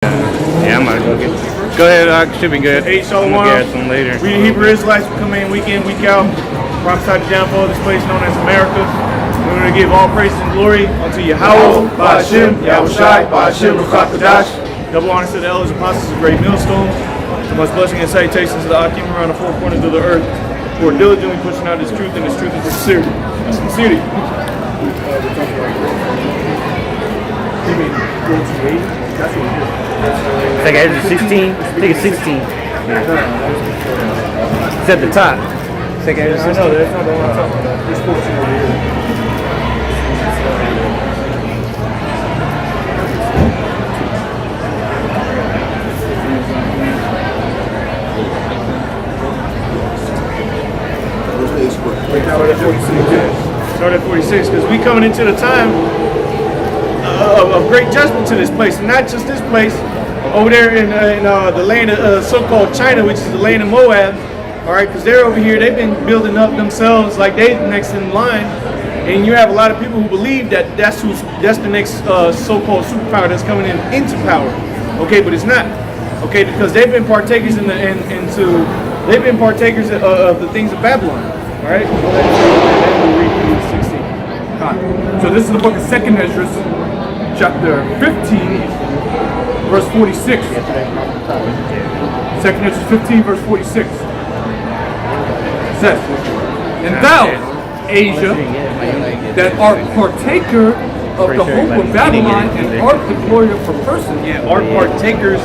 Yeah, I might as well get. Go ahead, should be good. Hey, I'm gonna get some later. We the Hebrew Israelites will come in week in, week out. Prophesy the downfall of this place known as America. We're going to give all praise and glory unto Yahweh, by Hashem, Yahushai, by Hashem, Ruach Kodash. Double honor to the elders, apostles, of great millstone. So much blessing and salutations to the Akim around the four corners of the earth who are diligently pushing out this truth, and this truth is sincerity. It's like it's 16. I think it's 16. It's at the top. It's like it's 16. No, that's not the one I'm talking about. You're supposed to over here. Start at 46, because we coming into the time of great judgment to this place, and not just this place, over there in the land of so-called China, which is the land of Moab. All right, because they're over here, they've been building up themselves like they next in line, and you have a lot of people who believe that that's the next so-called superpower that's coming into power. Okay, but it's not. Okay, because they've been partakers of the things of Babylon. All right, we'll read 16. So this is the book of 2nd Esdras, chapter 15, verse 46. 2nd Esdras 15, verse 46. It says, "And thou, Asia, that art partaker of the hope of Babylon, and art the glory of her person." Yeah, are partakers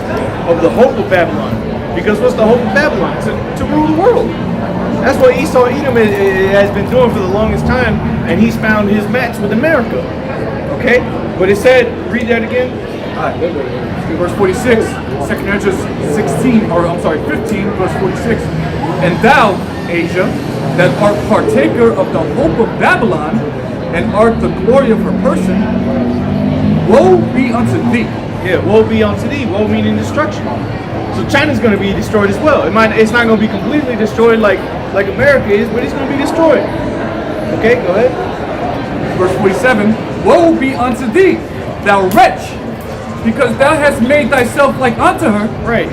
of the hope of Babylon. Because what's the hope of Babylon? To rule the world. That's what Esau Edom has been doing for the longest time, and he's found his match with America. Okay? But it said, read that again. Verse 46, 2nd Esdras 15, verse 46. "And thou, Asia, that art partaker of the hope of Babylon, and art the glory of her person, woe be unto thee." Yeah, woe be unto thee. Woe meaning destruction. So China's going to be destroyed as well. It's not going to be completely destroyed like America is, but it's going to be destroyed. Okay, go ahead. Verse 47, "Woe be unto thee, thou wretch, because thou hast made thyself like unto her." Right,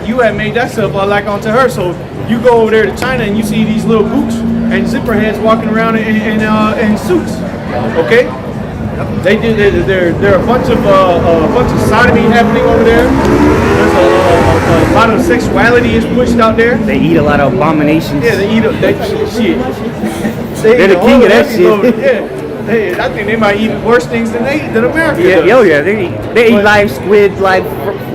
you have made thyself like unto her. So you go over there to China and you see these little gooks and zipper heads walking around in suits. Okay, there are a bunch of sodomy happening over there. There's a lot of sexuality is pushed out there. They eat a lot of abominations. Yeah, they eat shit. They're the king of that shit. Yeah, I think they might eat worse things than America does. Yeah, they eat live squid, live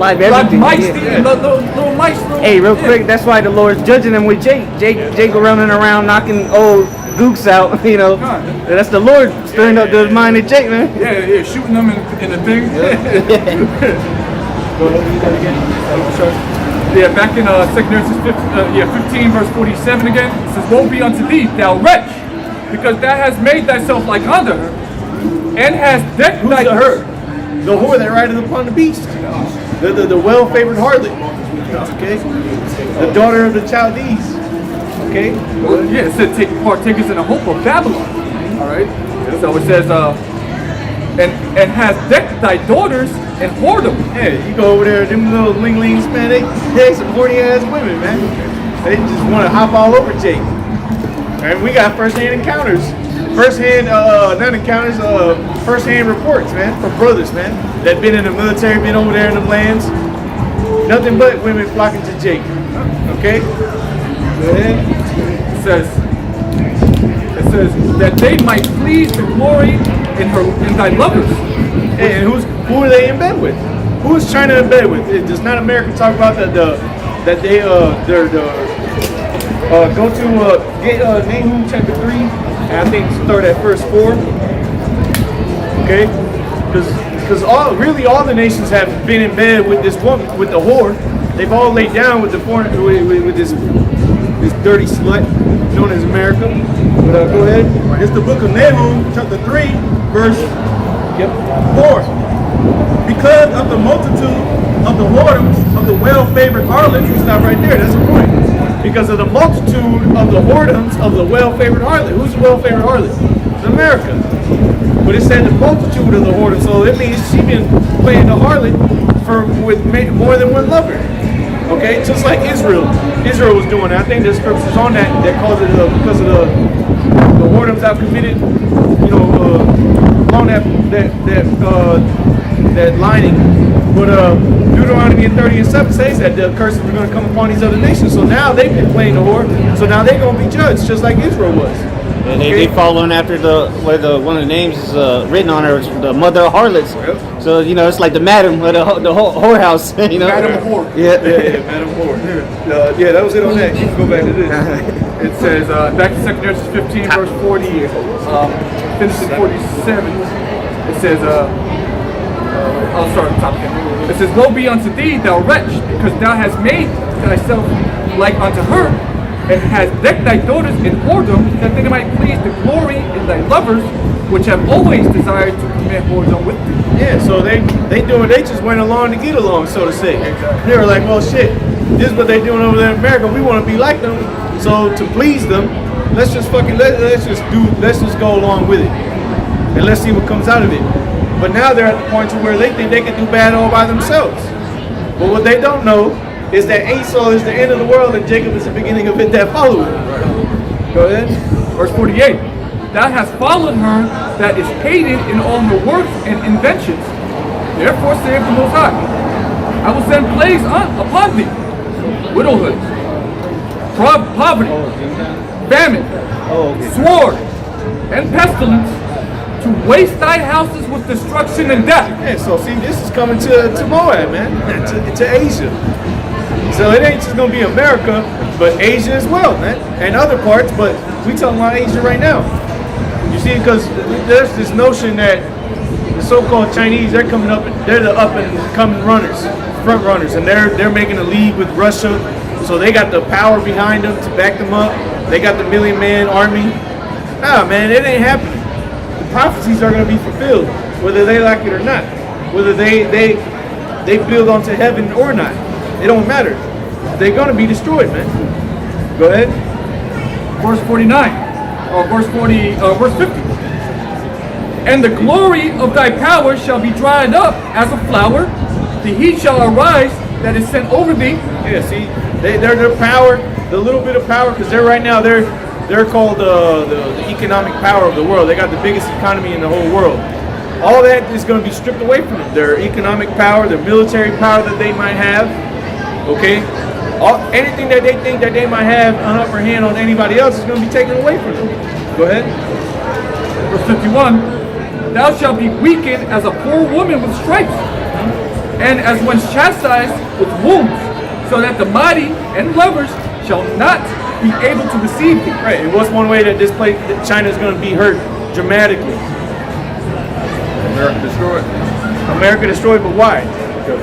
everything. Like mice, Yeah. little mice. Hey, real quick, that's why the Lord's judging them with Jake. Jake running around knocking old gooks out, you know. That's the Lord stirring up the mind of Jake, man. Yeah, shooting them in the thing. Go ahead, read that again. Yeah, back in 2nd Esdras 15, verse 47 again. It says, "Woe be unto thee, thou wretch, because thou hast made thyself like unto her, and hast decked Who's the her? The whore that rideth upon the beast. The well-favored harlot. Okay? The daughter of the Chaldees. Okay? Well, yeah, it said partakers in the hope of Babylon. Alright? So it says, and has decked thy daughters and whoredom." Yeah, you go over there, them little linglings, man, they some horny-ass women, man. They just want to hop all over Jake. And we got first-hand encounters. First-hand reports, man, from brothers, man, that been in the military, been over there in the lands. Nothing but women flocking to Jake. Okay? Go ahead. It says that they might please the glory in thy lovers. And who are they in bed with? Who is China in bed with? Does not America talk about that go to Nahum chapter 3, and I think start at verse 4. Okay, because all the nations have been in bed with this woman, with the whore. They've all laid down with with this dirty slut known as America. But go ahead. It's the book of Nahum chapter 3, verse 4. "Because of the multitude of the whoredoms of the well-favored harlots," we stop right there, that's the point. Because of the multitude of the whoredoms of the well-favored harlot. Who's the well-favored harlot? It's America. But it said the multitude of the whoredoms, so it means she been playing the harlot with more than one lover. Okay, just like Israel was doing that. I think there's scriptures on that calls it because of the whoredoms I've committed, along that lining. But Deuteronomy 30:7 says that the curses are going to come upon these other nations. So now they've been playing the whore. So now they're going to be judged just like Israel was. And they following after one of the names is written on her, is the mother of harlots. Yep. So it's like the madam of the whorehouse. Madam Whore. Yeah. Madam Whore. Yeah, that was it on that. You can go back to this. It says, back to 2 Genesis 15, verse 40, finishing 47. It says, I'll start at the top again. It says, woe be unto thee, thou wretch, because thou hast made thyself like unto her, and hast decked thy daughters in whoredom, that they might please the glory in thy lovers, which have always desired to commit whoredom with thee. Yeah, so they just went along to get along, so to say. They were like, well, shit, this is what they're doing over there in America. We want to be like them, so to please them, let's just go along with it, and let's see what comes out of it. But now they're at the point to where they think they can do bad all by themselves. But what they don't know is that Esau is the end of the world and Jacob is the beginning of it that follow it. Go ahead. Verse 48. Thou hast followed her that is hated in all her works and inventions. Therefore saith the Most High, I will send plagues upon thee, widowhood, poverty, famine, sword, and pestilence, to waste thy houses with destruction and death. Yeah, so see, this is coming to Moab, man, to Asia. So it ain't just gonna be America, but Asia as well, man, and other parts. But we talking about Asia right now. You see, because there's this notion that the so-called Chinese, they're coming up, they're the up and coming runners, front runners, and they're making a league with Russia. So they got the power behind them to back them up. They got the million-man army. Nah, man, it ain't happening. Prophecies are going to be fulfilled, whether they like it or not, whether they build onto heaven or not. It don't matter. They're going to be destroyed, man. Go ahead. Verse 49, or verse 50. And the glory of thy power shall be dried up as a flower. The heat shall arise that is sent over thee. Yeah, see, their power, the little bit of power, because they're called the economic power of the world. They got the biggest economy in the whole world. All that is going to be stripped away from them. Their economic power, their military power that they might have, okay? Anything that they think that they might have an upper hand on anybody else is going to be taken away from them. Go ahead. Verse 51, thou shalt be weakened as a poor woman with stripes, and as one chastised with wounds, so that the mighty and lovers shall not be able to receive thee. Right, and what's one way that China is going to be hurt dramatically? America destroyed. America destroyed, but why? Because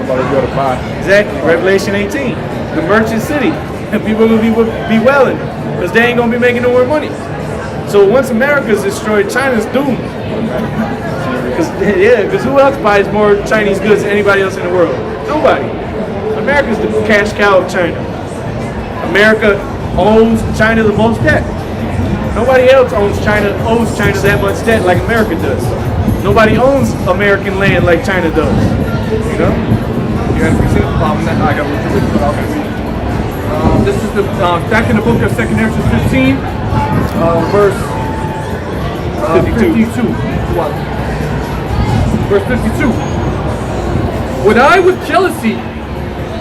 nobody go to buy. Exactly, Revelation 18, the merchant city, and people are going to be wailing because they ain't going to be making no more money. So once America's destroyed, China's doomed. Because who else buys more Chinese goods than anybody else in the world? Nobody. America's the cash cow of China. America owns China the most debt. Nobody else owes China that much debt like America does. Nobody owns American land like China does. You know? You got to see the problem that I got to read. This is back in the book of 2 Genesis 15, verse 52. Verse 52. Would I with jealousy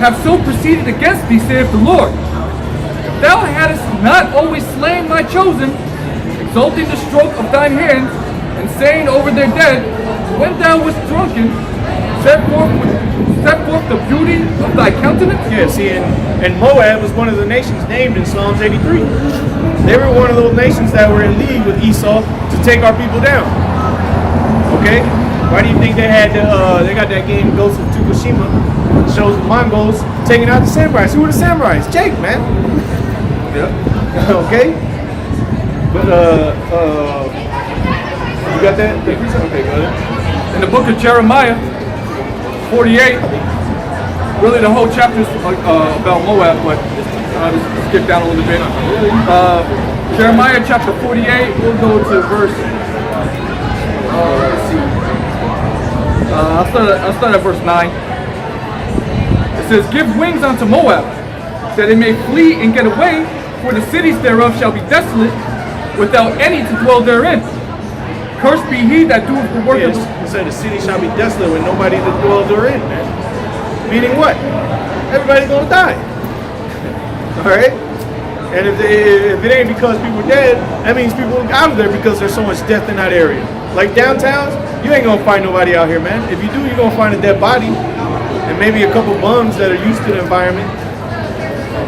have so proceeded against thee, saith the Lord, if thou hadst not always slain my chosen, exalting the stroke of thine hands, and saying over their dead, when thou wast drunken, set forth the beauty of thy countenance? Yeah, see, and Moab was one of the nations named in Psalms 83. They were one of those nations that were in league with Esau to take our people down. Okay? Why do you think they got that game Ghost of Tsushima, shows the Mongols taking out the samurais? Who were the samurais? Jake, man. Yeah. Okay? But you got that? Okay, go ahead. In the book of Jeremiah 48, really the whole chapter is about Moab, but just skip down a little bit. Jeremiah chapter 48, we'll go to verse, let's see. I'll start at verse 9. It says, give wings unto Moab, that it may flee and get away, for the cities thereof shall be desolate, without any to dwell therein. Cursed be he that doeth the work of It said the city shall be desolate with nobody to dwell therein, man. Meaning what? Everybody's gonna die. Alright? And if it ain't because people are dead, that means people are out of there because there's so much death in that area. Like downtowns, you ain't gonna find nobody out here, man. If you do, you're gonna find a dead body and maybe a couple bums that are used to the environment.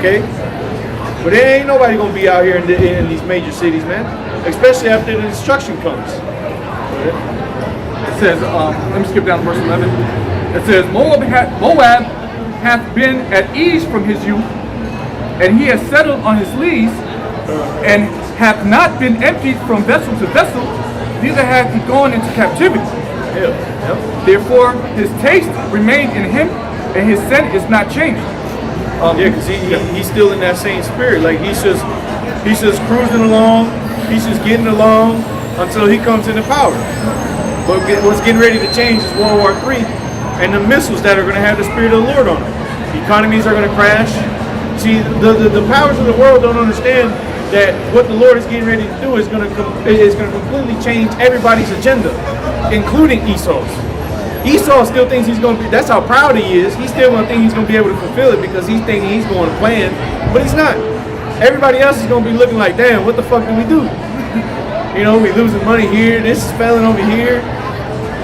Okay? But there ain't nobody gonna be out here in these major cities, man. Especially after the destruction comes. It says, let me skip down to verse 11. It says, Moab hath been at ease from his youth, and he has settled on his lees, and hath not been emptied from vessel to vessel, neither hath he gone into captivity. Therefore his taste remained in him, and his scent is not changed. Yeah, because he's still in that same spirit. Like he's just cruising along, he's just getting along until he comes into power. But what's getting ready to change is World War III and the missiles that are going to have the Spirit of the Lord on them. Economies are going to crash. See, the powers of the world don't understand that what the Lord is getting ready to do is going to completely change everybody's agenda, including Esau's. Esau still thinks he's going to be, that's how proud he is. He's still going to think he's going to be able to fulfill it because he's thinking he's going to plan, but he's not. Everybody else is going to be looking like, damn, what the fuck do we do? You know, we losing money here, this is failing over here.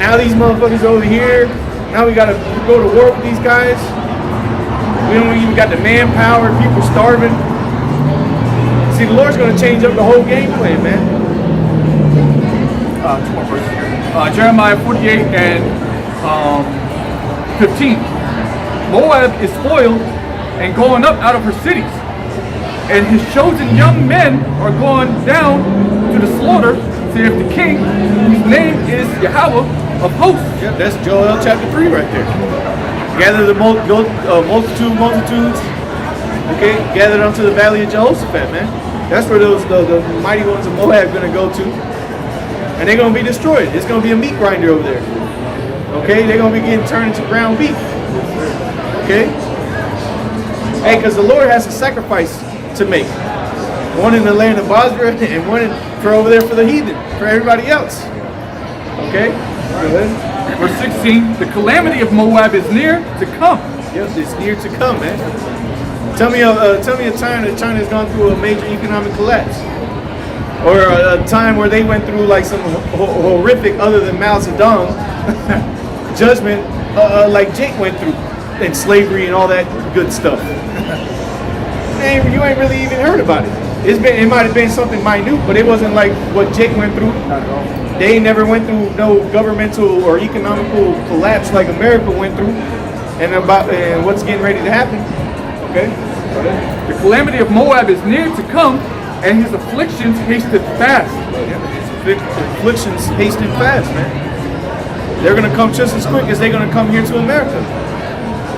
Now these motherfuckers over here. Now we got to go to war with these guys. We don't even got the manpower, people starving. See, the Lord's going to change up the whole game plan, man. Two more verses here. Jeremiah 48 and 15. Moab is spoiled and going up out of her cities, and his chosen young men are gone down to the slaughter, saith the king, whose name is Yahweh of hosts. Yeah, that's Joel chapter 3 right there. Gather the multitudes, okay, gathered unto the valley of Jehoshaphat, man. That's where those the mighty ones of Moab are going to go to. And they're going to be destroyed. It's going to be a meat grinder over there. Okay, they're going to be getting turned into ground beef. Okay? Hey, because the Lord has a sacrifice to make. One in the land of Basra and one for over there for the heathen, for everybody else. Okay? Go ahead. Verse 16, the calamity of Moab is near to come. Yes, it's near to come, man. Tell me a time that China has gone through a major economic collapse. Or a time where they went through like some horrific, other than Mao Zedong, judgment like Jake went through, and slavery and all that good stuff. You ain't really even heard about it. It might have been something minute, but it wasn't like what Jake went through. Not at all. They never went through no governmental or economical collapse like America went through, and what's getting ready to happen. Okay. The calamity of Moab is near to come, and his afflictions hasted fast. His afflictions hasted fast, man. They're gonna come just as quick as they're gonna come here to America.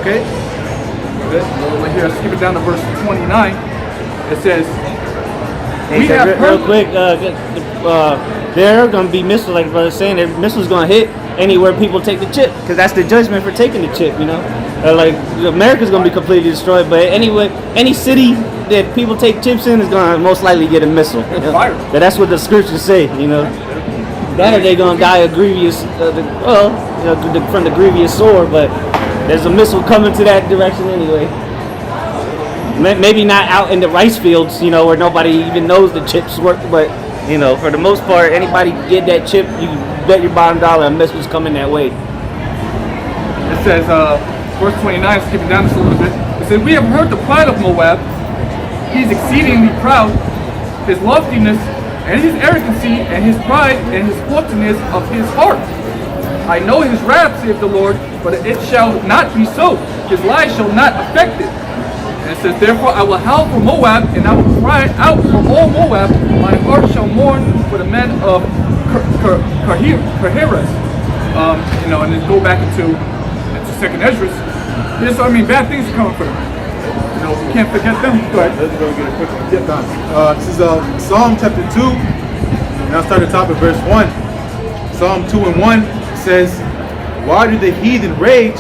Okay. Well, here, skip it down to verse 29. It says, Hey, we have heard real quick, there are going to be missiles, like brother saying, the missiles going to hit anywhere people take the chip, because that's the judgment for taking the chip, you know. Like, America's going to be completely destroyed, but anyway, any city that people take chips in is going to most likely get a missile. You know? Fire. That's what the scriptures say, you know. That or they're going to die a grievous, from the grievous sword, but there's a missile coming to that direction anyway. Maybe not out in the rice fields, you know, where nobody even knows the chips work, but, you know, for the most part, anybody get that chip, you bet your bottom dollar a missile's coming that way. It says, verse 29, skipping down just a little bit. It says, we have heard the pride of Moab. He is exceedingly proud. His loftiness and his arrogancy and his pride and his haughtiness of his heart. I know his wrath, saith the Lord, but it shall not be so. His lies shall not affect it. And it says, therefore I will howl for Moab, and I will cry out for all Moab. My heart shall mourn for the men of Kahiras. You know, and then go back into Second Esdras. Yes, I mean, bad things are coming for them. You know, we can't forget them. Go ahead. Let's go get a quick one. Get done. This is Psalm chapter 2. And I'll start at the top of verse 1. Psalm 2 and 1 says, why do the heathen rage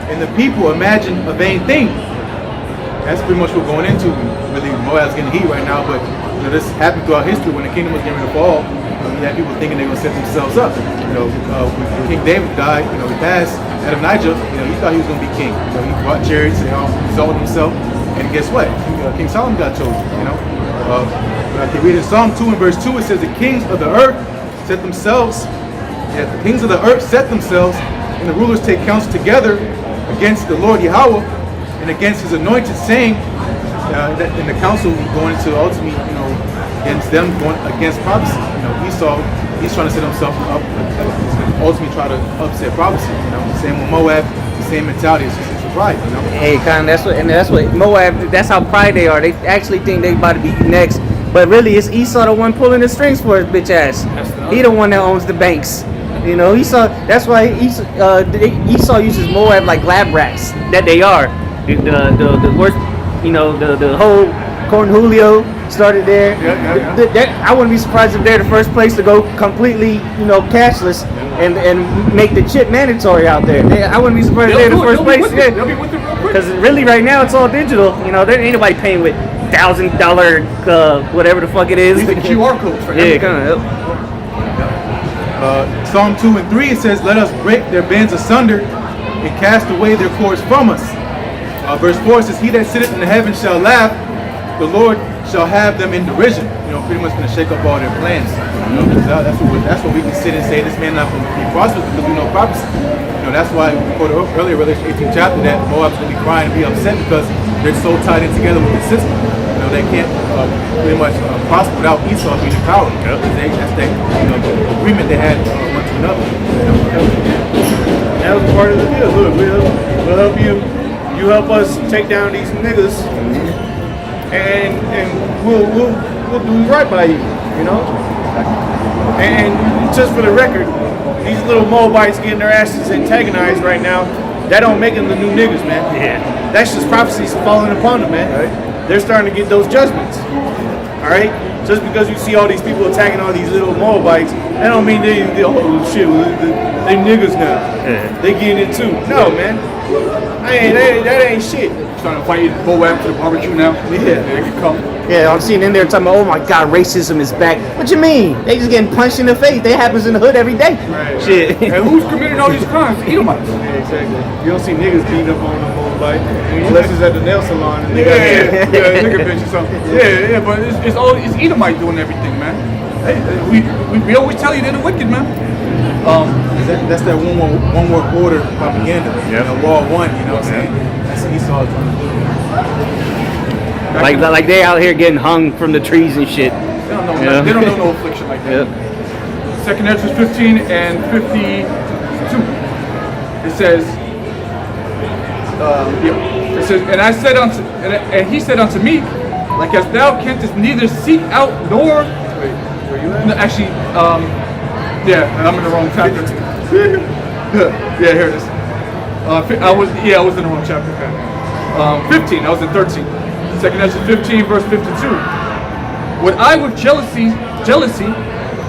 and the people imagine a vain thing. That's pretty much what we're going into. Really, Moab's getting heat right now, but this happened throughout history when the kingdom was getting ready to fall. You had people thinking they're going to set themselves up. When King David died, he passed. Adonijah, he thought he was going to be king. He brought chariots, exalted himself, and guess what? King Solomon got chosen. If you read in Psalm 2 and verse 2, it says the kings of the earth set themselves. Yeah, the kings of the earth set themselves, and the rulers take counsel together against the Lord Yahweh and against His anointed, saying that in the council going to ultimately, against them, going against prophecy. Esau, he's trying to set himself up, ultimately try to upset prophecy. Same with Moab, the same mentality. It's just pride. Hey, that's what Moab. That's how pride they are. They actually think they about to be next, but really it's Esau the one pulling the strings for his bitch ass. He the one that owns the banks. Esau. That's why Esau uses Moab like lab rats that they are. The worst. The whole Cornholio started there. I wouldn't be surprised if they're the first place to go completely, cashless and make the chip mandatory out there. I wouldn't be surprised if they're the first place. They'll be with it real quick. Because really, right now it's all digital. There ain't nobody paying with $1,000 whatever the fuck it is. These are QR codes for everything. Kind of. Psalm 2 and 3 it says, "Let us break their bands asunder and cast away their cords from us." Verse 4 says, "He that sitteth in the heavens shall laugh; the Lord shall have them in derision." Pretty much going to shake up all their plans. That's what we can sit and say. This man not going to be prosperous because we know prophecy. That's why we quoted earlier, Revelation 18 chapter, that Moab's going to be crying and be upset because they're so tied in together with the system. They can't pretty much prosper without Esau being the power. That's the agreement they had one to another. That was part of the deal. Look, we'll help you. You help us take down these niggas, and we'll do right by you. And just for the record, these little Moabites getting their asses antagonized right now, that don't make them the new niggas, man. Yeah. That's just prophecies falling upon them, man. Right. They're starting to get those judgments. All right? Just because you see all these people attacking all these little Moabites, that don't mean they niggas now. Yeah. They getting it too. No, man. That ain't shit. Trying to fight you to go after the barbecue now. Yeah. They can come. Yeah, I'm seeing in there talking about, oh my God, racism is back. What you mean? They just getting punched in the face. That happens in the hood every day. Right. Shit. And who's committing all these crimes? Edomites. Yeah, exactly. You don't see niggas beating up on the Moabite unless it's at the nail salon. And Yeah, nigga bitch or something. Yeah, but it's Edomite doing everything, man. Hey, we always tell you they're the wicked, man. That's that one world order propaganda. Wall one. What I'm saying? That's Esau trying to do. Like they out here getting hung from the trees and shit. They don't know. They don't know no affliction like that. Yep. 2 Ezra 15 and 52. It says, it says, and I said unto, and he said unto me, like as thou canst neither seek out nor. Wait, where you at? No, actually, yeah, I'm in the wrong chapter. Yeah, here it is. I was in the wrong chapter. 15. I was in 13. 2 Ezra 15, verse 52. Would I with jealousy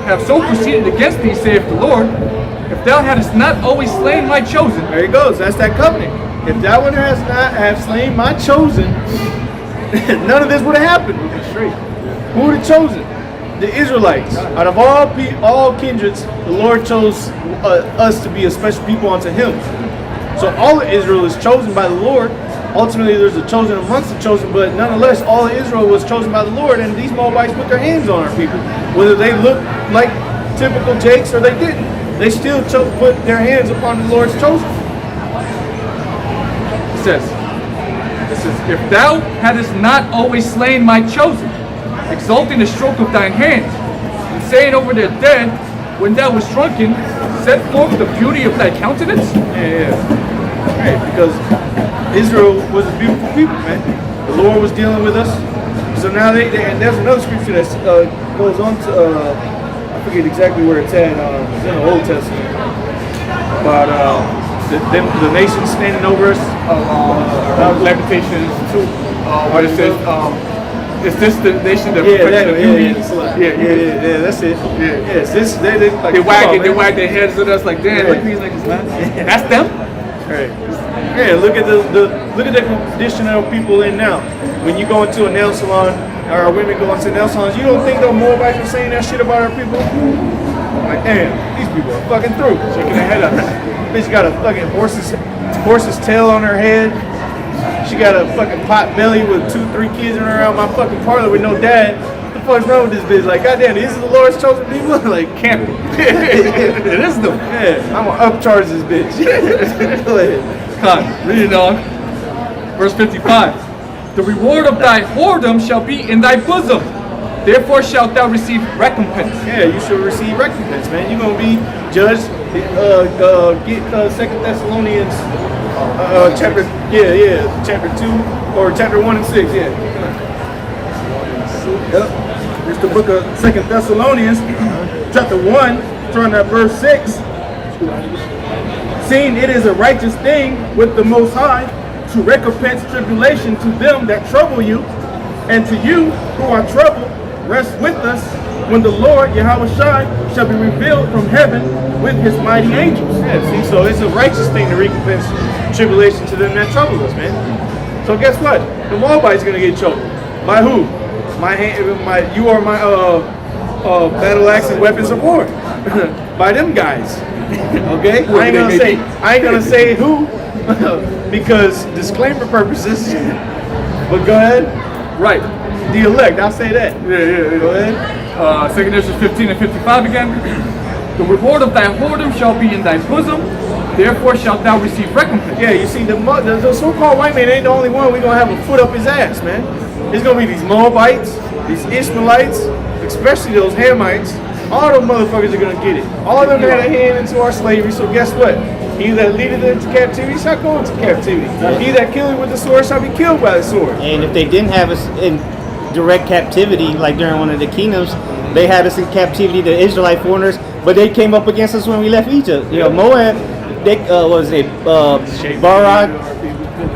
have so proceeded against thee, saith the Lord, if thou hadst not always slain my chosen. There he goes. That's that covenant. If thou would has not have slain my chosen, none of this would have happened. Straight. Who would have chosen? The Israelites. Out of all kindreds, the Lord chose us to be a special people unto Him. So all of Israel is chosen by the Lord. Ultimately, there's a chosen amongst the chosen, but nonetheless, all of Israel was chosen by the Lord, and these Moabites put their hands on our people. Whether they looked like typical Jakes or they didn't, they still put their hands upon the Lord's chosen. It says, if thou hadst not always slain my chosen, exalting the stroke of thine hands, and saying over their dead, when thou wast drunken, set forth the beauty of thy countenance? Yeah. Right, because Israel was a beautiful people, man. The Lord was dealing with us. So now and there's another scripture that goes on to, I forget exactly where it's at, it's in the Old Testament, about the nation standing over us. Lamentations 2, where it says, is this the nation that perfection of beauty? Yeah, that's it. Yeah. Yes, they wag their heads at us like, damn, look at these niggas, man. That's them? Right. Yeah, look at the condition of people in now. When you go into a nail salon, or our women go into nail salons, you don't think the Moabites are saying that shit about our people? I'm like, damn, these people are fucking through. Shaking their head up. Bitch got a fucking horse's tail on her head. She got a fucking pot belly with 2-3 kids running around my fucking parlor with no dad. What the fuck's wrong with this bitch? Like, goddamn, these are the Lord's chosen people? Like, can't be. It is them. Yeah, I'm gonna upcharge this bitch. Go ahead. God, read it on. Verse 55. The reward of thy whoredom shall be in thy bosom. Therefore shalt thou receive recompense. Yeah, you should receive recompense, man. You're gonna be judged. Get 2 Thessalonians chapter 2 or chapter 1 and 6. Yeah. Yep. It's the book of 2 Thessalonians, chapter 1, starting at verse 6. Seeing it is a righteous thing with the Most High to recompense tribulation to them that trouble you, and to you who are troubled, rest with us when the Lord Yahweh Shai shall be revealed from heaven with his mighty angels. Yeah, see, so it's a righteous thing to recompense tribulation to them that trouble us, man. So guess what? The Moabite's gonna get choked. By who? You are my battle axe and weapons of war. By them guys. Okay? I ain't gonna say who because disclaimer purposes. But go ahead. Right. The elect, I'll say that. Yeah. Go ahead. 2 Corinthians 15 and 55 again. The reward of thy whoredom shall be in thy bosom. Therefore shalt thou receive recompense. Yeah, you see, the so-called white man ain't the only one we're gonna have a foot up his ass, man. It's gonna be these Moabites, these Ishmaelites, especially those Hamites. All those motherfuckers are gonna get it. All of them had a hand into our slavery, so guess what? He that leadeth into captivity shall go into captivity. He that killeth with the sword shall be killed by the sword. And if they didn't have us in direct captivity, like during one of the kingdoms, they had us in captivity, the Israelite foreigners, but they came up against us when we left Egypt. You know, Moab, they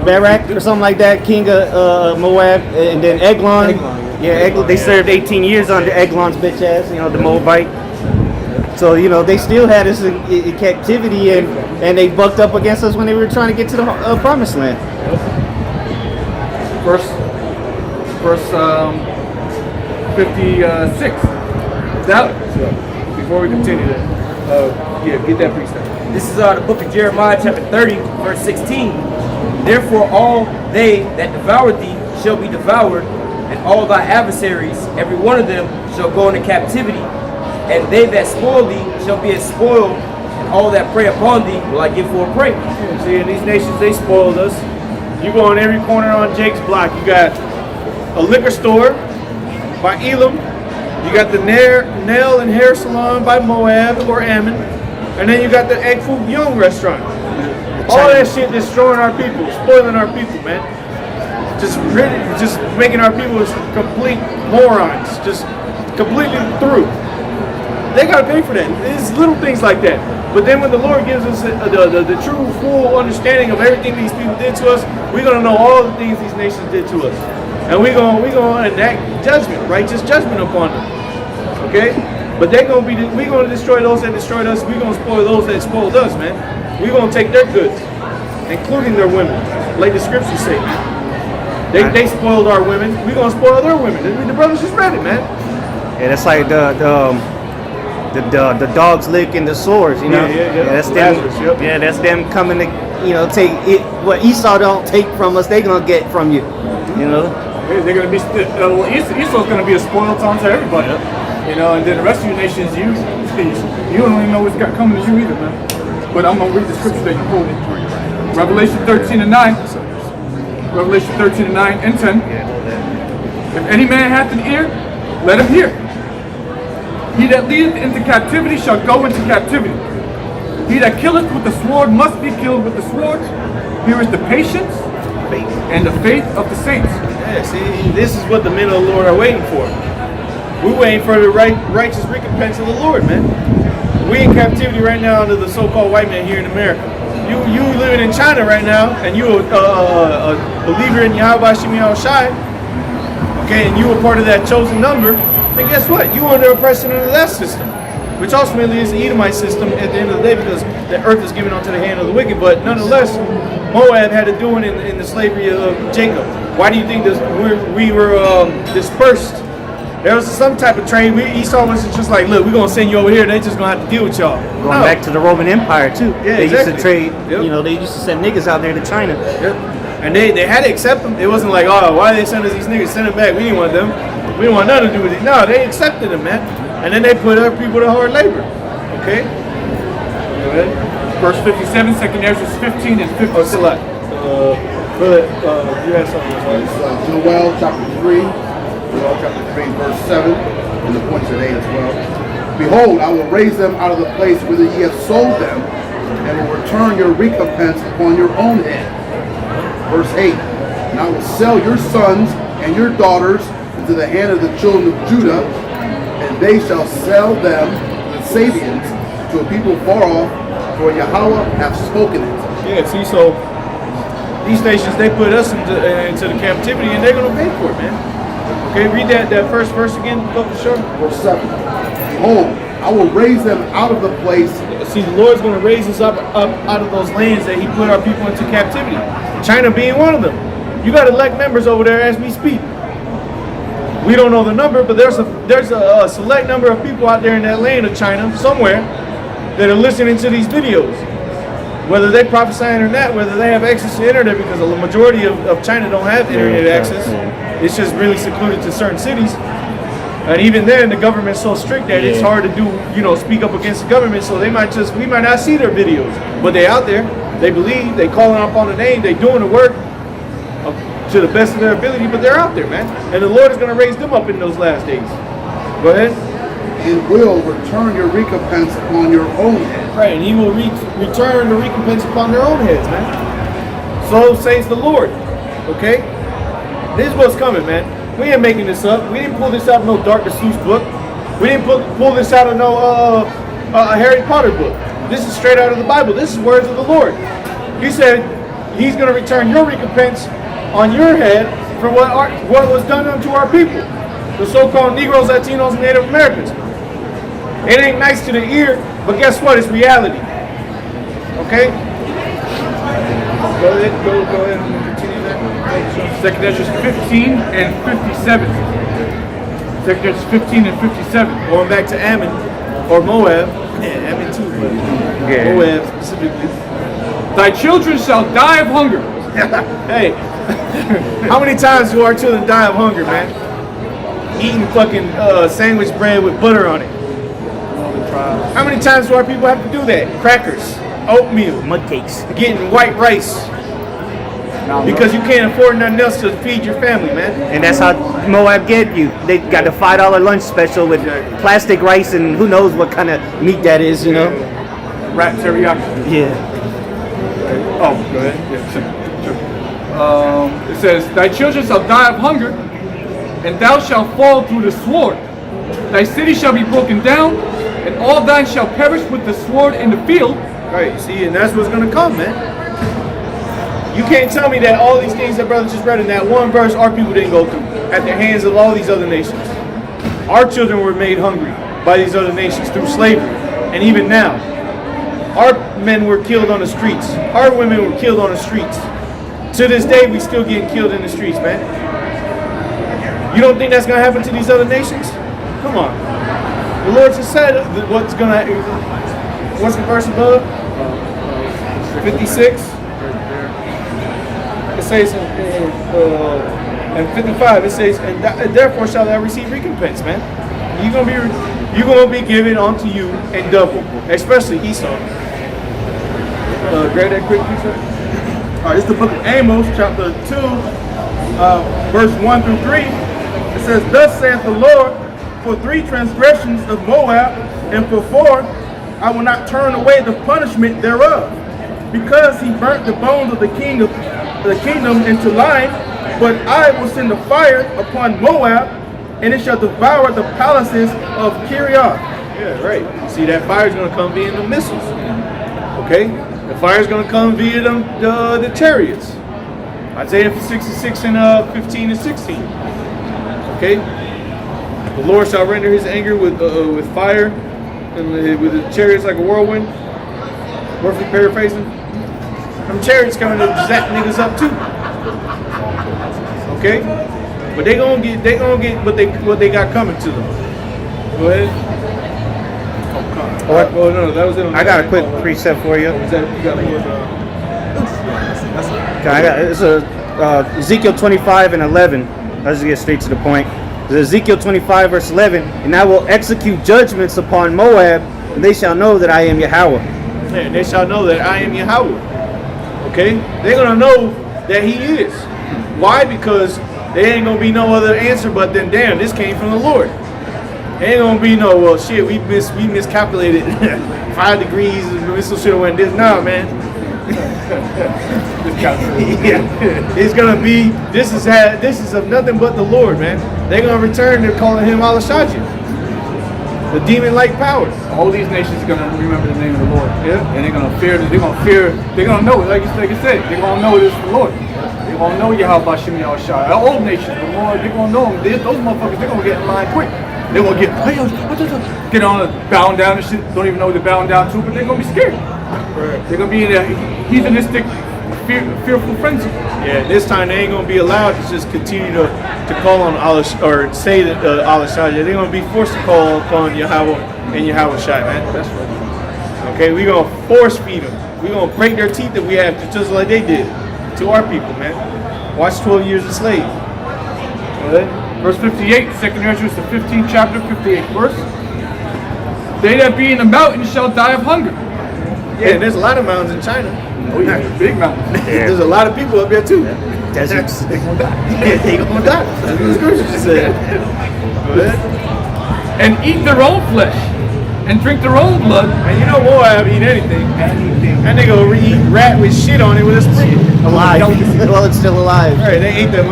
Barak or something like that, king of Moab, and then Eglon. They served 18 years under Eglon's bitch ass, you know, the Moabite. So, you know, they still had us in captivity, and they bucked up against us when they were trying to get to the promised land. Verse 56. Before we continue that, get that precept. This is the book of Jeremiah, chapter 30, verse 16. Therefore all they that devoured thee shall be devoured, and all thy adversaries, every one of them, shall go into captivity. And they that spoil thee shall be as spoiled, and all that prey upon thee will I give for a prey. Yeah, see, in these nations, they spoiled us. You go on every corner on Jake's block, you got a liquor store by Elam, you got the nail and hair salon by Moab or Ammon, and then you got the Egg Foo Young restaurant. All that shit destroying our people, spoiling our people, man. Just making our people complete morons, just completely through. They gotta pay for that. It's little things like that. But then when the Lord gives us the true, full understanding of everything these people did to us, we're gonna know all the things these nations did to us, and we're gonna enact judgment, righteous judgment upon them. Okay? But we're gonna destroy those that destroyed us. We're gonna spoil those that spoiled us, man. We're gonna take their goods, including their women, like the scriptures say. They spoiled our women. We're gonna spoil their women. The brothers just read it, man. Yeah, that's like the dogs licking the swords, you know. Yeah. That's Lazarus, them. yep. Yeah, that's them coming to, you know, take it. What Esau don't take from us, they gonna get from you. You know. They're gonna be Esau's gonna be a spoiled tongue to everybody. You know, and then the rest of your nations, you don't even know what's got coming to you either, man. But I'm gonna read the scripture that you quoted. Revelation 13 and 9. Revelation 13 and 9 and 10. If any man hath an ear, let him hear. He that leadeth into captivity shall go into captivity. He that killeth with the sword must be killed with the sword. Here is the patience and the faith of the saints. Yeah, see, this is what the men of the Lord are waiting for. We're waiting for the righteous recompense of the Lord, man. We in captivity right now under the so-called white man here in America. You living in China right now, and you a believer in Yahweh Shai Shai, okay, and you a part of that chosen number, then guess what? You under oppression under that system. which ultimately is the Edomite system at the end of the day, because the earth is given onto the hand of the wicked. But nonetheless, Moab had to do it in the slavery of Jacob. Why do you think this, we were dispersed? There was some type of trade. Esau was just like, look, we're going to send you over here. They just going to have to deal with y'all. Going back to the Roman Empire, too. Yeah, they exactly. used to trade, Yep. you know, they used to send niggas out there to China. Yep. And they had to accept them. It wasn't like, oh, why they send us these niggas? Send them back. We didn't want them. We didn't want nothing to do with it. No, they accepted them, man. And then they put other people to hard labor. Okay? Go ahead. Verse 57, 2 Ezra 15 and 57. Oh, select. You had something. Joel chapter 3, Joel chapter 3, verse 7, and the points at 8 as well. Behold, I will raise them out of the place whither ye have sold them, and will return your recompense upon your own head. Verse 8, and I will sell your sons and your daughters into the hand of the children of Judah, and they shall sell them, the Sabians, to a people far off, for Yahweh hath spoken it. Yeah, see, so these nations, they put us into the captivity, and they're going to pay for it, man. Okay, read that first verse again, go for sure. Verse 7, behold, I will raise them out of the place. See, the Lord's going to raise us up out of those lands that he put our people into captivity. China being one of them. You got elect members over there as we speak. We don't know the number, but there's a select number of people out there in that land of China, somewhere, that are listening to these videos. Whether they prophesying or not, whether they have access to internet, because the majority of China don't have internet access. It's just really secluded to certain cities. And even then, the government's so strict that it's hard to do, speak up against the government. So we might not see their videos, but they out there. They believe, they calling up on the name, they doing the work to the best of their ability, but they're out there, man. And the Lord is going to raise them up in those last days. Go ahead. And will return your recompense upon your own head. Right, and he will return the recompense upon their own heads, man. So says the Lord. Okay? This is what's coming, man. We ain't making this up. We didn't pull this out of no Dr. Seuss book. We didn't pull this out of no Harry Potter book. This is straight out of the Bible. This is words of the Lord. He said he's going to return your recompense on your head for what was done unto our people, the so-called Negroes, Latinos, and Native Americans. It ain't nice to the ear, but guess what? It's reality. Okay? Go ahead and continue that. 2 Ezra 15 and 57. 2 Ezra 15 and 57. Going back to Ammon, or Moab. Yeah, Ammon too, but Moab specifically. Thy children shall die of hunger. Hey, how many times do our children die of hunger, man? Eating fucking sandwich bread with butter on it. How many times do our people have to do that? Crackers, oatmeal, Mud cakes. getting white rice. Because you can't afford nothing else to feed your family, man. And that's how Moab get you. They got the $5 lunch special with plastic rice and who knows what kind of meat that is, Rat teriyaki. Yeah. Oh, go ahead. Yeah. It says, thy children shall die of hunger, and thou shalt fall through the sword. Thy city shall be broken down, and all thine shall perish with the sword in the field. Right, see, and that's what's going to come, man. You can't tell me that all these things that brother just read in that one verse, our people didn't go through at the hands of all these other nations. Our children were made hungry by these other nations through slavery, and even now. Our men were killed on the streets. Our women were killed on the streets. To this day, we still getting killed in the streets, man. You don't think that's going to happen to these other nations? Come on. The Lord just said what's the verse above? 56. It says in 55. It says, and therefore shall thou receive recompense, man. You're gonna be given unto you in double, especially Esau. Grab that quick, please. All right, it's the book of Amos, chapter 2, verse 1 through 3. It says, thus saith the Lord, for 3 transgressions of Moab, and for 4, I will not turn away the punishment thereof, because he burnt the bones of the kingdom into lime, but I will send a fire upon Moab, and it shall devour the palaces of Kirioth. Yeah, right. See, that fire is going to come via the missiles. Okay? The fire is going to come via the chariots. Isaiah 66 and 15 and 16. Okay? The Lord shall render his anger with fire, with the chariots like a whirlwind. Roughly paraphrasing. Them chariots coming to zap niggas up too. Okay? But they gonna get what they got coming to them. Go ahead. Oh, well, no, that was it. I got a quick precept for you. Is that you got Okay, it's Ezekiel 25 and 11. Let's just get straight to the point. It's Ezekiel 25 verse 11, and I will execute judgments upon Moab, and they shall know that I am Yahweh. Yeah, they shall know that I am Yahweh. Okay? They're gonna know that He is. Why? Because there ain't gonna be no other answer but then, damn, this came from the Lord. There ain't gonna be no, well, shit, we miscalculated 5 degrees, and this should have went this. Nah, man. Yeah. It's gonna be, this is of nothing but the Lord, man. They're gonna return to calling Him Al-Shaji, the demon-like power. All these nations are gonna remember the name of the Lord. Yeah. And they're gonna fear. They're gonna know it. Like you said, they're gonna know it is the Lord. They're gonna know Yahweh Bashim Yahushua. All nations, the more they're gonna know Him. Those motherfuckers, they're gonna get in line quick. They're gonna get on bowing down and shit. Don't even know what they're bowing down to, but they're gonna be scared. They're gonna be in a heathenistic, fearful frenzy. Yeah, this time they ain't gonna be allowed to just continue to call on Allah or say that Allah Shah. They're gonna be forced to call upon Yahweh and Yahweh Shai, man. That's right. Okay, we gonna force feed them. We gonna break their teeth if we have to, just like they did to our people, man. Watch 12 Years a Slave. Go ahead. Verse 58, 2nd Ezra, the 15th chapter, 58th verse. They that be in the mountains shall die of hunger. Yeah, and there's a lot of mountains in China. Oh yeah, big mountains. There's a lot of people up there too. Deserts. They gonna die. Yeah, they gonna die. That's what the scripture just said. Go ahead. And eat their own flesh, and drink their own blood. And you know Moab eat anything. That nigga will eat rat with shit on it with a spring. Alive. Well, it's still alive. Right, they ate the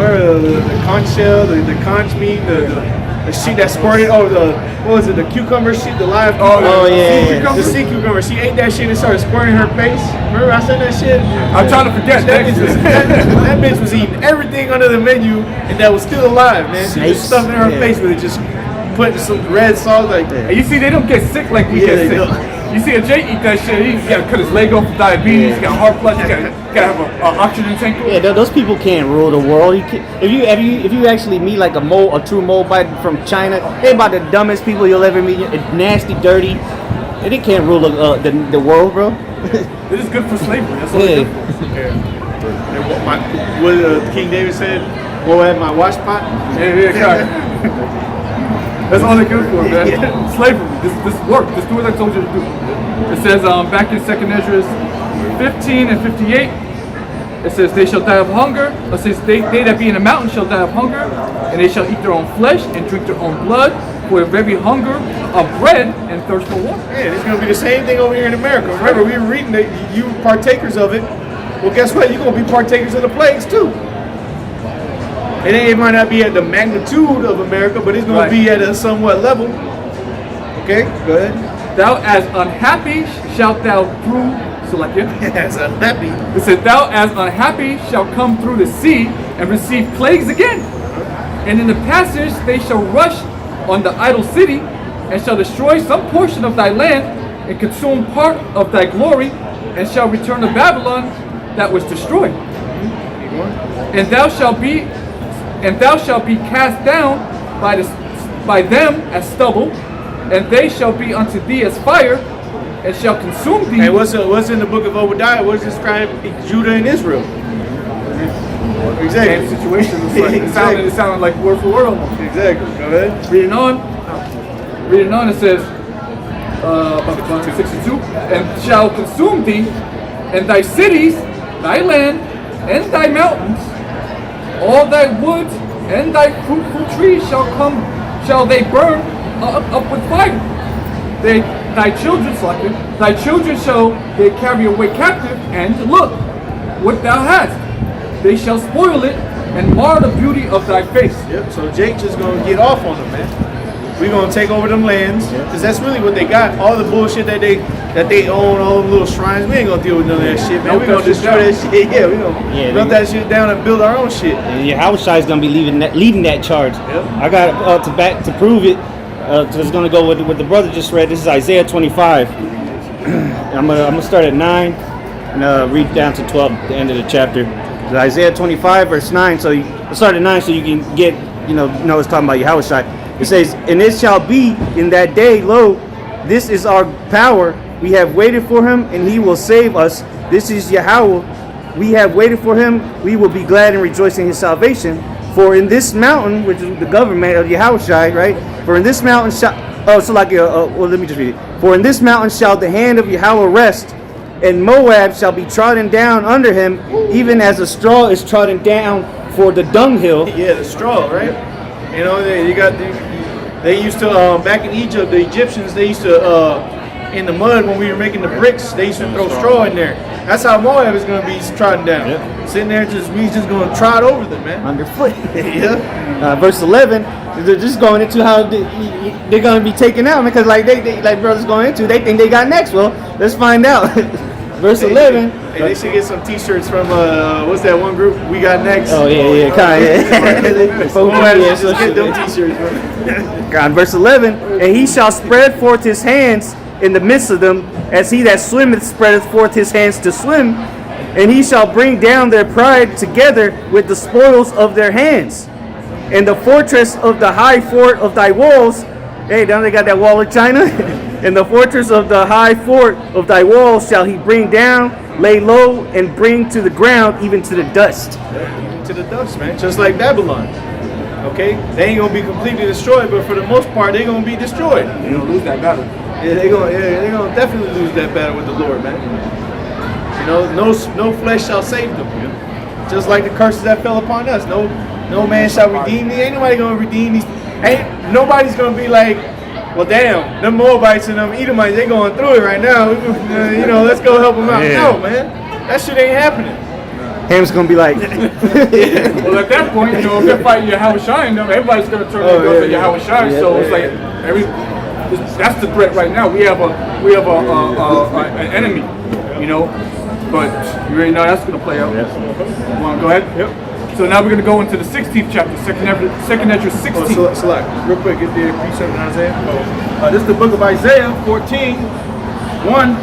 conch shell, the conch meat, the shit that squirted. Oh, what was it? The cucumber shit, the live. Oh, yeah. The sea cucumber. She ate that shit and started squirting her face. Remember I said that shit? I'm trying to forget. That bitch was eating everything under the menu and that was still alive, man. She was stuffing her face with it, just putting some red sauce like that. And you see, they don't get sick like we Yeah, get they sick. don't. You see a Jay eat that shit, he gotta cut his leg off for diabetes, he got heart blood, he gotta have an oxygen tank. Yeah, those people can't rule the world. If you actually meet like a true Moabite from China, they about the dumbest people you'll ever meet. Nasty, dirty, and they can't rule the world, bro. It is good for slavery. That's all they do. What King David said, Moab my wash pot. Yeah. That's all they're good for, man. Slavery. This work. Just do what I told you to do. It says back in 2nd Ezra 15 and 58, it says they shall die of hunger. It says they that be in the mountain shall die of hunger, and they shall eat their own flesh and drink their own blood, for a very hunger of bread and thirst for water. Yeah, it's gonna be the same thing over here in America. Remember, we were reading that you partakers of it. Well, guess what? You're gonna be partakers of the plagues too. It might not be at the magnitude of America, but it's going to be at a somewhat level. Okay, go ahead. Thou as unhappy shalt thou through, select it. As unhappy. It said, thou as unhappy shall come through the sea and receive plagues again. And in the passage they shall rush on the idol city and shall destroy some portion of thy land and consume part of thy glory and shall return to Babylon that was destroyed. And thou shalt be cast down by them as stubble, and they shall be unto thee as fire, and shall consume thee. Hey, what's in the book of Obadiah? What's described Judah and Israel? Exactly. Same situation. It sounded like word for word almost. Exactly. Go ahead. Reading on, it says, 62, and shall consume thee, and thy cities, thy land, and thy mountains, all thy woods and thy fruitful trees shall they burn up with fire. Thy children shall they carry away captive, and look what thou hast. They shall spoil it and mar the beauty of thy face. Yep. So Jake just gonna get off on them, man. We're gonna take over them lands, because that's really what they got. All the bullshit that they own, all them little shrines. We ain't gonna deal with none of that shit, man. We're gonna destroy that shit. Yeah, we're gonna melt that shit down and build our own shit. Yeah, Yahweh Shai is gonna be leading that charge. Yep. I got to prove it. it's going to go with what the brother just read. This is Isaiah 25. I'm gonna start at 9 and read down to 12 at the end of the chapter. So Isaiah 25 verse 9. So I'll start at 9 so you can get, it's talking about Yahushua. It says, "And it shall be in that day, lo, this is our power. We have waited for him, and he will save us. This is Yahweh. We have waited for him. We will be glad and rejoice in his salvation. For in this mountain," which is the government of Yahushua, right? "For in this mountain shall..." let me just read it. "For in this mountain shall the hand of Yahweh rest, and Moab shall be trodden down under him, even as a straw is trodden down for the dunghill." Yeah, the straw, right? They used to back in Egypt, the Egyptians, they used to in the mud when we were making the bricks, they used to throw straw in there. That's how Moab is going to be trodden down. Yep. Sitting there, we just going to trot over them, man. Underfoot. Yeah. Verse 11, they're just going into how they're going to be taken out, because like like brothers going into, they think they got next. Well, let's find out. Verse 11. Hey, they should get some T-shirts from what's that one group? We Got Next. Oh yeah, kind of. Yeah, so get them T-shirts, bro. God, verse 11, "And he shall spread forth his hands in the midst of them, as he that swimmeth spreadeth forth his hands to swim. And he shall bring down their pride together with the spoils of their hands. And the fortress of the high fort of thy walls," hey, down they got that wall of China. "And the fortress of the high fort of thy walls shall he bring down, lay low, and bring to the ground, even to the dust." To the dust, man. Just like Babylon. Okay? They ain't going to be completely destroyed, but for the most part, they're going to be destroyed. You don't lose that battle. Yeah, they're gonna definitely lose that battle with the Lord, man. No flesh shall save them. Just like the curses that fell upon us. No man shall redeem thee. Ain't nobody gonna redeem these. Ain't nobody's gonna be like, well, damn, them Moabites and them Edomites, they going through it right now. Let's go help them out. Yeah. No, man, that shit ain't happening. Ham's gonna be like, Well, at that point, if they're fighting Yahushua, everybody's gonna turn their guns at Yahushua. So it's like that's the threat right now. We have an enemy, but you already know that's gonna play out. Yes. Want to go ahead? Yep. So now we're gonna go into the 16th chapter, second Ezra 16. Select, real quick, get the precept in Isaiah. This is the book of Isaiah 14, 1.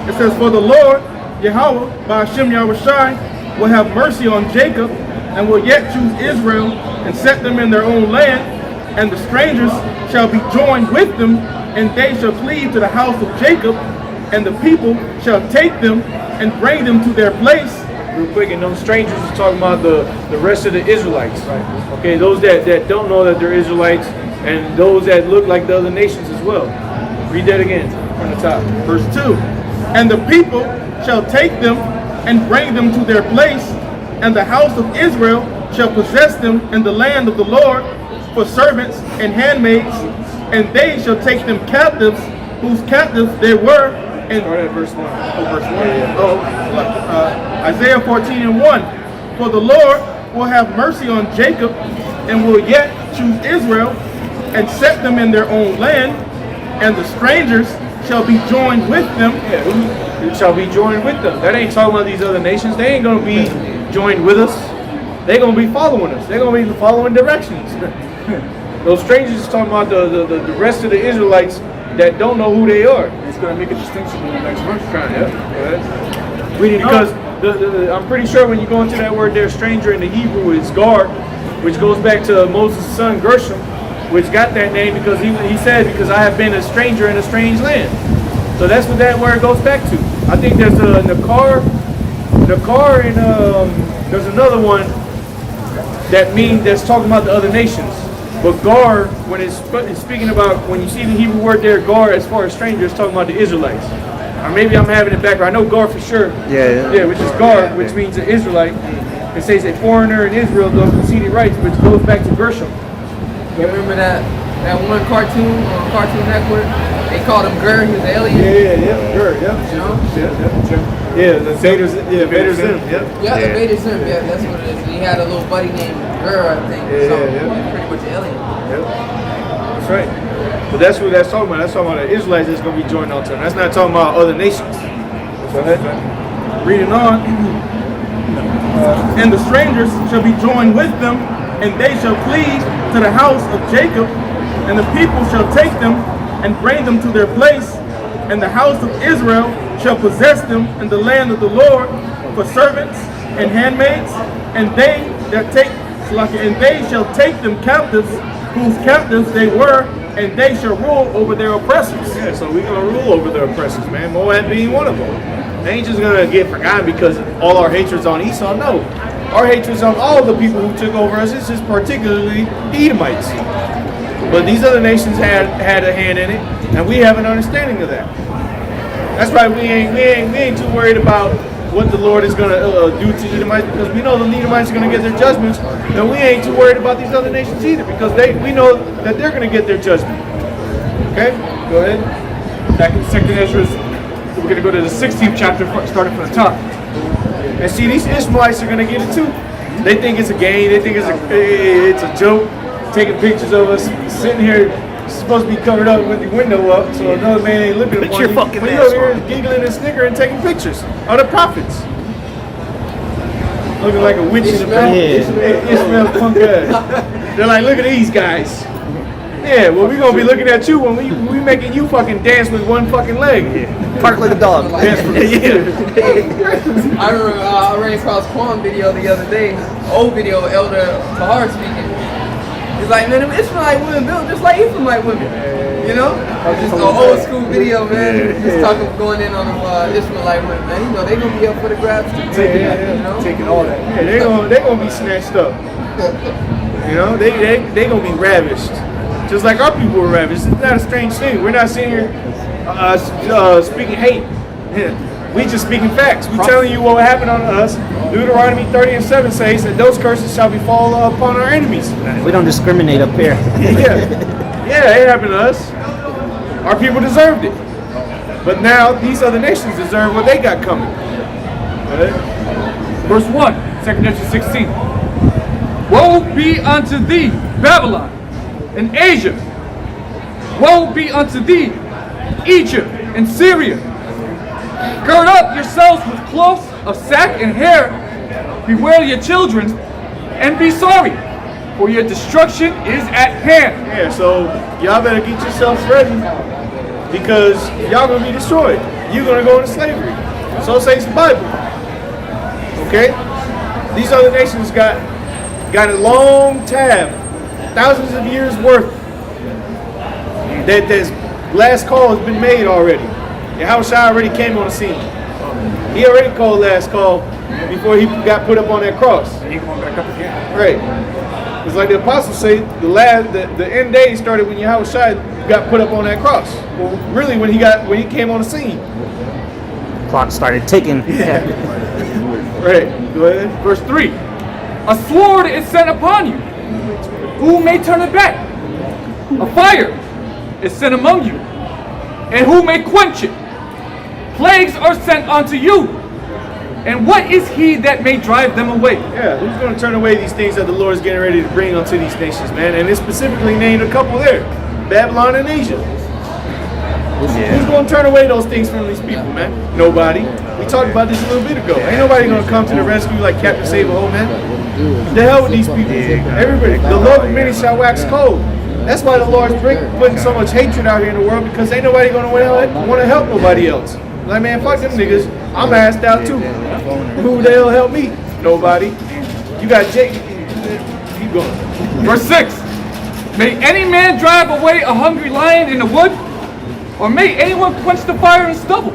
It says, "For the Lord, Yahweh, by Hashem Yahushai, will have mercy on Jacob, and will yet choose Israel, and set them in their own land, and the strangers shall be joined with them, and they shall cleave to the house of Jacob, and the people shall take them and bring them to their place." Real quick, and those strangers is talking about the rest of the Israelites. Right. Okay, those that don't know that they're Israelites, and those that look like the other nations as well. Read that again from the top. Verse 2. "And the people shall take them and bring them to their place, and the house of Israel shall possess them in the land of the Lord for servants and handmaids, and they shall take them captives, whose captives they were." And Start at verse 1. verse 1. Isaiah 14 and 1. "For the Lord will have mercy on Jacob, and will yet choose Israel, and set them in their own land, and the strangers shall be joined with them." Yeah, who shall be joined with them? That ain't talking about these other nations. They ain't gonna be joined with us. They're gonna be following us. They're gonna be following directions. Those strangers is talking about the rest of the Israelites that don't know who they are. It's going to make a distinction in the next verse. Because I'm pretty sure when you go into that word there, stranger in the Hebrew is gar, which goes back to Moses' son Gershom, which got that name because he said, "Because I have been a stranger in a strange land." So that's what that word goes back to. I think there's a Nakar, and there's another one that's talking about the other nations. But gar, when it's speaking about, when you see the Hebrew word there, gar, as far as strangers, talking about the Israelites. Or maybe I'm having it backwards. I know gar for sure. Yeah, which is gar, which means an Israelite. It says a foreigner in Israel does conceded rights, which goes back to Gershom. You remember that one cartoon on Cartoon Network? They called him Gur, he was an alien. Yeah, Gur, yeah. You know? Yeah, the Vader's Zim, yeah. Yeah, the Vader Zim, yeah, that's what it is. He had a little buddy named Gur, I think. Yeah. Pretty much an alien. Yep. That's right. But that's what that's talking about. That's talking about the Israelites that's going to be joined onto them. That's not talking about other nations. Go ahead, man. Reading on. "And the strangers shall be joined with them, and they shall cleave to the house of Jacob, And the people shall take them and bring them to their place, and the house of Israel shall possess them in the land of the Lord for servants and handmaids, and they shall take them captives, whose captives they were, and they shall rule over their oppressors. Yeah, so we're gonna rule over their oppressors, man. Moab being one of them. They ain't just gonna get forgotten because all our hatred's on Esau. No, our hatred's on all the people who took over us. It's just particularly the Edomites. But these other nations had a hand in it, and we have an understanding of that. That's right. We ain't too worried about what the Lord is gonna do to Edomites, because we know the Edomites are gonna get their judgments, and we ain't too worried about these other nations either, because we know that they're gonna get their judgment. Okay, go ahead. Back in 2nd Ezra, we're going to go to the 16th chapter, starting from the top. And see, these Ishmaelites are gonna get it too. They think it's a game. They think it's a joke. Taking pictures of us sitting here, supposed to be covered up with the window up, so another man ain't looking at your you. fucking But you mask over here giggling and snickering and taking pictures of the prophets. Looking like a witch in the past. Ishmael punk ass. They're like, look at these guys. Yeah, well, we're gonna be looking at you when we making you fucking dance with one fucking leg. Park like a dog. Yeah. I remember I ran across Quan video the other day, old video, Elder Tahar speaking. He's like, man, them Ishmaelite women built just like Ephraimite women. You know? Just an old school video, man. Just talking, going in on them Ishmaelite women, man. You know, they gonna be up for the grabs too. You know? Taking all that. Yeah, they gonna be snatched up. You know, they gonna be ravished. Just like our people were ravished. It's not a strange thing. We're not sitting here speaking hate. We just speaking facts. We telling you what happened on us. Deuteronomy 30:7 says that those curses shall befall upon our enemies. We don't discriminate up here. Yeah, it happened to us. Our people deserved it. But now these other nations deserve what they got coming. Verse 1, 2nd Ezra 16. Woe be unto thee, Babylon, and Asia. Woe be unto thee, Egypt and Syria. Gird up yourselves with cloths of sack and hair. Bewail your children and be sorry, for your destruction is at hand. Yeah, so y'all better get yourselves ready, because y'all gonna be destroyed. You're gonna go into slavery. So says the Bible. Okay? These other nations got a long tab, thousands of years worth. That this last call has been made already. Yahushua already came on the scene. He already called last call before he got put up on that cross. And he going back up again. Right. It's like the apostles say, the end days started when Yahushua got put up on that cross. Well, really, when he came on the scene. Clock started ticking. Right. Go ahead. Verse 3. A sword is sent upon you. Who may turn it back? A fire is sent among you. And who may quench it? Plagues are sent unto you. And what is he that may drive them away? Yeah, who's going to turn away these things that the Lord is getting ready to bring unto these nations, man? And it's specifically named a couple there. Babylon and Asia. Who's going to turn away those things from these people, man? Nobody. We talked about this a little bit ago. Ain't nobody going to come to the rescue like Captain Save-A-Hole, man. The hell with these people. Everybody. The love of many shall wax cold. That's why the Lord's putting so much hatred out here in the world, because ain't nobody going to want to help nobody else. Like, man, fuck them niggas. I'm asked out too. Who the hell help me? Nobody. You got Jake. Keep going. Verse 6. May any man drive away a hungry lion in the wood? Or may anyone quench the fire in stubble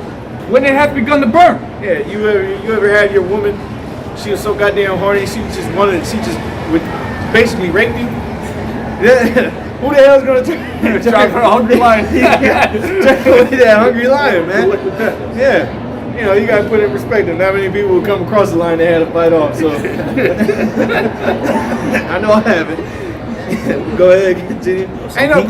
when it hath begun to burn? Yeah, you ever had your woman, she was so goddamn horny, she just would basically rape you? Yeah. Who the hell's gonna drive her a hungry lion? Drive away that hungry lion, man. Yeah. You know, you gotta put it in perspective. Not many people will come across the line they had to fight off, so. I know I haven't. Go ahead, continue.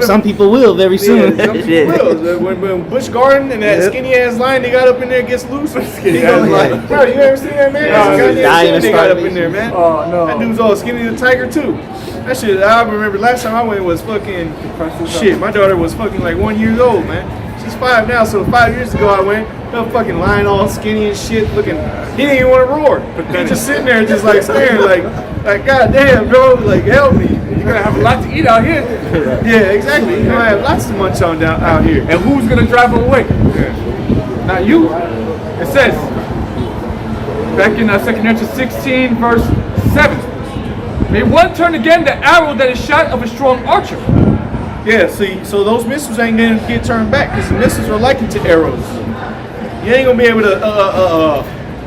Some people will very soon. Yeah, some people will. When Busch Garden and that skinny ass lion they got up in there gets loose. Skinny ass lion. Bro, you ever seen that, man? They got up in there, man. Oh, no. That dude's all skinny the tiger, too. That shit, I remember last time I went was fucking, shit, my daughter was fucking like 1 year old, man. She's 5 now, so 5 years ago I went. That fucking lying all skinny and shit, looking. He didn't even want to roar. He's just sitting there, just like staring, like goddamn, bro, like help me. You're gonna have a lot to eat out here. Yeah, exactly. You're gonna have lots to munch on down out here. And who's gonna drive them away? Not you. It says back in 2 Corinthians 16, verse 7. May one turn again the arrow that is shot of a strong archer. Yeah, see, so those missiles ain't gonna get turned back because the missiles are likened to arrows. You ain't gonna be able to,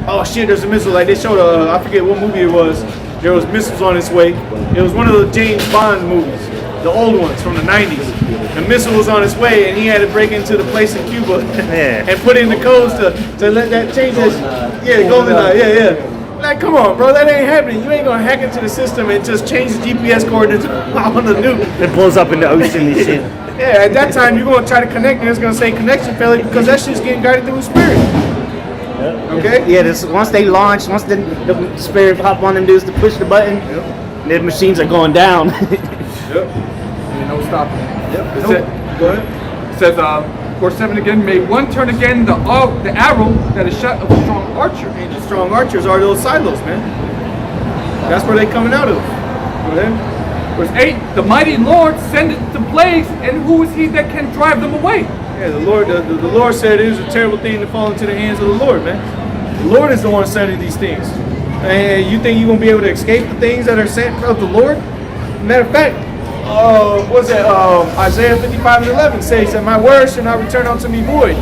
oh shit, there's a missile. Like they showed, I forget what movie it was. There was missiles on its way. It was one of the James Bond movies, the old ones from the 90s. The missile was on its way and he had to break into the place in Cuba and put in the codes to let that change that, GoldenEye, yeah. Like, come on, bro, that ain't happening. You ain't gonna hack into the system and just change the GPS coordinates on the nuke. It blows up in the ocean and shit. Yeah, at that time, you're going to try to connect and it's going to say connection failure because that shit's getting guided through spirit. Okay? Yeah, once they launch, once the spirit pop on them dudes to push the button, the machines are going down. And no stopping. Go ahead. It says, verse 7 again, may one turn again the arrow that is shot of a strong archer. And the strong archers are those silos, man. That's where they coming out of. Go ahead. Verse 8, the mighty Lord sendeth the plagues, and who is he that can drive them away? Yeah, the Lord said it is a terrible thing to fall into the hands of the Lord, man. The Lord is the one sending these things. And you think you're going to be able to escape the things that are sent of the Lord? Matter of fact, what's that? Isaiah 55:11 says that my word shall not return unto me void,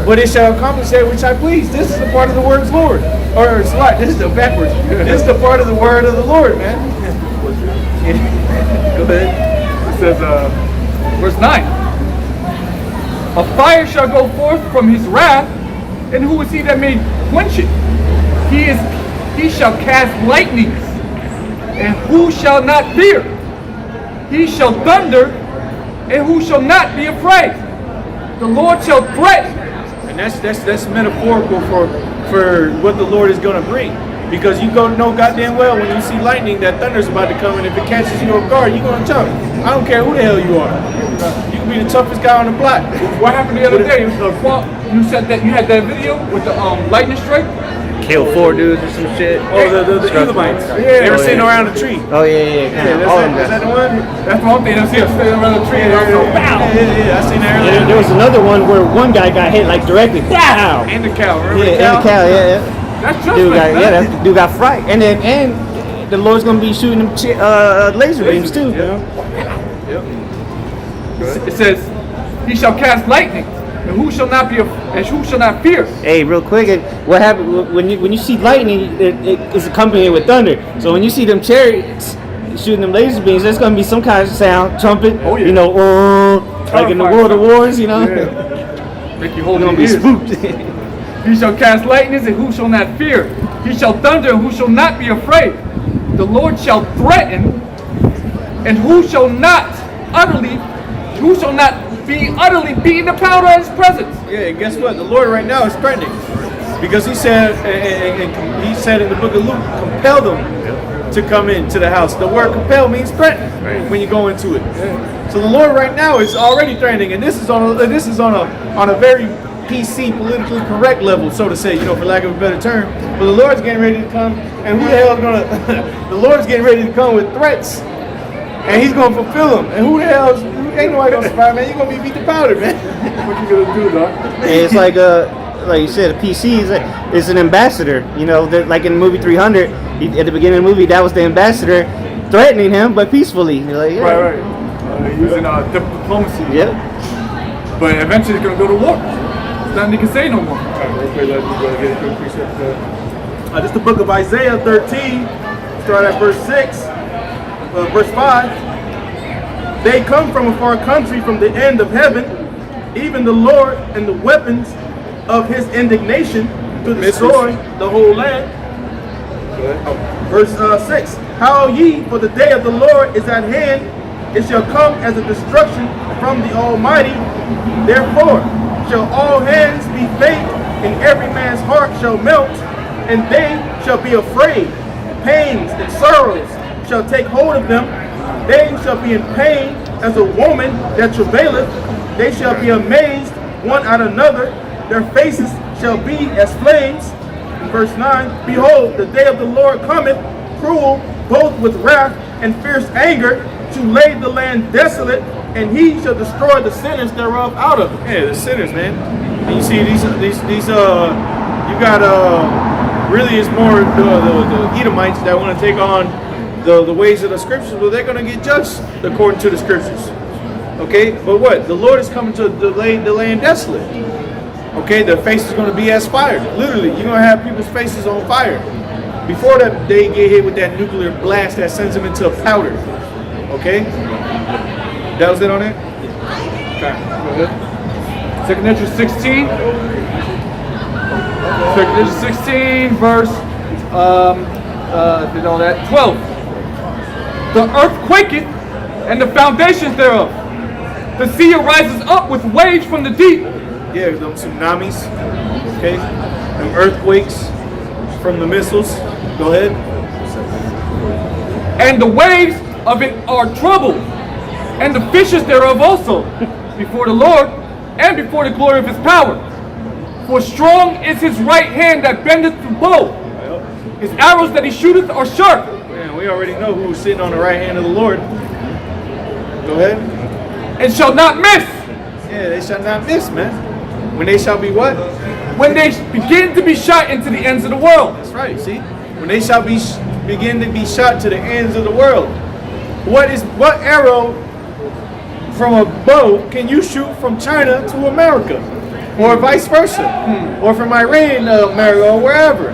but it shall accomplish that which I please. This is the part of the word of the Lord. Or it's like, this is the backwards. This is the part of the word of the Lord, man. Go ahead. It says, verse 9, a fire shall go forth from his wrath, and who is he that may quench it? He shall cast lightnings, and who shall not fear? He shall thunder, and who shall not be afraid? The Lord shall threaten. And that's metaphorical for what the Lord is going to bring. Because you go know goddamn well when you see lightning that thunder's about to come, and if it catches you off guard, you're going to jump. I don't care who the hell you are. You can be the toughest guy on the block. What happened the other day? You said that you had that video with the lightning strike? Kill 4 dudes or some shit. Oh, the Edomites. They were sitting around a tree. Oh, yeah. Is that the one? That's one thing. That's him sitting around the tree. Yeah, I seen that earlier. There was another one where one guy got hit like directly. Pow! And the cow, remember Yeah, and the cow, yeah. That's Dude judgment, that dude got fried. And the Lord's gonna be shooting them laser beams too. It says, he shall cast lightning, and who shall not fear? Hey, real quick, what happened when you see lightning? It is accompanied with thunder. So when you see them chariots shooting them laser beams, there's gonna be some kind of sound, trumpet. Oh, yeah. You know, like in the World of Wars. You know, Make you hold you're gonna your be ears. spooked. He shall cast lightnings, and who shall not fear? He shall thunder, and who shall not be afraid? The Lord shall threaten, and who shall not be utterly beaten to powder in his presence? Yeah, guess what? The Lord right now is threatening. Because he said, and he said in the book of Luke, compel them to come into the house. The word compel means threaten when you go into it. So the Lord right now is already threatening, and this is on a very PC, politically correct level, so to say, for lack of a better term. But the Lord's getting ready to come, and who the hell is gonna? The Lord's getting ready to come with threats, and He's gonna fulfill them. And who the hell? Ain't nobody gonna survive, man. You're gonna be beat to powder, man. What you gonna do, Doc? And it's like you said, a PC is an ambassador. Like in the movie 300, at the beginning of the movie, that was the ambassador threatening him, but peacefully. Like, Right. Using diplomacy. Yep. But eventually, it's gonna go to war. Nothing you can say no more. Just the book of Isaiah 13, start at verse 6, verse 5. They come from a far country, from the end of heaven, even the Lord and the weapons of his indignation to destroy the whole land. Verse 6. How ye, for the day of the Lord is at hand, it shall come as a destruction from the Almighty. Therefore shall all hands be faint, and every man's heart shall melt, and they shall be afraid. Pains and sorrows shall take hold of them. They shall be in pain as a woman that travaileth. They shall be amazed one at another. Their faces shall be as flames. In verse 9, behold, the day of the Lord cometh, cruel, both with wrath and fierce anger, to lay the land desolate, and he shall destroy the sinners thereof out of it. Yeah, the sinners, man. And you see these you got really it's more the Edomites that want to take on the ways of the scriptures, but they're going to get judged according to the scriptures. Okay, but what? The Lord is coming to lay the land desolate. Okay, their face is going to be as fire. Literally, you're going to have people's faces on fire before that they get hit with that nuclear blast that sends them into a powder. Okay, that was it on it. Okay, go ahead. 2 Corinthians 16. 2 Corinthians 16, verse, did all that, 12. The earth quaketh, and the foundations thereof. The sea arises up with waves from the deep. Yeah, them tsunamis. Okay, them earthquakes from the missiles. Go ahead. And the waves of it are troubled, and the fishes thereof also, before the Lord, and before the glory of his power. For strong is his right hand that bendeth the bow. His arrows that he shooteth are sharp. Man, we already know who's sitting on the right hand of the Lord. Go ahead. And shall not miss. Yeah, they shall not miss, man. When they shall be what? When they begin to be shot into the ends of the world. That's right, see? When they shall be begin to be shot to the ends of the world. What arrow from a bow can you shoot from China to America? Or vice versa? Or from Iran to America or wherever?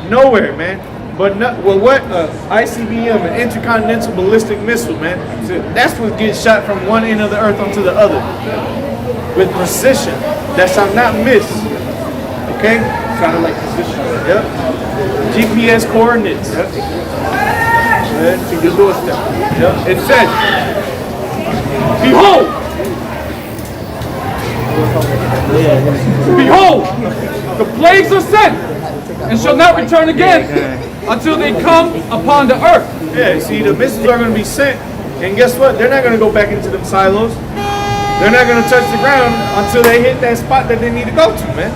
Nowhere, man. But what ICBM, an intercontinental ballistic missile, man. That's what gets shot from one end of the earth onto the other. With precision. That shall not miss. Okay? Sounded like position. Yep. GPS coordinates. Yep. To your doorstep. Yep. It said, behold! Behold! The plagues are sent, and shall not return again until they come upon the earth. Yeah, see, the missiles are going to be sent, and guess what? They're not going to go back into them silos. They're not going to touch the ground until they hit that spot that they need to go to, man.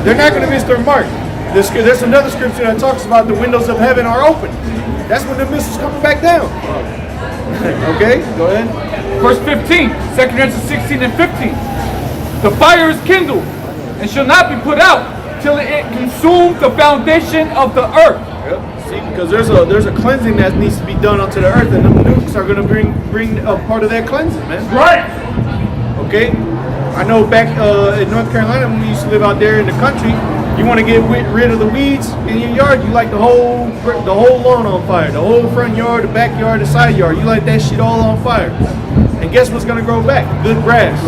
They're not going to miss their mark. There's another scripture that talks about the windows of heaven are open. That's when the missiles coming back down. Okay, go ahead. Verse 15, 2 Corinthians 16 and 15. The fire is kindled, and shall not be put out, till it consumes the foundation of the earth. Yep. See, because there's a cleansing that needs to be done onto the earth, and the nukes are going to bring a part of that cleansing, man. Right. Okay. I know back in North Carolina when we used to live out there in the country, you want to get rid of the weeds in your yard, you like the whole lawn on fire, the whole front yard, the backyard, the side yard. You like that shit all on fire. And guess what's going to grow back? Good grass.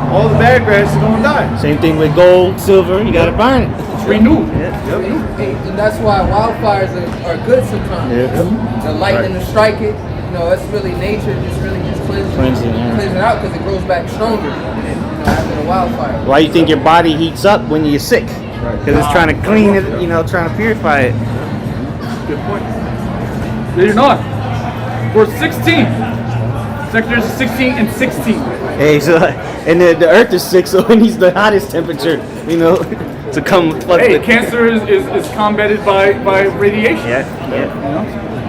All the bad grass is going to die. Same thing with gold, silver. You gotta burn it. It's renewed. And that's why wildfires are good sometimes. The lightning to strike it, that's really nature just cleansing it out because it grows back stronger after the wildfire. Why you think your body heats up when you're sick? Because it's trying to clean it, trying to purify it. Good point. Reading on. Verse 16. 2 Corinthians 16 and 16. Hey, so and the earth is sick, so it needs the hottest temperature, to come. Hey, cancer is combated by radiation. Yeah.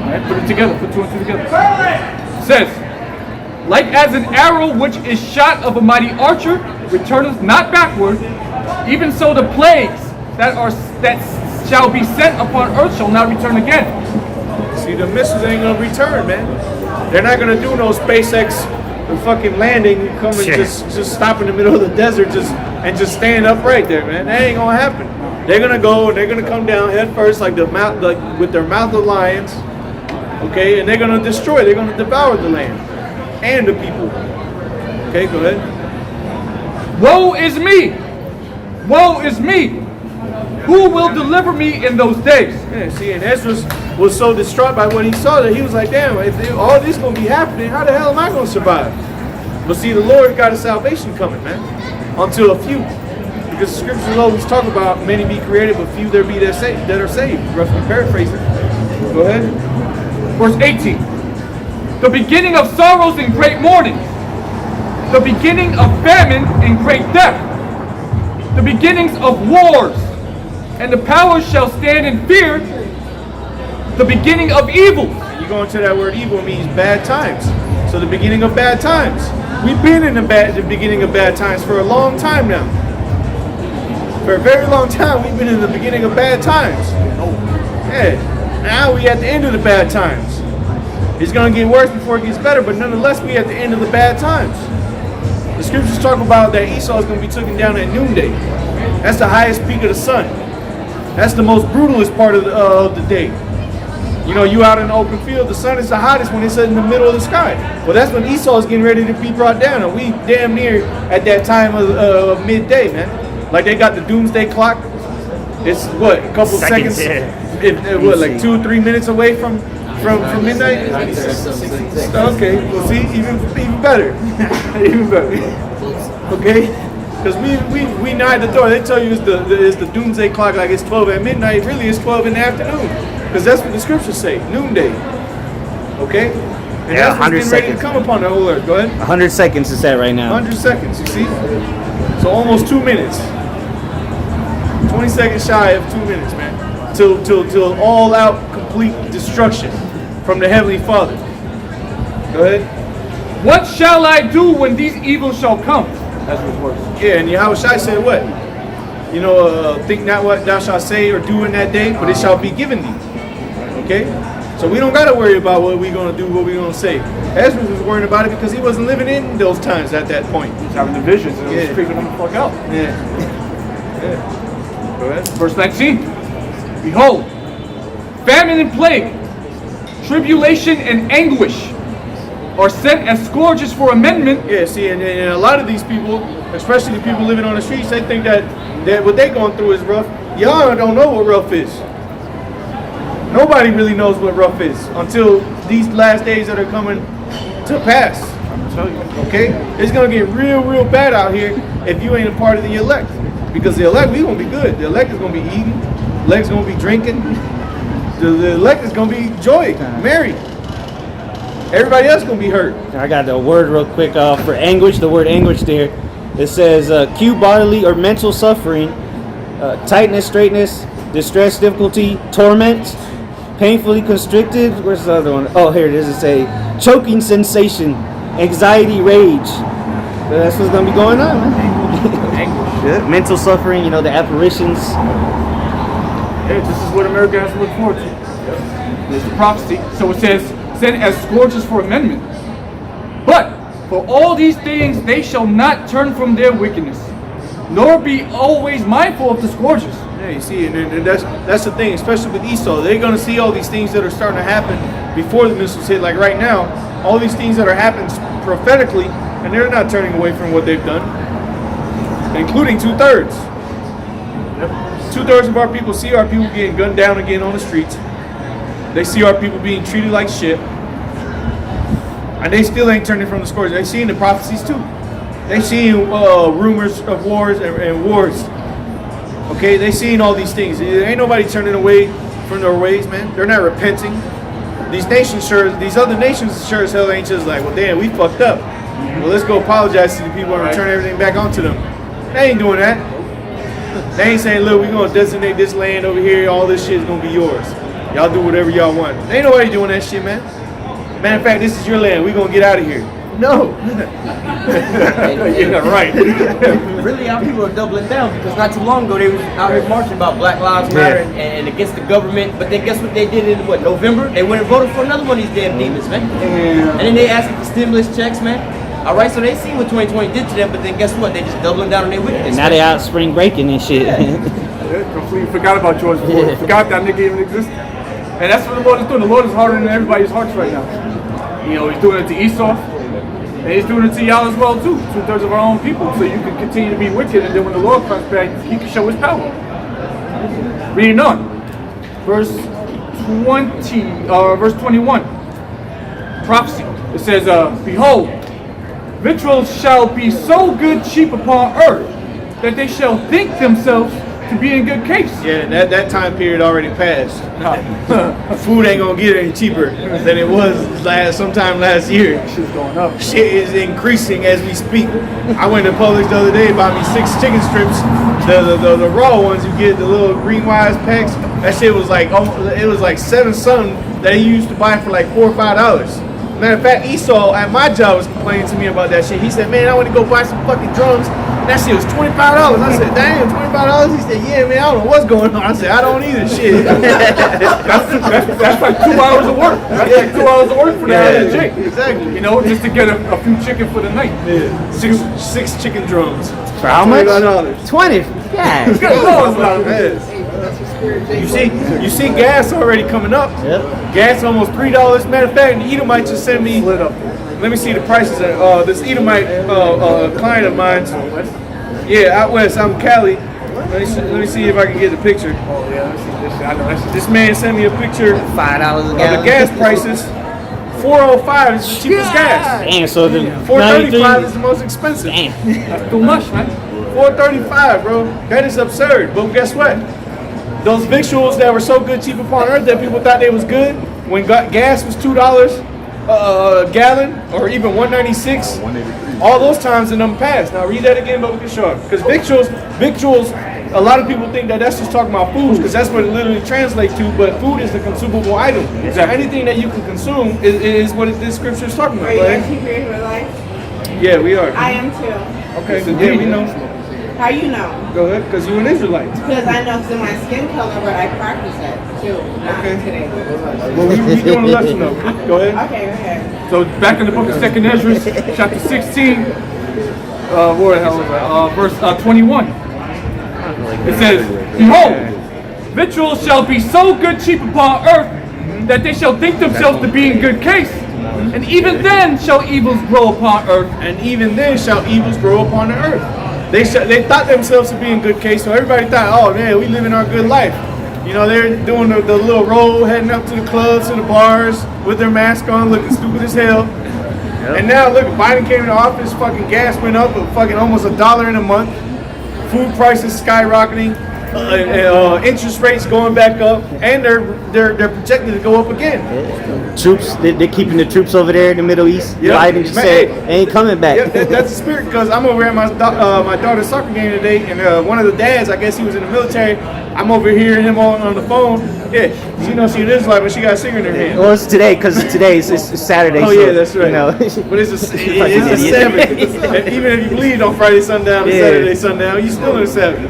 Alright, put it together, put two and two together. It says, like as an arrow which is shot of a mighty archer, returneth not backward, even so the plagues that shall be sent upon earth shall not return again. See, the missiles ain't gonna return, man. They're not gonna do no SpaceX fucking landing, come and just stop in the middle of the desert and just stand upright there, man. That ain't gonna happen. They're gonna go and they're gonna come down head first with their mouth of lions, okay, and they're gonna destroy, they're gonna devour the land and the people. Okay, go ahead. Woe is me! Woe is me! Who will deliver me in those days? Yeah, see, and Ezra was so distraught by what he saw that he was like, damn, if all this gonna be happening, how the hell am I gonna survive? But see, the Lord got a salvation coming, man, unto a few. Because the scriptures always talk about many be created, but few there be that are saved. Roughly paraphrasing. Go ahead. Verse 18. The beginning of sorrows and great mourning. the beginning of famine and great death, the beginnings of wars, and the powers shall stand in fear, the beginning of evil. You go into that word evil means bad times. So the beginning of bad times. We've been in the beginning of bad times for a long time now. For a very long time, we've been in the beginning of bad times. Yeah. Now we at the end of the bad times. It's gonna get worse before it gets better, but nonetheless, we at the end of the bad times. The scriptures talk about that Esau is gonna be taken down at noonday. That's the highest peak of the sun. That's the most brutalest part of the day. You know, you out in the open field, the sun is the hottest when it's in the middle of the sky. Well, that's when Esau is getting ready to be brought down, and we damn near at that time of midday, man. Like they got the doomsday clock. It's what, a couple seconds? What, like 2 or 3 minutes away from midnight? Okay, well, see, even better, even better. Okay, because we know at the door. They tell you it's the doomsday clock, like it's 12 at midnight. Really, it's 12 in the afternoon. Because that's what the scriptures say, noonday. Okay? And Yeah, that's what's 100 getting ready to seconds. come upon the whole earth. Go ahead. 100 seconds is that right now. 100 seconds, you see? So almost 2 minutes. 20 seconds shy of 2 minutes, man. Till all out complete destruction from the Heavenly Father. Go ahead. What shall I do when these evils shall come? That's what's worse. Yeah, and Yahushua said what? You know, think not what thou shalt say or do in that day, but it shall be given thee. Okay? So we don't got to worry about what we're going to do, what we're going to say. Ezra was worrying about it because he wasn't living in those times at that point. He's having the visions and it was freaking him the fuck out. Yeah. Yeah. Go ahead. Verse 19. Behold, famine and plague, tribulation and anguish are sent as scourges for amendment. Yeah, see, and a lot of these people, especially the people living on the streets, they think that what they're going through is rough. Y'all don't know what rough is. Nobody really knows what rough is until these last days that are coming to pass. I'm telling you, okay? It's going to get real, real bad out here if you ain't a part of the elect. Because the elect, we going to be good. The elect is going to be eating. The elect is going to be drinking. The elect is going to be joy, merry. Everybody else going to be hurt. I got the word real quick for anguish, the word anguish there. It says acute bodily or mental suffering, tightness, straightness, distress, difficulty, torment, painfully constricted. Where's the other one? Oh, here it is. It's a choking sensation, anxiety, rage. So that's what's going to be going on, man. Anguish. Yeah, mental suffering, you know, the apparitions. Yeah, this is what America has to look forward to. There's the prophecy. So it says, sent as scourges for amendment. But for all these things they shall not turn from their wickedness, nor be always mindful of the scourges. Yeah, you see, and that's the thing, especially with Esau. They're going to see all these things that are starting to happen before the missiles hit. Like right now, all these things that are happening prophetically, and they're not turning away from what they've done, including 2/3. Yep. 2/3 of our people see our people getting gunned down again on the streets. They see our people being treated like shit. And they still ain't turning from the scourge. They seeing the prophecies too. They seeing rumors of wars and wars. Okay, they seeing all these things. Ain't nobody turning away from their ways, man. They're not repenting. These other nations sure as hell ain't just like, well, damn, we fucked up. Well, let's go apologize to the people and return everything back onto them. They ain't doing that. They ain't saying, look, we're gonna designate this land over here. All this shit is gonna be yours. Y'all do whatever y'all want. Ain't nobody doing that shit, man. Matter of fact, this is your land. We're gonna get out of here. No. Yeah, right. Really, our people are doubling down because not too long ago they was out here marching about Black Lives Matter and against the government. But then guess what they did in November? They went and voted for another one of these damn demons, man. And then they asking for stimulus checks, man. All right, so they see what 2020 did to them, but then guess what? They just doubling down on their wickedness. And now they out spring breaking and shit. Completely forgot about George Floyd. Forgot that nigga even existed. And that's what the Lord is doing. The Lord is hardening everybody's hearts right now. You know, he's doing it to Esau. And he's doing it to y'all as well too. 2/3 of our own people. So you can continue to be wicked, and then when the Lord comes back, he can show his power. Reading on. Verse 21. Prophecy. It says, behold, victuals shall be so good cheap upon earth, that they shall think themselves to be in good case. Yeah, that time period already passed. Food ain't gonna get any cheaper than it was sometime last year. Shit's going up. Shit is increasing as we speak. I went to Publix the other day, bought me 6 chicken strips, the raw ones. You get the little green wise packs. That shit was like it was like 7 something that he used to buy for like $4 or $5. Matter of fact, Esau at my job was complaining to me about that shit. He said, "Man, I want to go buy some fucking drums. That shit was $25." I said, "Damn, $25?" He said, "Yeah, man, I don't know what's going on." I said, "I don't either." Shit. That's like 2 hours of work. That's like 2 hours of work for that Jake. Exactly. You know, just to get a few chicken for the night. Yeah. Six chicken drums. For how much? $25. 20. Yeah. You see gas already coming up. Yep. Gas almost $3. Matter of fact, the Edomite just sent me. Let me see the prices. This Edomite client of mine. Yeah, out west. I'm in Cali. Let me see if I can get the picture. Oh yeah, let me see this shit. I know that shit. This man sent me a picture $5 a of gallon. the gas prices. $4.05 is the cheapest gas. Damn, so the $4.35 is the most expensive. Damn. That's too much, man. $4.35, bro. That is absurd. But guess what? Those victuals that were so good cheap upon earth that people thought they was good when gas was $2 a gallon or even $1.96. All those times in them past. Now read that again, but we can show it. Because victuals, a lot of people think that that's just talking about foods because that's what it literally translates to. But food is the consumable item. So anything that you can consume is what this scripture is talking about. Are you Right? a Hebrew Israelite? Yeah, we are. I am too. Okay, so yeah, we know. How you know? Go ahead, because you're an Israelite. Because I know it's in my skin color, but I practice it too. Not today. Well, we doing a lesson though. Go ahead. Okay, go ahead. So back in the book of 2nd Ezra, chapter 16, where the hell was that? Verse 21. It says, "Behold, victuals shall be so good cheap upon earth that they shall think themselves to be in good case, and even then shall evils grow upon earth." And even then shall evils grow upon the earth. They thought themselves to be in good case, so everybody thought, "Oh man, we living our good life." You know, they're doing the little roll, heading up to the clubs and the bars with their mask on, looking stupid as hell. And now look, Biden came into office, fucking gas went up fucking almost $1 in a month. Food prices skyrocketing, interest rates going back up, and they're projected to go up again. Troops, they're keeping the troops over there in the Middle East. Yep. Biden just said they ain't coming back. Yeah, that's the spirit. Because I'm over at my daughter's soccer game today, and one of the dads, I guess he was in the military. I'm over hearing him on the phone. Yeah, she knows she is like, but she got a cigarette in her hand. Well, it's today because today is Saturday. Oh so, yeah, that's right. You know. But it's a Sabbath. And even if you believe on Friday sundown and Saturday sundown, you still in the Sabbath.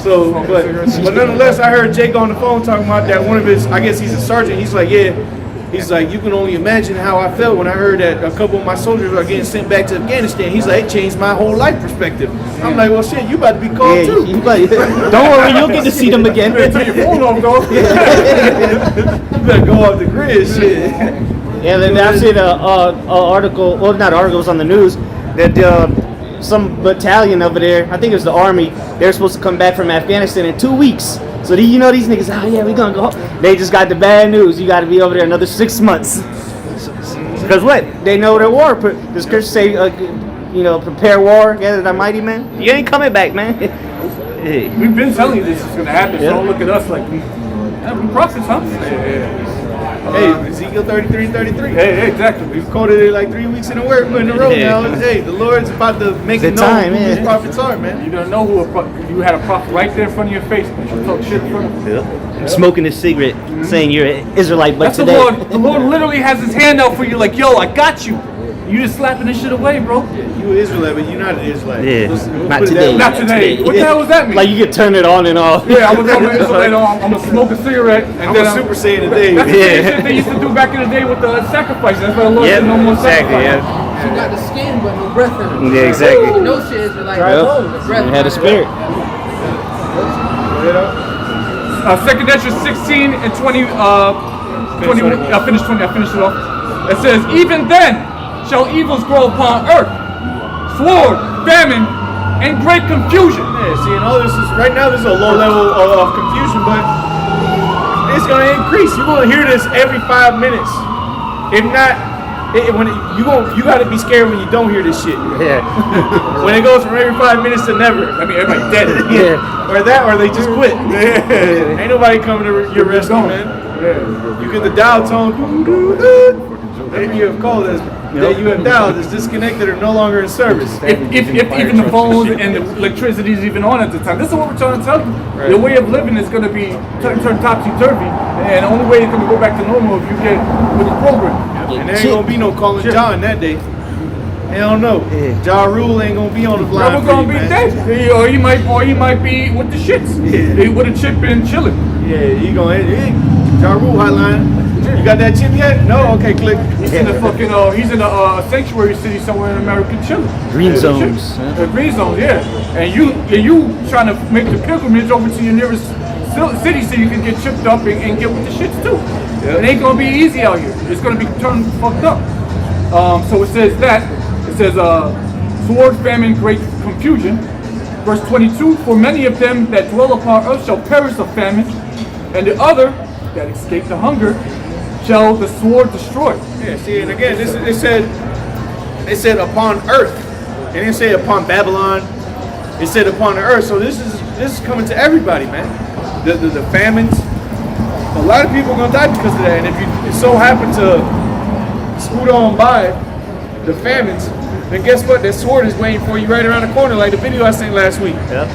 So, but nonetheless, I heard Jake on the phone talking about that one of his. I guess he's a sergeant. He's like, yeah. He's like, you can only imagine how I felt when I heard that a couple of my soldiers are getting sent back to Afghanistan. He's like, it changed my whole life perspective. I'm like, well, shit, you about to be called too. Don't worry, you'll get to see them again. Turn your phone off, though. You better go off the grid, shit. Yeah, then I've seen an article, well, not article, it was on the news, that some battalion over there, I think it was the army, they're supposed to come back from Afghanistan in 2 weeks. So these niggas, oh yeah, we gonna go. They just got the bad news. You got to be over there another 6 months. Because what? They know their war. The scriptures say, prepare war, gather thy mighty men. You ain't coming back, man. We've been telling you this is going to happen, so don't look at us like we prophets, huh? Hey, Ezekiel 33:33. Hey, exactly. We've quoted it like 3 weeks in a row now. Hey, the Lord's about to make it known who his prophets are, man. You don't know you had a prophet right there in front of your face, but you talk shit in front of him. Yeah. Smoking a cigarette, saying you're an Israelite, but That's today. the Lord literally has his hand out for you, like, yo, I got you. You just slapping this shit away, bro. You an Israelite, but you're not an Israelite. Yeah, We'll not put it today. Not today. What the hell does that mean? Like you can turn it on and off. Yeah, I'm gonna smoke a cigarette, and I'm then a Super Saiyan today. That's the same shit they used to do back in the day with the sacrifices. That's why the Lord said no more sacrifices. She got the skin, but no breath in her. Yeah, exactly. No shit is like Yep. breath. You had a spirit. 2nd Ezra 16 and 20. 20. I finished 20. I finished it off. It says, even then shall evils grow upon earth, sword, famine, and great confusion. Yeah, see, and all this is right now. This is a low level of confusion, but it's going to increase. You're going to hear this every 5 minutes, if not you got to be scared when you don't hear this shit. Yeah. When it goes from every 5 minutes to never. I mean, everybody dead. Yeah. Or that, or they just quit. Ain't nobody coming to your rescue, man. You get the dial tone. Maybe you have called us that you have dialed is disconnected or no longer in service. If even the phones and the electricity is even on at the time. This is what we're trying to tell you. Right. Your way of living is going to be turned topsy-turvy. And the only way it's going to go back to normal if you get with the program. And there ain't gonna be no calling John that day. Hell no. Ja Rule ain't gonna be on the line. We're going to be dead. Or he might be with the shits. With a chip and chilling. Yeah, he gonna Ja Rule hotline. You got that chip yet? No? Okay, click. He's in the fucking he's in a sanctuary city somewhere in America chilling. Green zones. Green zones, yeah. And you trying to make the pilgrimage over to your nearest city so you can get chipped up and get with the shits too. Yep. It ain't gonna be easy out here. It's gonna be turned fucked up. So it says sword, famine, great confusion. Verse 22, for many of them that dwell upon earth shall perish of famine, and the other that escape the hunger shall the sword destroy. Yeah, see, and again, it said upon earth. It didn't say upon Babylon. It said upon the earth. So this is coming to everybody, man. The famines. A lot of people are gonna die because of that. And if you so happen to scoot on by the famines, then guess what? That sword is waiting for you right around the corner, like the video I seen last week. Yep.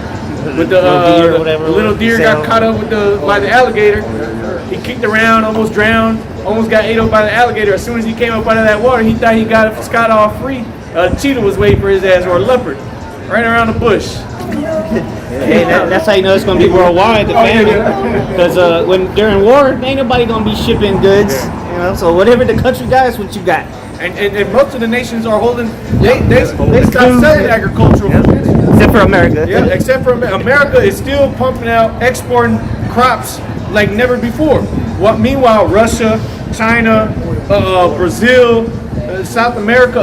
With the little deer got caught up by the alligator. He kicked around, almost drowned, almost got ate up by the alligator. As soon as he came up out of that water, he thought he got it scot all free. A cheetah was waiting for his ass, or a leopard, right around the bush. Hey, that's how you know it's gonna be worldwide, the famine. Because when during war, ain't nobody gonna be shipping goods. You know, so whatever the country got is what you got. And most of the nations are holding. They stopped selling agricultural food. Except for America. Yeah, except for America is still pumping out, exporting crops like never before. Meanwhile, Russia, China, Brazil, South America,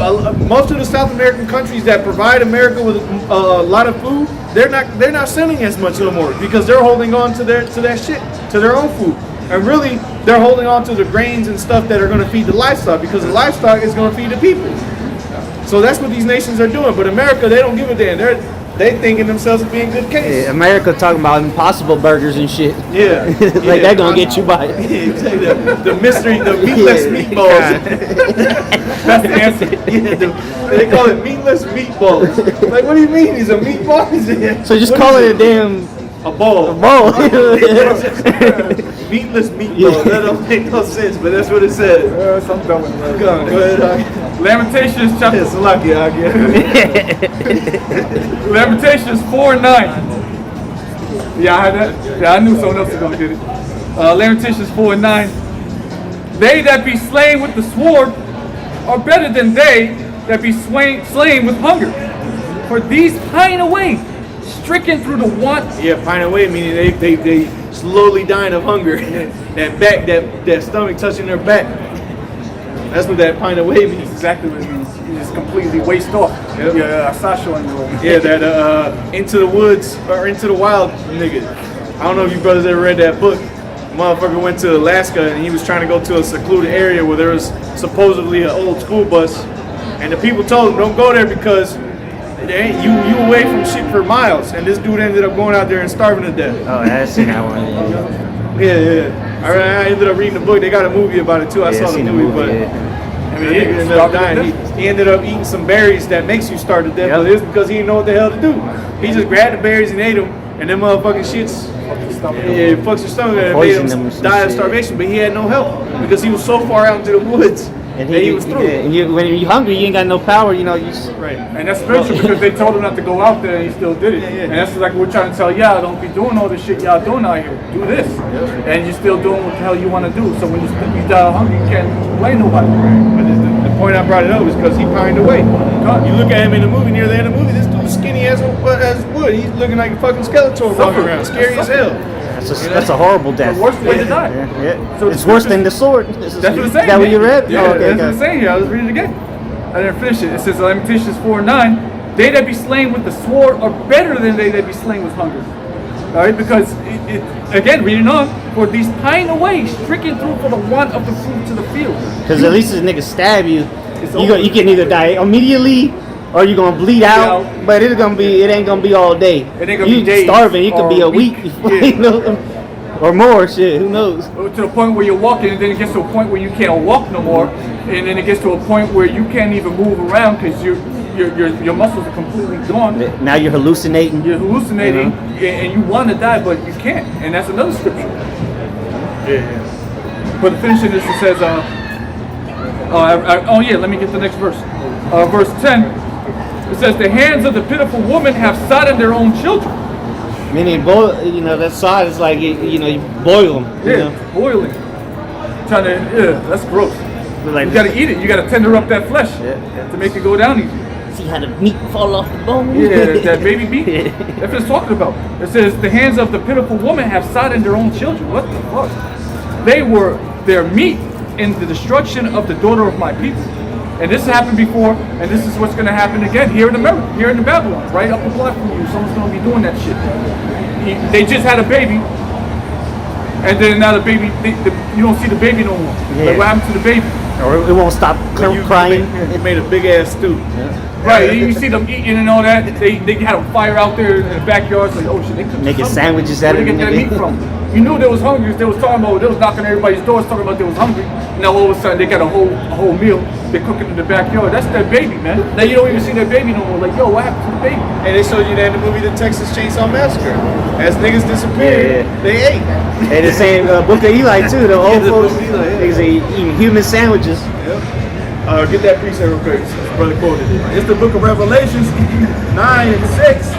most of the South American countries that provide America with a lot of food, they're not selling as much no more because they're holding on to that shit, to their own food. And really, they're holding on to the grains and stuff that are going to feed the livestock because the livestock is going to feed the people. So that's what these nations are doing. But America, they don't give a damn. They thinking themselves as being good case. Yeah, America talking about impossible burgers and shit. Yeah. Like that gonna get you by. The mystery, the meatless meatballs. That's the answer. Yeah, they call it meatless meatballs. Like, what do you mean? These are meatballs? So just call it a damn bowl. A bowl. Meatless meatballs. That don't make no sense, but that's what it says. Some dumb. Go ahead. Lamentations chapter. It's lucky, I guess. Lamentations 4:9. Yeah, I had that. Yeah, I knew someone else was gonna get it. Lamentations 4:9. They that be slain with the sword are better than they that be slain with hunger. For these pine away, stricken through the want. Yeah, pine away meaning they slowly dying of hunger. that stomach touching their back. That's what that pine away means. Exactly what it means. You just completely waste off. Yep. Yeah, I saw showing you. Yeah, that Into the Woods or Into the Wild nigga. I don't know if you brothers ever read that book. Motherfucker went to Alaska and he was trying to go to a secluded area where there was supposedly an old school bus, and the people told him don't go there because you away from shit for miles. And this dude ended up going out there and starving to death. Oh, I seen that one. Yeah. I ended up reading the book. They got a movie about it too. I saw the movie, but. I mean, he ended up dying. He ended up eating some berries that makes you starve to death, but it's because he didn't know what the hell to do. He just grabbed the berries and ate them, and them motherfucking shits, it fucks your stomach and made him die of starvation. But he had no help because he was so far out into the woods and he was through. Yeah, and when you're hungry, you ain't got no power. You know, right. And that's spiritual because they told him not to go out there, and he still did it. And that's like we're trying to tell y'all, don't be doing all this shit y'all doing out here. Do this, and you're still doing what the hell you want to do. So when you die of hunger, you can't blame nobody. But the point I brought it up is because he pined away. You look at him in the movie, near the end of the movie, this dude's skinny as wood. He's looking like a fucking skeleton walking around, scary as hell. That's a horrible death. The worst way to die. Yeah. So it's worse than the sword. That's what it's saying. Is that what you read? Yeah, oh, okay, that's what it's saying here. I was reading it again. I didn't finish it. It says Lamentations 4:9. They that be slain with the sword are better than they that be slain with hunger. All right, because again, reading on, for these pine away, stricken through for the want of the food to the field. Because at least this nigga stab you, You can either die immediately or you're gonna bleed out, but it ain't gonna be all day. It ain't gonna be days starving. It could be a or week, yeah. you know, or more. Shit, who knows? To the point where you're walking, and then it gets to a point where you can't walk no more, and then it gets to a point where you can't even move around because your muscles are completely gone. Now you're hallucinating. You're hallucinating, and you want to die, but you can't. And that's another scripture. Yeah. But to finish this, it says, let me get the next verse. Verse 10, it says, the hands of the pitiful woman have sodden their own children. Meaning, that side is like, you boil them. Yeah, boiling. That's gross. Like you gotta eat it. You gotta tender up that flesh to make it go down easy. See how the meat fall off the bone? Yeah, that baby meat. That's what it's talking about. It says, the hands of the pitiful woman have sodden their own children. What the fuck? They were their meat in the destruction of the daughter of my people. And this happened before, and this is what's going to happen again here in America, here in Babylon, right up the block from you. Someone's going to be doing that shit. They just had a baby, and then now the baby, you don't see the baby no more. Yeah. Like, what happened to the baby? Or it won't stop crying. You made a big ass stew. Right, you see them eating and all that. They had a fire out there in the backyard. It's like, oh shit, they cooked Making something. sandwiches out of Where it. they get that meat from? You knew they was hungry. They was talking about, they was knocking everybody's doors, talking about they was hungry. Now all of a sudden they got a whole meal. They're cooking in the backyard. That's their baby, man. Now you don't even see their baby no more. Like, yo, what happened to the baby? And they showed you that in the movie The Texas Chainsaw Massacre. As niggas disappeared, they ate. And the same Book of Eli too. The old folks, niggas eating human sandwiches. Yep. Get that precept real quick. Brother quoted it. It's the book of Revelations 9 and 6.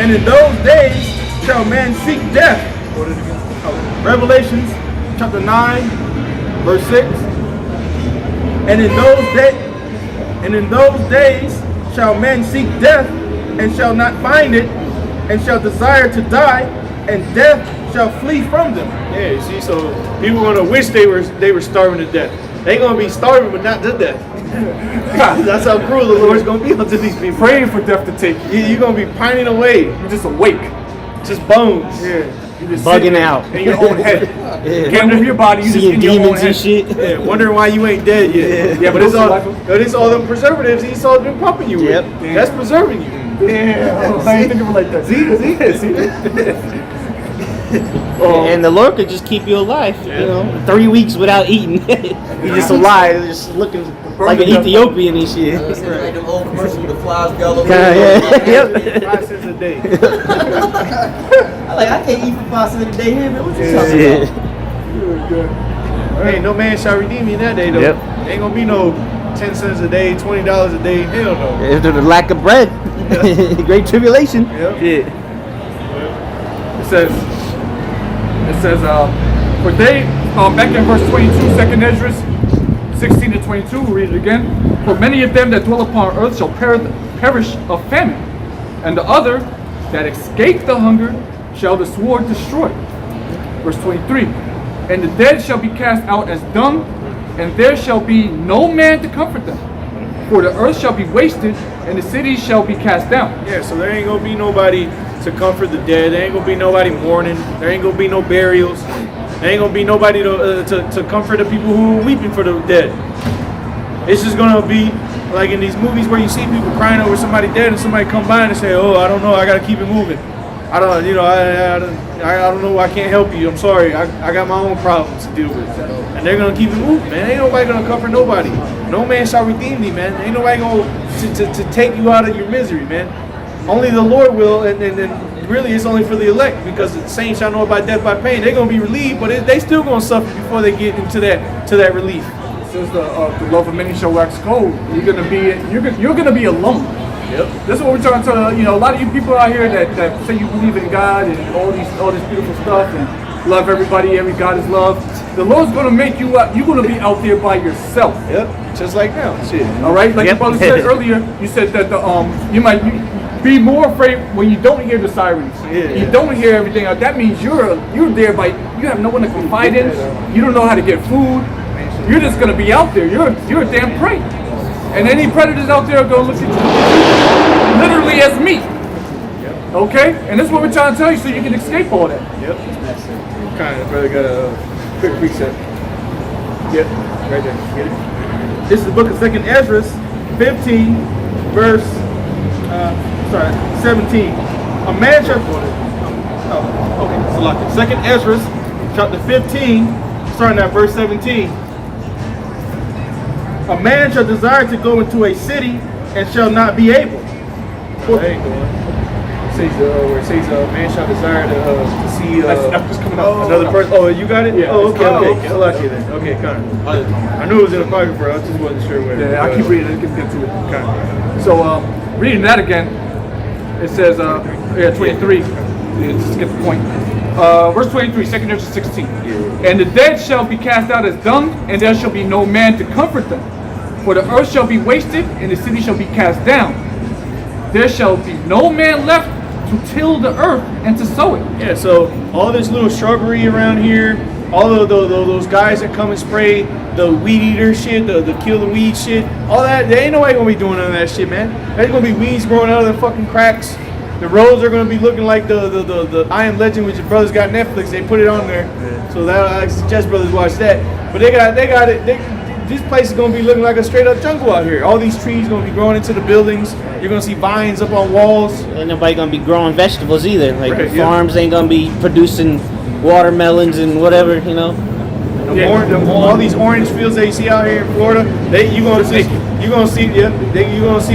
And in those days shall man seek death. Quote it again. Revelations chapter 9, verse 6. And in those days shall men seek death and shall not find it, and shall desire to die, and death shall flee from them. Yeah, you see, so people are gonna wish they were starving to death. They gonna be starving, but not to death. That's how cruel the Lord's gonna be unto these people. Praying for death to take you. You're gonna be pining away, You're just awake. just bones. Yeah. You're just Bugging sitting out. in your own head. Yeah. Can't move your body. You just Seeing in your own demons head. and shit. Yeah, wondering why you ain't dead yet. Yeah, but it's it's all them preservatives Esau's been pumping you Yep. with. That's preserving you. Yeah, I ain't think of it like that. See? And the Lord could just keep you alive. You know, 3 weeks without eating. You're just alive, just looking like an Ethiopian and shit. It's like them old commercials with the flies be all over. Yeah. 5 cents a day. I can't eat for 5 cents a day here, man. What you talking about? Hey, no man shall redeem me in that day though. Yep. Ain't gonna be no 10 cents a day, $20 a day. Hell no. If there's a lack of bread, great tribulation. Yep. It says, for they, back in verse 22, 2nd Esdras 16 to 22, we'll read it again. For many of them that dwell upon earth shall perish of famine, and the other that escape the hunger shall the sword destroy. Verse 23, and the dead shall be cast out as dung, and there shall be no man to comfort them. For the earth shall be wasted, and the cities shall be cast down. Yeah, so there ain't gonna be nobody to comfort the dead. There ain't gonna be nobody mourning. There ain't gonna be no burials. There ain't gonna be nobody to comfort the people who are weeping for the dead. It's just gonna be like in these movies where you see people crying over somebody dead and somebody come by and say, oh, I don't know, I gotta keep it moving. I don't know, I can't help you, I'm sorry, I got my own problems to deal with. And they're gonna keep it moving, man. Ain't nobody gonna comfort nobody. No man shall redeem thee, man. Ain't nobody gonna to take you out of your misery, man. Only the Lord will, and really it's only for the elect, because the saints shall know by death by pain. They're gonna be relieved, but they still gonna suffer before they get into that relief. Since the love of many shall wax cold, you're gonna be alone. Yep. This is what we're trying to tell, a lot of you people out here that say you believe in God and all this beautiful stuff and love everybody, every God is love. The Lord's gonna make you out. You're gonna be out there by yourself. Yep. Just like now. Shit. All right. Like your brother said earlier, you said that you might be more afraid when you don't hear the sirens. Yeah. You don't hear everything. That means you're there by you have no one to confide in. You don't know how to get food. You're just gonna be out there. You're a damn prey. And any predators out there are gonna look at you literally as meat. Yep. Okay? And this is what we're trying to tell you so you can escape all that. Yep. Kind of brother got a quick reset. Yep. Right there. Get it? This is the book of 2nd Ezra, 15, verse 17. A man shall. Oh, okay. So like 2nd Ezra, chapter 15, starting at verse 17. A man shall desire to go into a city and shall not be able. There you go. It says, where it says, man shall desire to see That's just coming up. another person. Oh, you got it? Yeah. Oh, okay. So lucky then. Okay, Connor. I knew it was in the apocrypha. I just wasn't sure where. Yeah, I keep reading it. Let's get to it. Okay. So, reading that again, it says, 23. Just to get the point. Verse 23, 2nd Ezra 16. And the dead shall be cast out as dung, and there shall be no man to comfort them. For the earth shall be wasted, and the city shall be cast down. There shall be no man left to till the earth and to sow it. Yeah, so all this little shrubbery around here, all of those guys that come and spray the weed eater shit, the kill the weed shit, all that, there ain't nobody gonna be doing none of that shit, man. There's gonna be weeds growing out of the fucking cracks. The roads are gonna be looking like the I Am Legend, which your brothers got Netflix. They put it on there, so that I suggest brothers watch that. But they got it. This place is gonna be looking like a straight up jungle out here. All these trees gonna be growing into the buildings. You're gonna see vines up on walls. Ain't nobody gonna be growing vegetables either. Like Right, the farms ain't gonna be producing watermelons and whatever, you know. All these orange fields that you see out here in Florida, you're gonna see either you're gonna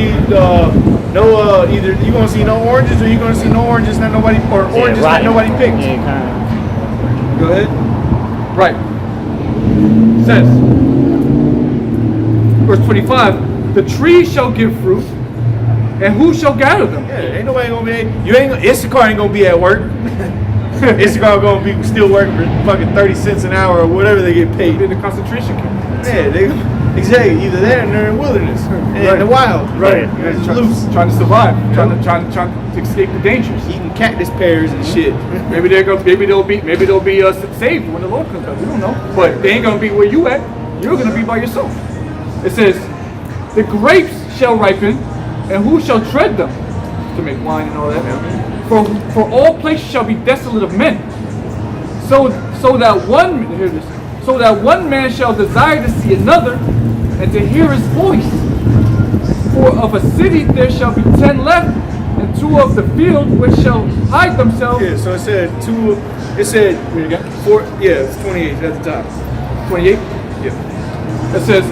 see no oranges or you're gonna see no oranges that nobody that nobody picked. Yeah, Go ahead. Right. It says, verse 25, the tree shall give fruit, and who shall gather them? Yeah, ain't nobody gonna be. Issachar ain't gonna be at work. Issachar gonna be still working for fucking 30 cents an hour or whatever they get paid. In the concentration camp. Yeah, exactly. Either that or they're in the wilderness, in the wild. Right. It's loose. Trying to survive. Trying to escape the dangers. Eating cactus pears and shit. Maybe they'll be saved when the Lord comes out. We don't know. But they ain't gonna be where you at. You're gonna be by yourself. It says, the grapes shall ripen, and who shall tread them? To make wine and all that. For all places shall be desolate of men. So that one man shall desire to see another, and to hear his voice. For of a city there shall be 10 left, and 2 of the field which shall hide themselves. Yeah, so it said 2. It said 4. Yeah, it's 28 at the top. 28. Yeah. It says,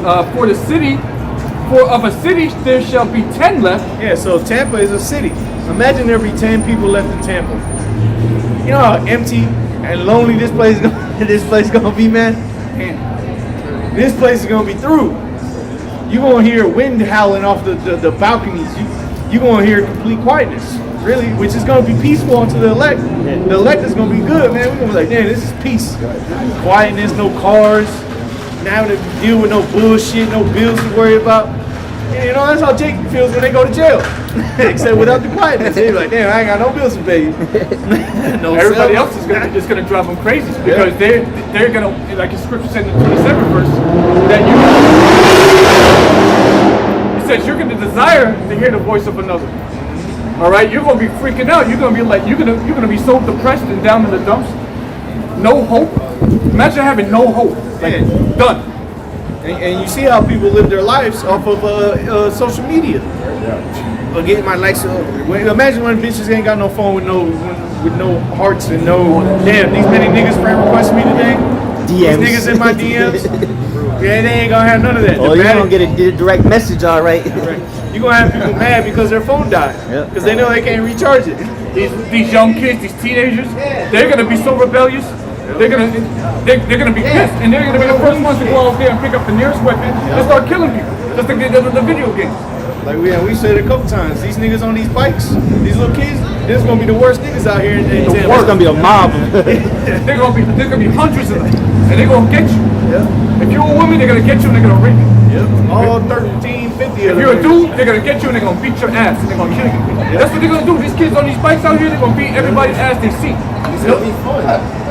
for of a city there shall be 10 left. Yeah, so Tampa is a city. Imagine there be 10 people left in Tampa. You know how empty and lonely this place gonna be, man? This place is gonna be through. You're gonna hear wind howling off the balconies. You're gonna hear complete quietness, really, which is gonna be peaceful unto the elect. The elect is gonna be good, man. We're gonna be like, damn, this is peace. Quietness, no cars. Now to deal with no bullshit, no bills to worry about. And, you know, that's how Jake feels when they go to jail. Except without the quietness. He's like, damn, I ain't got no bills to pay. No Everybody else is gonna drive them crazy because they're gonna, like the scripture said in the 27th verse, that it says you're gonna desire to hear the voice of another. All right, you're gonna be freaking out. You're gonna be like, you're gonna be so depressed and down in the dumps. No hope. Imagine having no hope. Like, done. And you see how people live their lives off of social media. Or getting my likes. Imagine when bitches ain't got no phone with no hearts and no. Damn, these many niggas friend requesting me today. DMs. These niggas in my DMs. Yeah, they ain't gonna have none of that. Oh, you're gonna get a direct message, all right. You're gonna have people mad because their phone died. Because they know they can't recharge it. These young kids, these teenagers, they're gonna be so rebellious. They're gonna be pissed, and they're gonna be the first ones to go out there and pick up the nearest weapon and start killing people. Just like they did with the video games. Like we said a couple times, these niggas on these bikes, these little kids, this is gonna be the worst niggas out here in Tampa. There's gonna be a mob. There's gonna be hundreds of them, and they're gonna get you. If you're a woman, they're gonna get you and they're gonna rape you. All 13, 50 of them. If you're a dude, they're gonna get you and they're gonna beat your ass and they're gonna kill you. That's what they're gonna do. These kids on these bikes out here, they're gonna beat everybody's ass they see. It's gonna be fun.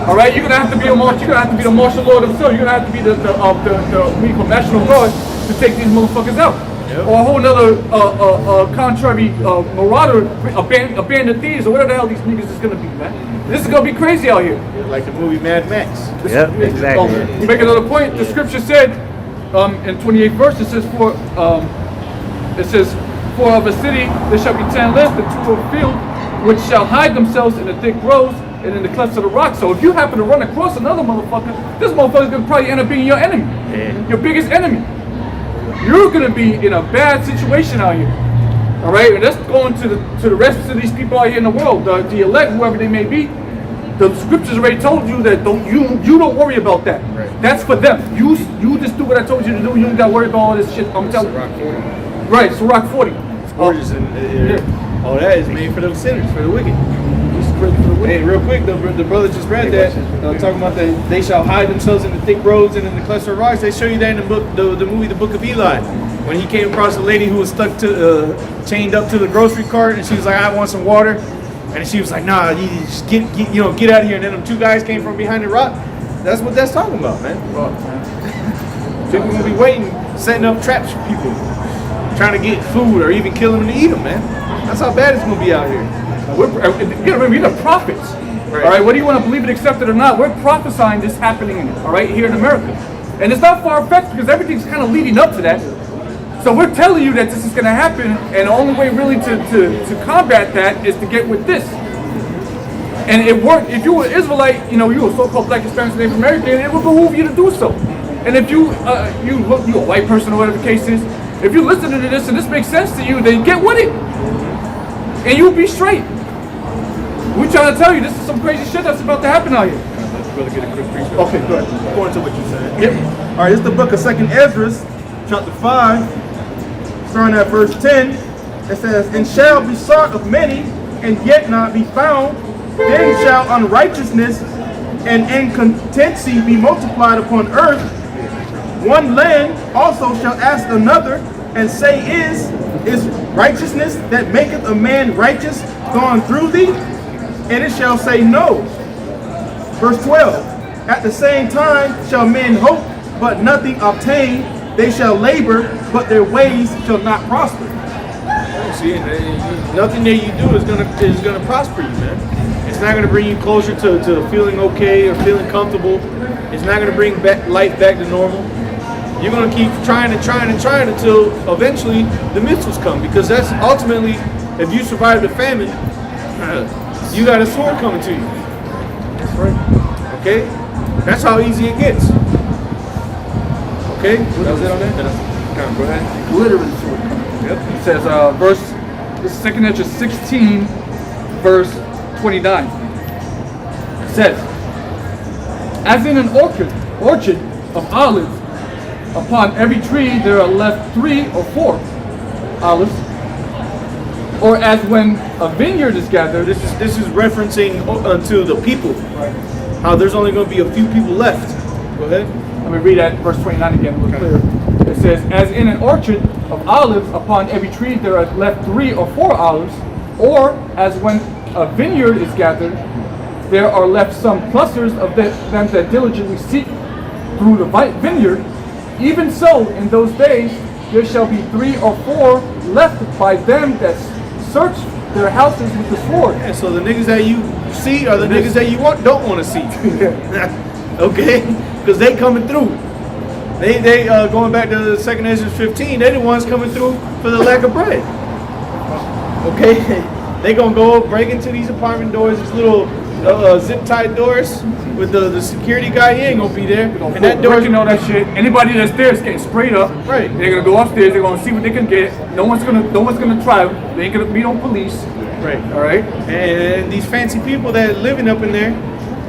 All right, you're gonna have to be the martial law himself. You're gonna have to be the National Guard to take these motherfuckers out. Or a whole nother contrary marauder, a band of thieves, or whatever the hell these niggas is gonna be, man. This is gonna be crazy out here. Like the movie Mad Max. Yep, exactly. To make another point, the scripture said in 28th verse, it says, for of a city there shall be 10 left, and 2 of a field, which shall hide themselves in the thick groves and in the clefts of the rock. So if you happen to run across another motherfucker, this motherfucker's gonna probably end up being your enemy, your biggest enemy. You're gonna be in a bad situation out here. All right, and let's go into to the rest of these people out here in the world, the elect, whoever they may be. The scriptures already told you that you don't worry about that. Right. That's for them. You just do what I told you to do. You don't got to worry about all this shit. I'm telling you. Right, so Rock 40. It's gorgeous, and all that is made for them sinners, for the wicked. Hey, real quick, the brother just read that, talking about that they shall hide themselves in the thick roads and in the cluster of rocks. They show you that in the book, the movie, The Book of Eli, when he came across a lady who was stuck to, chained up to the grocery cart, and she was like, "I want some water," and she was like, "Nah, you just get out of here." And then them 2 guys came from behind the rock. That's what that's talking about, man. People gonna be waiting, setting up traps for people, trying to get food or even kill them and eat them, man. That's how bad it's gonna be out here. You gotta remember, you're the prophets. Right. All right, whether you want to believe it, accept it or not, we're prophesying this happening, all right, here in America. And it's not far-fetched because everything's kind of leading up to that. So we're telling you that this is going to happen, and the only way really to combat that is to get with this. And it worked. If you were an Israelite, you were so-called Black, Hispanic, Native American, it would behoove you to do so. And if you a white person or whatever the case is, if you're listening to this and this makes sense to you, then get with it. And you'll be straight. We're trying to tell you this is some crazy shit that's about to happen out here. Let's get a quick preach. Okay, good. According to what you said. Yep. All right, this is the book of 2nd Ezra, chapter 5, starting at verse 10. It says, "And shall be sought of many, and yet not be found. Then shall unrighteousness and incontinency be multiplied upon earth. One land also shall ask another, and say, Is righteousness that maketh a man righteous gone through thee? And it shall say, No." Verse 12, "At the same time shall men hope, but nothing obtain. They shall labor, but their ways shall not prosper." See, nothing that you do is gonna prosper you, man. It's not gonna bring you closer to feeling okay or feeling comfortable. It's not gonna bring life back to normal. You're gonna keep trying until eventually the missiles come, because that's ultimately, if you survive the famine, you got a sword coming to you. That's right. Okay? That's how easy it gets. Okay? That was it on that? Go ahead. Literally sword. Yep. It says, this is 2nd Ezra 16, verse 29. It says, "As in an orchard of olives, upon every tree there are left 3 or 4 olives. Or as when a vineyard is gathered." This is referencing unto the people. Right. How there's only going to be a few people left. Go ahead. Let me read that verse 29 again a little clearer. It says, "As in an orchard of olives, upon every tree there are left 3 or 4 olives. Or as when a vineyard is gathered, there are left some clusters of them that diligently seek through the vineyard. Even so, in those days there shall be 3 or 4 left by them that search their houses with the sword." Yeah, so the niggas that you see are the niggas that you don't want to see. Okay? Because they coming through. They going back to 2nd Ezra 15, they the ones coming through for the lack of bread. Okay? They gonna go break into these apartment doors, these little zip tied doors with the security guy. He ain't gonna be there. And that door, all that shit. Anybody that's there is getting sprayed up. Right. They're gonna go upstairs. They're gonna see what they can get. No one's gonna try. They ain't gonna be no police. Right. All right. And these fancy people that living up in there,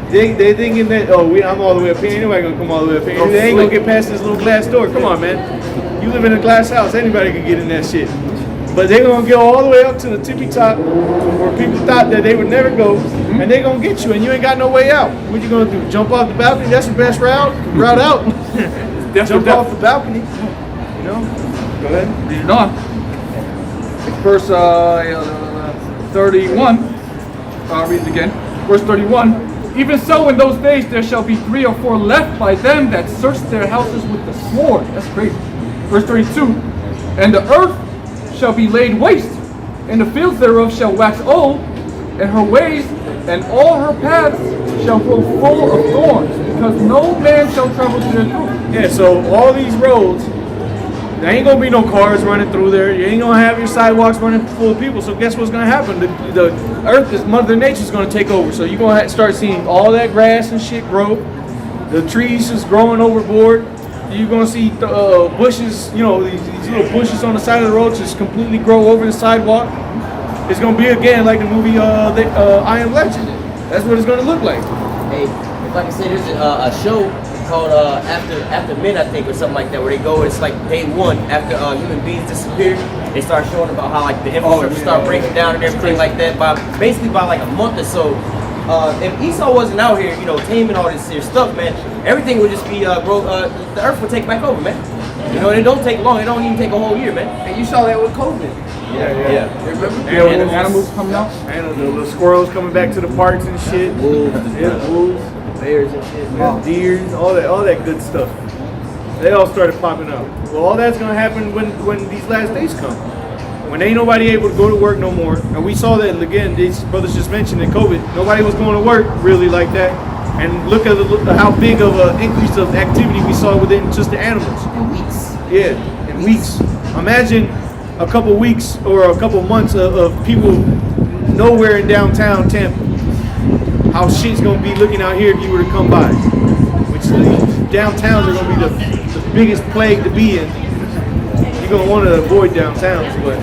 they thinking that I'm all the way up here. Anybody gonna come all the way up here? They ain't gonna get past this little glass door. Come on, man. You live in a glass house. Anybody can get in that shit. But they're going to go all the way up to the tippy top where people thought that they would never go, and they're going to get you, and you ain't got no way out. What you going to do? Jump off the balcony? That's the best route out. Jump off the balcony. You know? Go ahead. Read it on. Verse 31. I'll read it again. Verse 31. "Even so, in those days there shall be 3 or 4 left by them that search their houses with the sword." That's crazy. Verse 32. "And the earth shall be laid waste, and the fields thereof shall wax old, and her ways and all her paths shall grow full of thorns, because no man shall travel therein through." Yeah, so all these roads, there ain't gonna be no cars running through there. You ain't gonna have your sidewalks running full of people. So guess what's gonna happen? The earth is Mother Nature's gonna take over. So you're gonna start seeing all that grass and shit grow. The trees is growing overboard. You're gonna see bushes, you know, these little bushes on the side of the road just completely grow over the sidewalk. It's gonna be again like the movie I Am Legend. That's what it's gonna look like. Hey, if I can say, there's a show called After Men, I think, or something like that, where they go, it's like day one after human beings disappeared. They start showing about how like the infrastructure start breaking down and everything like that. Basically by like a month or so. If Esau wasn't out here, you know, taming all this stuff, man, everything would just be the earth would take back over, man. You know, it don't take long. It don't even take a whole year, man. And you saw that with COVID. Yeah. Remember? Animals coming out. And the little squirrels coming back to the parks and shit. Wolves, Bears and shit, man. deers, all that good stuff. They all started popping up. Well, all that's gonna happen when these last days come. When ain't nobody able to go to work no more. And we saw that again, these brothers just mentioned in COVID, nobody was going to work really like that. And look at how big of an increase of activity we saw within just the animals. In weeks. Yeah, in weeks. Imagine a couple weeks or a couple months of people nowhere in downtown Tampa. How shit's gonna be looking out here if you were to come by. Which downtowns are gonna be the biggest plague to be in. You're gonna want to avoid downtowns, but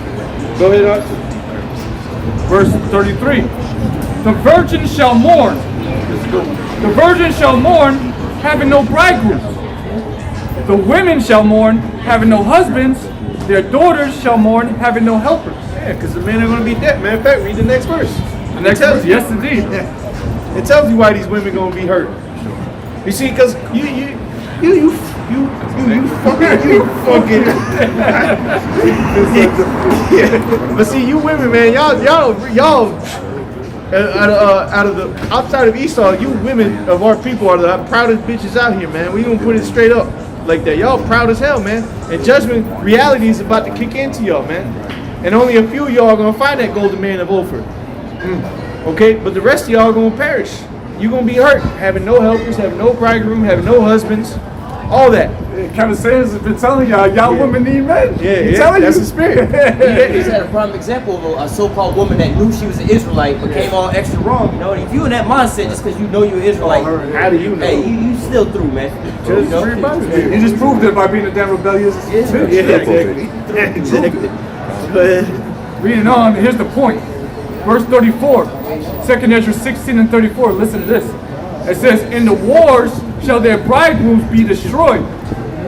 go ahead, Arthur. Verse 33. The virgin shall mourn. The virgin shall mourn, having no bridegroom. The women shall mourn, having no husbands. Their daughters shall mourn, having no helpers. Yeah, because the men are gonna be dead. Matter of fact, read the next verse. The next verse, yes indeed. Yeah. It tells you why these women gonna be hurt. You see, because you fucking. Yeah. But see, you women, man, y'all. Outside of Esau, you women of our people are the proudest bitches out here, man. We gonna put it straight up like that. Y'all proud as hell, man. And judgment, reality is about to kick into y'all, man. And only a few of y'all are gonna find that golden man of Ophir. Okay, but the rest of y'all are gonna perish. You're gonna be hurt, having no helpers, having no bridegroom, having no husbands, all that. Kind of says, been telling y'all women need men. Yeah, that's the spirit. He's had a prime example of a so-called woman that knew she was an Israelite but came all extra wrong. You know, and if you in that mindset just because you know you're an Israelite, how do you know? Hey, you still through, man. Just You just proved it by being a damn rebellious bitch. Exactly. But Reading on, here's the point. Verse 34, 2nd Ezra 16 and 34, listen to this. It says, in the wars shall their bridegrooms be destroyed,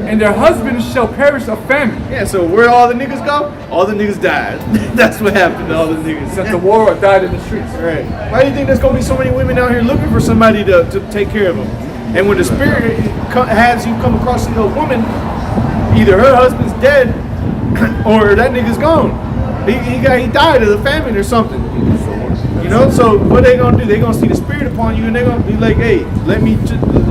and their husbands shall perish of famine. yeah, so where all the niggas go? All the niggas died. That's what happened to all the niggas. Except the war or died in the streets. Right. Why do you think there's gonna be so many women out here looking for somebody to take care of them? And when the spirit has you come across a woman, either her husband's dead or that nigga's gone. He died of the famine or something. You know, so what they gonna do? They gonna see the spirit upon you and they gonna be like, hey,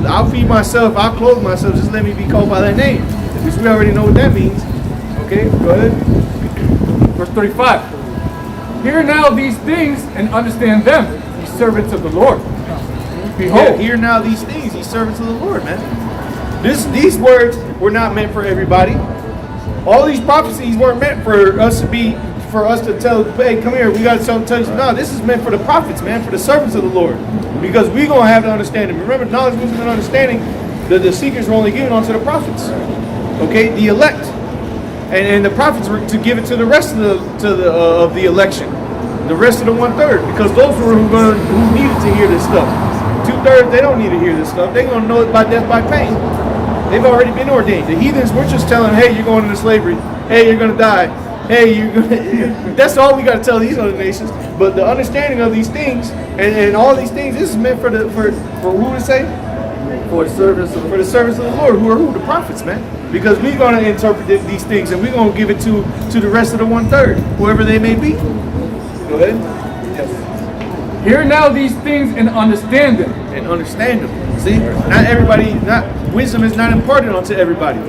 I'll feed myself, I'll clothe myself, just let me be called by that name. Which we already know what that means. Okay, go ahead. Verse 35. Hear now these things and understand them, ye servants of the Lord. Behold, Hear now these things, ye servants of the Lord, man. These words were not meant for everybody. All these prophecies weren't meant for us to tell, hey, come here, we got to tell you. No, this is meant for the prophets, man, for the servants of the Lord. Because we're going to have the understanding. Remember, knowledge, wisdom, and understanding, the seekers were only given unto the prophets. Okay, the elect. And the prophets were to give it to the rest of the election. The rest of the 1/3. Because those were who needed to hear this stuff. 2/3, they don't need to hear this stuff. They're going to know it by death by pain. They've already been ordained. The heathens, we're just telling them, hey, you're going into slavery. Hey, you're going to die. Hey, that's all we got to tell these other nations. But the understanding of these things and all these things, this is meant for who to say? For the servants of the Lord, who are who? The prophets, man. Because we're going to interpret these things and we're going to give it to the rest of the 1/3, whoever they may be. Go ahead. Yes. hear now these things and understand them. And understand them. See, not everybody. Wisdom is not imparted unto everybody.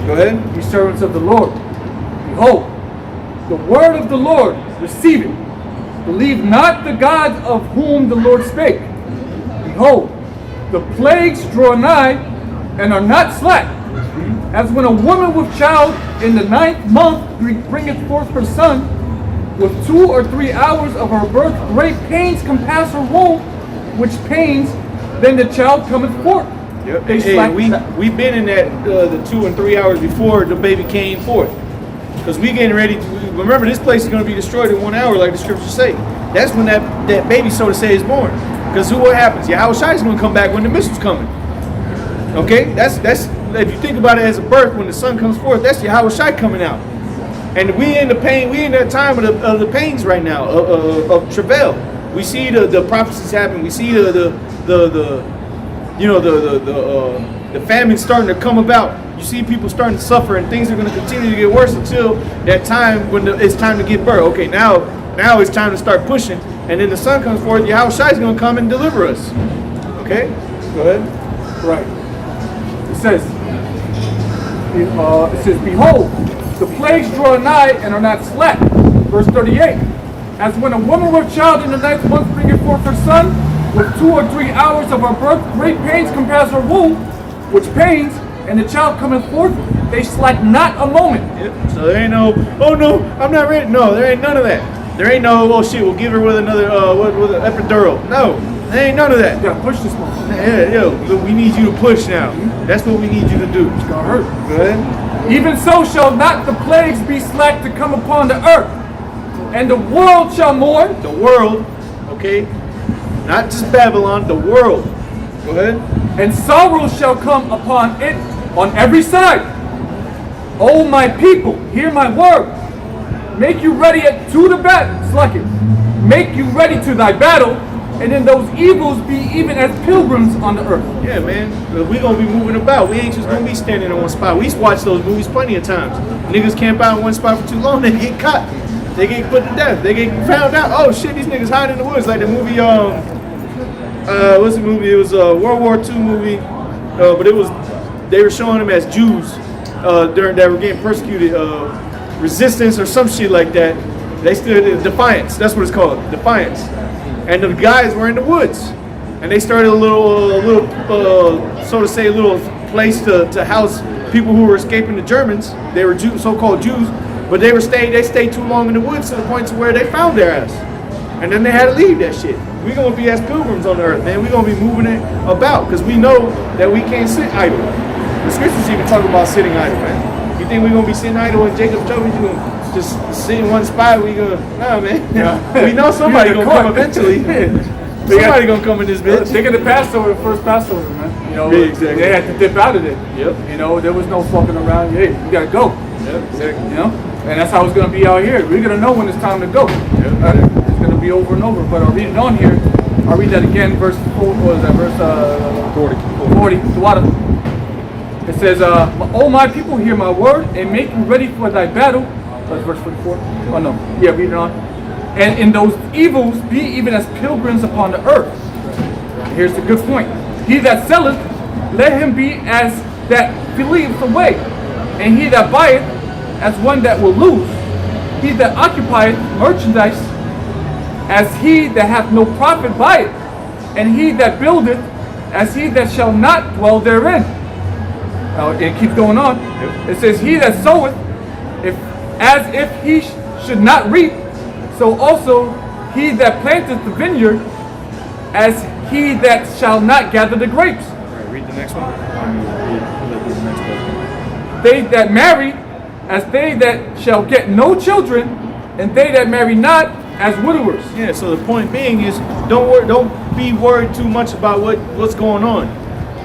Go ahead. Ye servants of the Lord. Behold, the word of the Lord, receive it. Believe not the gods of whom the Lord spake. Behold, the plagues draw nigh, and are not slack. As when a woman with child in the 9th month bringeth forth her son, with 2 or 3 hours of her birth great pains compass her womb, which pains then the child cometh forth. Yep. They Hey, slack. we've been in that the 2 and 3 hours before the baby came forth, because we getting ready to remember this place is going to be destroyed in 1 hour, like the scriptures say. That's when that baby, so to say, is born. Because what happens? Yahushua is going to come back when the missile's coming. Okay, that's if you think about it as a birth, when the son comes forth, that's Yahushua coming out. And we in the pain, we in that time of the pains right now of travail. We see the prophecies happen. We see the famine starting to come about. You see people starting to suffer, and things are going to continue to get worse until that time when it's time to give birth. Okay, now it's time to start pushing, and then the son comes forth. Yahushua is going to come and deliver us. Okay, go ahead. Right. It says, behold, the plagues draw nigh and are not slack. Verse 38. As when a woman with child in the 9th month bringeth forth her son, with 2 or 3 hours of her birth, great pains compass her womb, which pains, and the child cometh forth, they slack not a moment. Yep. So there ain't no, oh no, I'm not ready. No, there ain't none of that. There ain't no, oh shit, we'll give her with another, with an epidural. No, there ain't none of that. You gotta push this one. Yeah, yo, we need you to push now. That's what we need you to do. It's gonna hurt. Go ahead. Even so shall not the plagues be slack to come upon the earth, and the world shall mourn. The world, okay? Not just Babylon, the world. Go ahead. And sorrow shall come upon it on every side. O my people, hear my word. Make you ready to the battle. Slack it. Make you ready to thy battle, and in those evils be even as pilgrims on the earth. Yeah, man. We're going to be moving about. We ain't just going to be standing in one spot. We watch those movies plenty of times. Niggas camp out in one spot for too long, they get caught. They get put to death. They get found out. Oh shit, these niggas hiding in the woods. Like the movie, what's the movie? It was a World War II movie, but they were showing them as Jews during that were getting persecuted, resistance or some shit like that. They stood in Defiance. That's what it's called, Defiance. And the guys were in the woods, and they started a little, so to say, a little place to house people who were escaping the Germans. They were so-called Jews, but they stayed too long in the woods to the point to where they found their ass, and then they had to leave that shit. We're gonna be as pilgrims on the earth, man. We're gonna be moving it about because we know that we can't sit idle. The scriptures even talk about sitting idle, man. You think we're gonna be sitting idle in Jacob's trouble? You gonna just sit in one spot? We gonna nah, man. Yeah. We know somebody gonna come eventually. Somebody gonna come in this bitch. Think of the Passover, the first Passover, man. You know, Yeah, exactly. they had to dip out of it. Yep. You know, there was no fucking around. Hey, you gotta go. Yep, exactly. You know, and that's how it's gonna be out here. We're gonna know when it's time to go. It's gonna be over and over. But I'll read it on here. I'll read that again. Verse 4. What is that? Verse 40. Duwada. It says, "O my people, hear my word, and make you ready for thy battle." That's verse 44. Oh no. Yeah, read it on. And in those evils be even as pilgrims upon the earth. Here's the good point. He that selleth, let him be as that fleeth away, and he that buyeth, as one that will lose. He that occupieth merchandise, as he that hath no profit by it, and he that buildeth, as he that shall not dwell therein. It keeps going on. It says, he that soweth, as if he should not reap, so also he that planteth the vineyard, as he that shall not gather the grapes. All right, read the next one. They that marry, as they that shall get no children, and they that marry not, as widowers. Yeah, so the point being is, don't be worried too much about what's going on.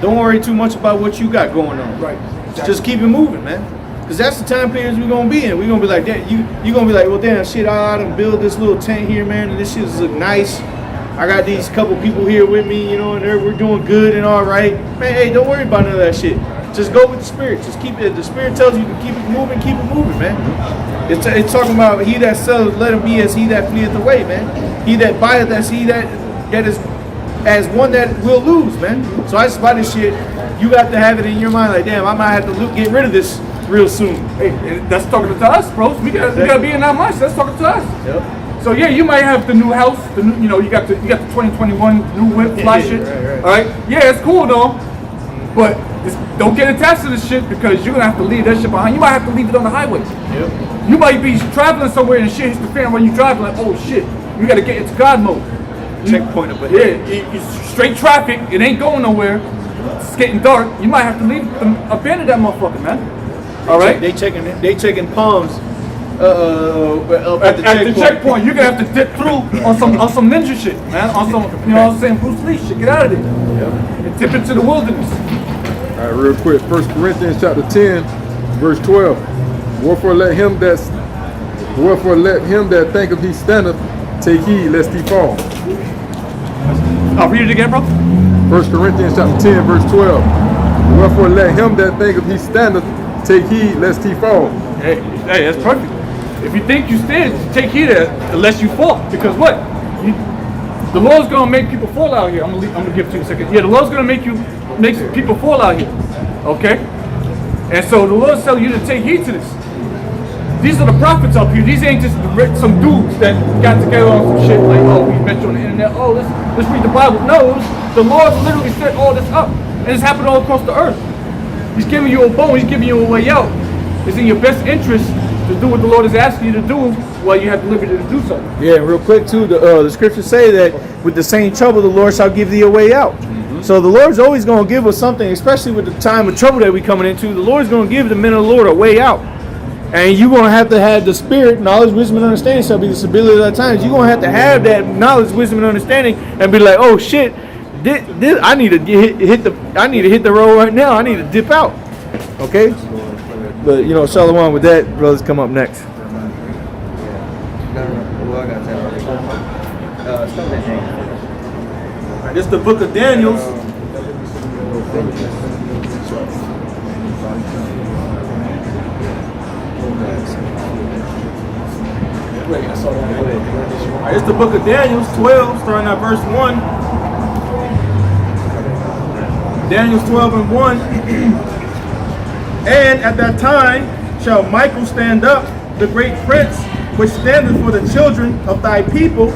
Don't worry too much about what you got going on. Right. Just keep it moving, man. Because that's the time periods we're going to be in. We're going to be like, that. You're going to be like, well, damn, shit, I done build this little tent here, man, and this shit look nice. I got these couple people here with me, you know, and we're doing good and all right. Man, hey, don't worry about none of that shit. Just go with the spirit. Just keep it. The spirit tells you to keep it moving, man. It's talking about he that selleth, let him be as he that fleeth away, man. He that buyeth, as he that is as one that will lose, man. So I just buy this shit. You got to have it in your mind, like, damn, I might have to get rid of this real soon. Hey, that's talking to us, bro. We gotta be in our mindset. That's talking to us. Yep. So yeah, you might have the new house, you got the 2021 new whip, fly shit. Right. All right. Yeah, it's cool though, but don't get attached to this shit because you're gonna have to leave that shit behind. You might have to leave it on the highway. Yep. You might be traveling somewhere and shit hits the fan when you driving like, oh shit, you gotta get into God mode. Checkpoint up ahead. Yeah, it's straight traffic. It ain't going nowhere. It's getting dark. You might have to leave, abandon that motherfucker, man. All right. They checking palms. At the checkpoint, you're gonna have to dip through on some ninja shit, man. On some, you know what I'm saying, Bruce Lee shit. Get out of there. Yep. And dip into the wilderness. All right, real quick. 1 Corinthians chapter 10, verse 12. Wherefore let him that thinketh he standeth take heed lest he fall. I'll read it again, bro. 1 Corinthians chapter 10, verse 12. Wherefore let him that thinketh he standeth take heed lest he fall. Hey, that's perfect. If you think you stand, take heed lest you fall. Because what? The Lord's gonna make people fall out here. I'm gonna give it to you a second. Yeah, the Lord's gonna make people fall out here. Okay? And so the Lord's telling you to take heed to this. These are the prophets up here. These ain't just some dudes that got together on some shit like, oh, we met you on the internet. Oh, let's read the Bible. No, the Lord literally set all this up. And it's happened all across the earth. He's giving you a bone. He's giving you a way out. It's in your best interest to do what the Lord is asking you to do while you have the liberty to do so. Yeah, real quick too, the scriptures say that with the same trouble the Lord shall give thee a way out. Mm-hmm. So the Lord's always going to give us something, especially with the time of trouble that we're coming into. The Lord's going to give the men of the Lord a way out. And you're going to have the spirit, knowledge, wisdom, and understanding shall be the stability of the times. You're going to have that knowledge, wisdom, and understanding and be like, oh shit, I need to hit the road right now. I need to dip out. Okay? But, Shalom with that, brothers come up next. This is the book of Daniel. It's the book of Daniel, 12, starting at verse 1. Daniel 12 and 1. And at that time shall Michael stand up, the great prince, which standeth for the children of thy people,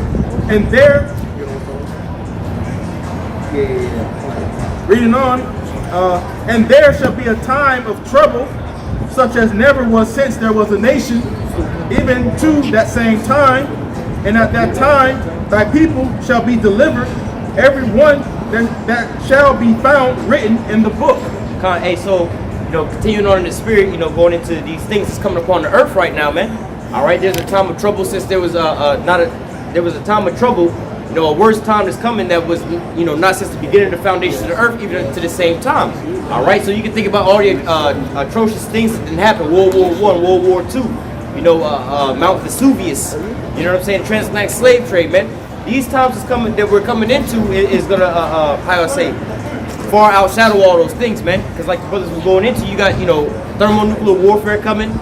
and there, reading on, and there shall be a time of trouble, such as never was since there was a nation, even to that same time. And at that time thy people shall be delivered, every one that shall be found written in the book. Hey, so, continuing on in the spirit, going into these things that's coming upon the earth right now, man. All right, there's a time of trouble since there was a time of trouble, a worse time is coming that was, not since the beginning of the foundation of the earth, even to the same time. All right, so you can think about all the atrocious things that didn't happen, World War I, World War II, Mount Vesuvius, you know what I'm saying, transatlantic slave trade, man. These times that we're coming into is gonna, far outshadow all those things, man. Because like the brothers was going into, you got, thermonuclear warfare coming,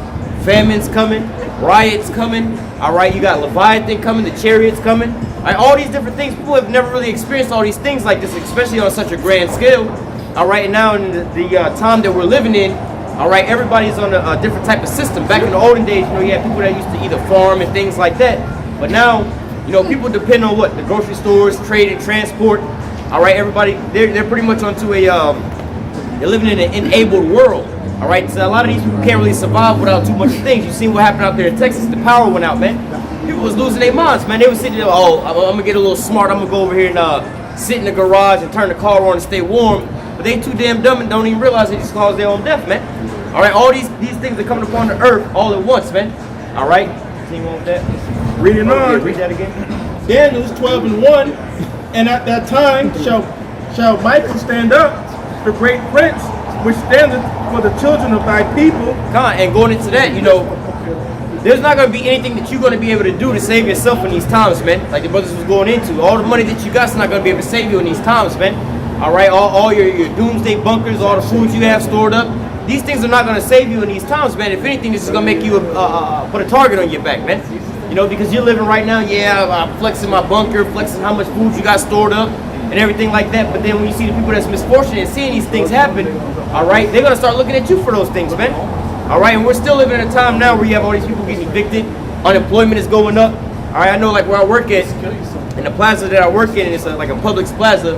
famines coming, riots coming, all right, you got Leviathan coming, the chariots coming, all right, all these different things. People have never really experienced all these things like this, especially on such a grand scale, all right. And now in the time that we're living in, all right, everybody's on a different type of system. Back in the olden days, you had people that used to either farm and things like that, but now, people depend on what? The grocery stores, trade and transport. All right, everybody, they're pretty much onto they're living in an enabled world. All right, so a lot of these people can't really survive without too much things. You seen what happened out there in Texas? The power went out, man. People was losing their minds, man. They was sitting there, oh, I'm gonna get a little smart. I'm gonna go over here and sit in the garage and turn the car on and stay warm. But they too damn dumb and don't even realize they just caused their own death, man. All right, all these things are coming upon the earth all at once, man. All right, continue on with that. Reading on. Read that again. Daniel 12 and 1. And at that time shall Michael stand up, the great prince, which standeth for the children of thy people. And going into that, there's not going to be anything that you're going to be able to do to save yourself in these times, man. Like the brothers was going into. All the money that you got's not going to be able to save you in these times, man. All right, all your doomsday bunkers, all the food you have stored up, these things are not going to save you in these times, man. If anything, this is going to make you put a target on your back, man. Because you're living right now, I'm flexing my bunker, flexing how much food you got stored up and everything like that. But then when you see the people that's misfortunate and seeing these things happen, all right, they're going to start looking at you for those things, man. All right, and we're still living in a time now where you have all these people getting evicted. Unemployment is going up. All right, I know like where I work at, in the plaza that I work in, it's like a Publix plaza.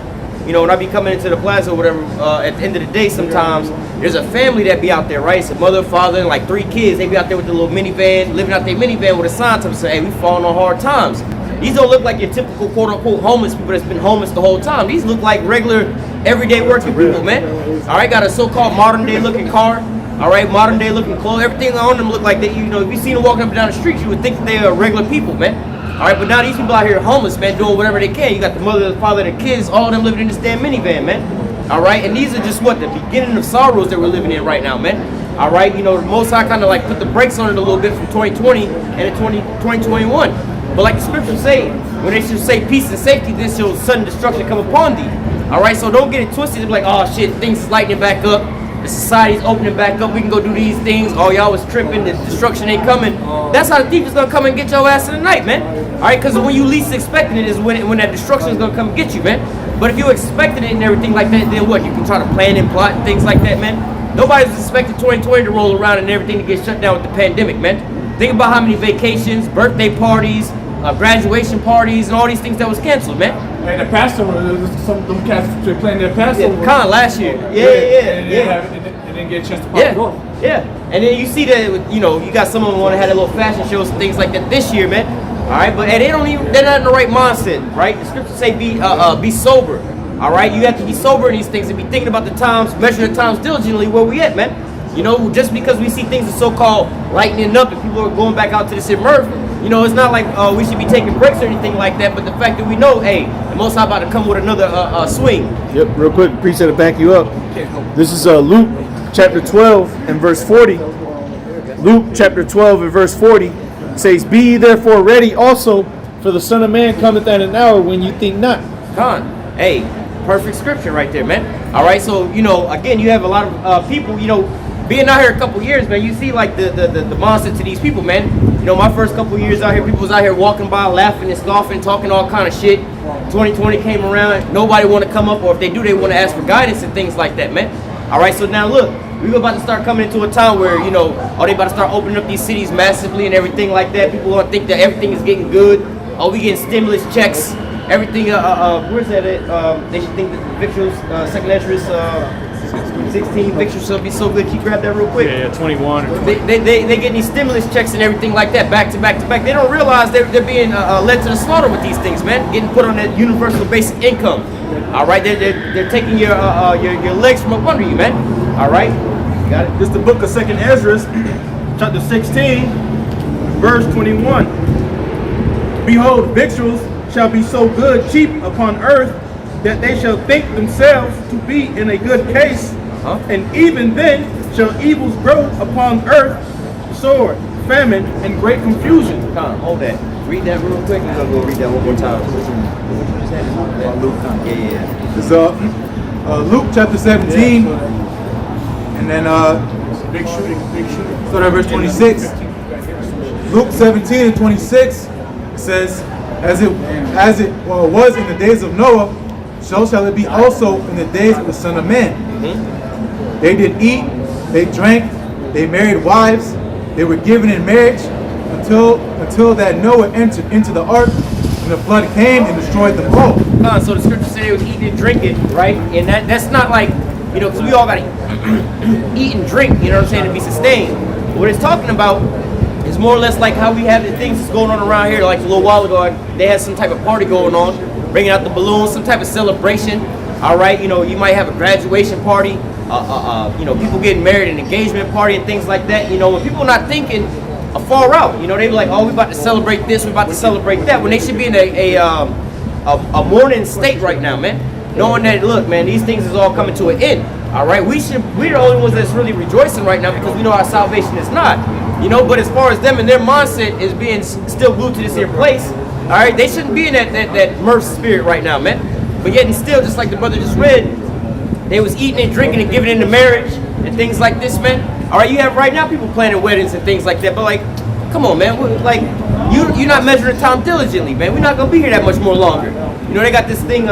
you know, when I be coming into the plaza or whatever, at the end of the day, sometimes there's a family that be out there, right? It's a mother, father, and like 3 kids. They be out there with the little minivan, living out their minivan with a sign to them saying, hey, we falling on hard times. These don't look like your typical quote-unquote homeless people that's been homeless the whole time. These look like regular, everyday working people, man. All right, got a so-called modern-day looking car. All right, modern-day looking clothes. Everything on them look like they, you know, if you seen them walking up and down the street, you would think that they are regular people, man. All right, but now these people out here homeless, man, doing whatever they can. You got the mother, the father, the kids, all of them living in this damn minivan, man. All right, and these are just what, the beginning of sorrows that we're living in right now, man. All right, you know, the Most High kind of like put the brakes on it a little bit from 2020 and 2021. But like the scriptures say, when they should say peace and safety, then shall sudden destruction come upon thee. All right, so don't get it twisted. Be like, oh shit, things is lightening back up. The society's opening back up. We can go do these things. Oh, y'all was tripping. The destruction ain't coming. That's how the thief is gonna come and get your ass in the night, man. All right, because when you least expecting it is when that destruction is gonna come and get you, man. But if you expected it and everything like that, then what? You can try to plan and plot and things like that, man. Nobody's expecting 2020 to roll around and everything to get shut down with the pandemic, man. Think about how many vacations, birthday parties, graduation parties, and all these things that was canceled, man. And the Passover, some of them cats playing their Passover. Yeah, kind of last year. And they didn't get a chance to pop it off. Yeah. And then you see that, you know, you got some of them want to have a little fashion shows and things like that this year, man. All right, but they're not in the right mindset, right? The scriptures say be sober. All right, you have to be sober in these things and be thinking about the times, measuring the times diligently where we at, man. You know, just because we see things are so-called lightening up and people are going back out to this immerse, you know, it's not like we should be taking breaks or anything like that, but the fact that we know, hey, the Most High about to come with another swing. Yep, real quick, preacher to back you up. This is Luke chapter 12 and verse 40. Luke chapter 12 and verse 40 says, be ye therefore ready also, for the Son of Man cometh at an hour when you think not. Hey, perfect scripture right there, man. All right, so, you know, again, you have a lot of people, you know, being out here a couple years, man, you see like the mindset to these people, man. You know, my first couple years out here, people was out here walking by, laughing and scoffing, talking all kind of shit. 2020 came around, nobody want to come up, or if they do, they want to ask for guidance and things like that, man. All right, so now look, we're about to start coming into a time where, you know, they about to start opening up these cities massively and everything like that. People want to think that everything is getting good. Oh, we getting stimulus checks, everything. Where's that at? They should think that the victuals, second entrance, 16 victuals will be so good. Can you grab that real quick? Yeah, 21. They getting these stimulus checks and everything like that, back to back to back. They don't realize they're being led to the slaughter with these things, man. Getting put on that universal basic income. All right, they're taking your legs from up under you, man. All right, you got it. This is the book of 2nd Ezra, chapter 16, verse 21. Behold, victuals shall be so good cheap upon earth, that they shall think themselves to be in a good case, and even then shall evils grow upon earth, sword, famine, and great confusion. Hold that. Read that real quick. We're gonna go read that one more time. Luke. Yeah. It's Luke chapter 17, and then Big shooting. start at verse 26. Luke 17 and 26 says, as it was in the days of Noah, so shall it be also in the days of the Son of Man. They did eat, they drank, they married wives, they were given in marriage until that Noah entered into the ark, and the flood came and destroyed them all. So the scripture said they was eating and drinking, right? And that's not like, you know, because we all got to eat and drink, you know what I'm saying, to be sustained. But what it's talking about is more or less like how we have the things that's going on around here. Like a little while ago, they had some type of party going on, bringing out the balloons, some type of celebration. All right, you know, you might have a graduation party, you know, people getting married, an engagement party and things like that. You know, when people are not thinking far out, you know, they be like, oh, we about to celebrate this, we about to celebrate that, when they should be in a mourning state right now, man. Knowing that, look, man, these things is all coming to an end. All right, we're the only ones that's really rejoicing right now because we know our salvation is not. You know, but as far as them and their mindset is being still glued to this here place, all right, they shouldn't be in that mirth spirit right now, man. But yet and still, just like the brother just read, they was eating and drinking and giving into marriage and things like this, man. All right, you have right now people planning weddings and things like that, but like, come on, man, like, you're not measuring time diligently, man. We're not gonna be here that much more longer. You know, they got this thing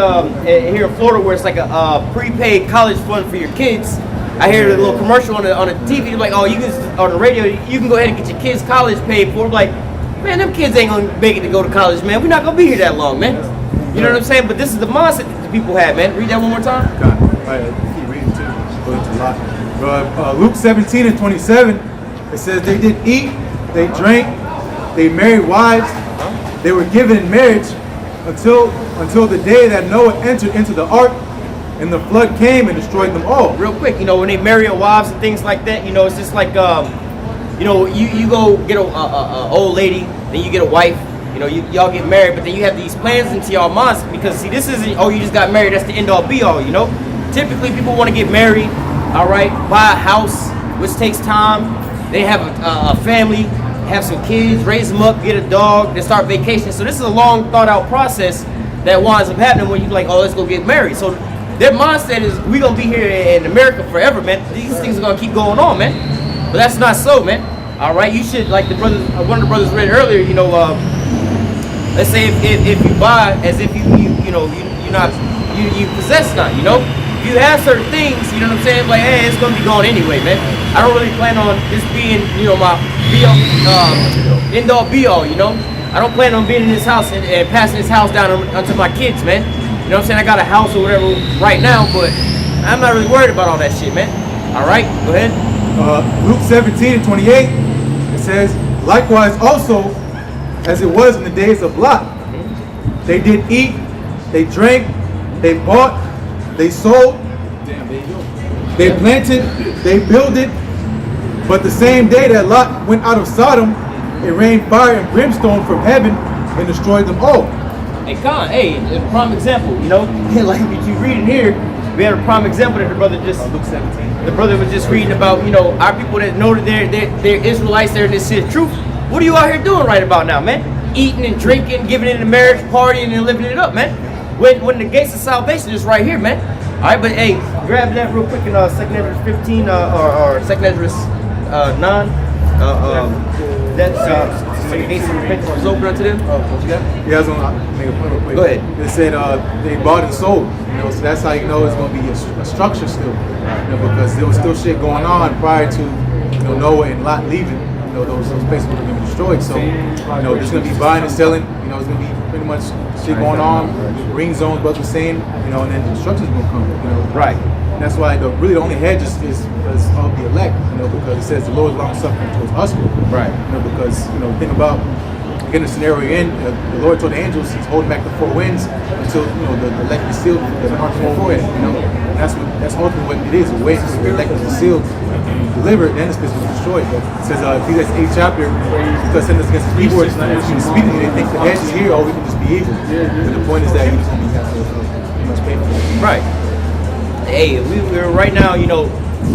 here in Florida where it's like a prepaid college fund for your kids. I hear a little commercial on the TV, like, oh, you can, on the radio, you can go ahead and get your kids' college paid for. Like, man, them kids ain't gonna make it to go to college, man. We're not gonna be here that long, man. You know what I'm saying? But this is the mindset that the people have, man. Read that one more time. God, keep reading too. Go into a lot. Luke 17 and 27, it says they did eat, they drank, they married wives, they were given in marriage until the day that Noah entered into the ark, and the flood came and destroyed them all. Real quick, you know, when they marry their wives and things like that, you know, it's just like, you know, you go get a old lady, then you get a wife, you know, y'all get married, but then you have these plans into y'all minds, because see, this isn't, oh, you just got married, that's the end all be all, you know. Typically, people want to get married, all right, buy a house, which takes time. They have a family, have some kids, raise them up, get a dog, then start vacation. So this is a long thought out process that winds up happening when you like, oh, let's go get married. So their mindset is, we gonna be here in America forever, man. These things are gonna keep going on, man. But that's not so, man. All right, you should, like the brothers, one of the brothers read earlier, you know, let's say if you buy as if you possess not, you know. If you have certain things, you know what I'm saying, like, hey, it's gonna be gone anyway, man. I don't really plan on this being, you know, my end all be all, you know. I don't plan on being in this house and passing this house down onto my kids, man. You know what I'm saying? I got a house or whatever right now, but I'm not really worried about all that shit, man. All right, go ahead. Luke 17 and 28, it says, likewise also, as it was in the days of Lot, they did eat, they drank, they bought, they sold, they planted, they builded, but the same day that Lot went out of Sodom, it rained fire and brimstone from heaven and destroyed them all. Hey, Con, hey, a prime example, you know, like what you reading here, we had a prime example that the brother just, Luke 17. The brother was just reading about, you know, our people that know that they're Israelites, they're in this shit truth. What are you out here doing right about now, man? Eating and drinking, giving it a marriage, partying and living it up, man. When the gates of salvation is right here, man. All right, but hey, grab that real quick in 2nd Ezra 15 or 2nd Ezra 9. That's when the gates of repentance was open unto them. What you got? Yeah, I was gonna make a point real quick. Go ahead. They said they bought and sold. You know, so that's how you know it's gonna be a structure still. You know, because there was still shit going on prior to, you know, Noah and Lot leaving. You know, those places were gonna be destroyed. So, you know, there's gonna be buying and selling. You know, it's gonna be pretty much shit going on. Green zones, what we're saying. You know, and then the destruction's gonna come. You know, right. And that's why the only hedge is of the elect. You know, because it says the Lord is long suffering towards us. Right. You know, because you know, think about getting the scenario in. The Lord told the angels He's holding back the four winds until you know the elect is sealed. The mark of the forehead. You know, and that's ultimately what it is. The way the elect is sealed, delivered, then this place was destroyed. But it says Ecclesiastes 8th chapter, because sin is against the evil, it's not actually speaking. They think the hedge is here, or we can just be evil. But the point is that you just have to much pay for it. Right. Hey, we're right now, you know,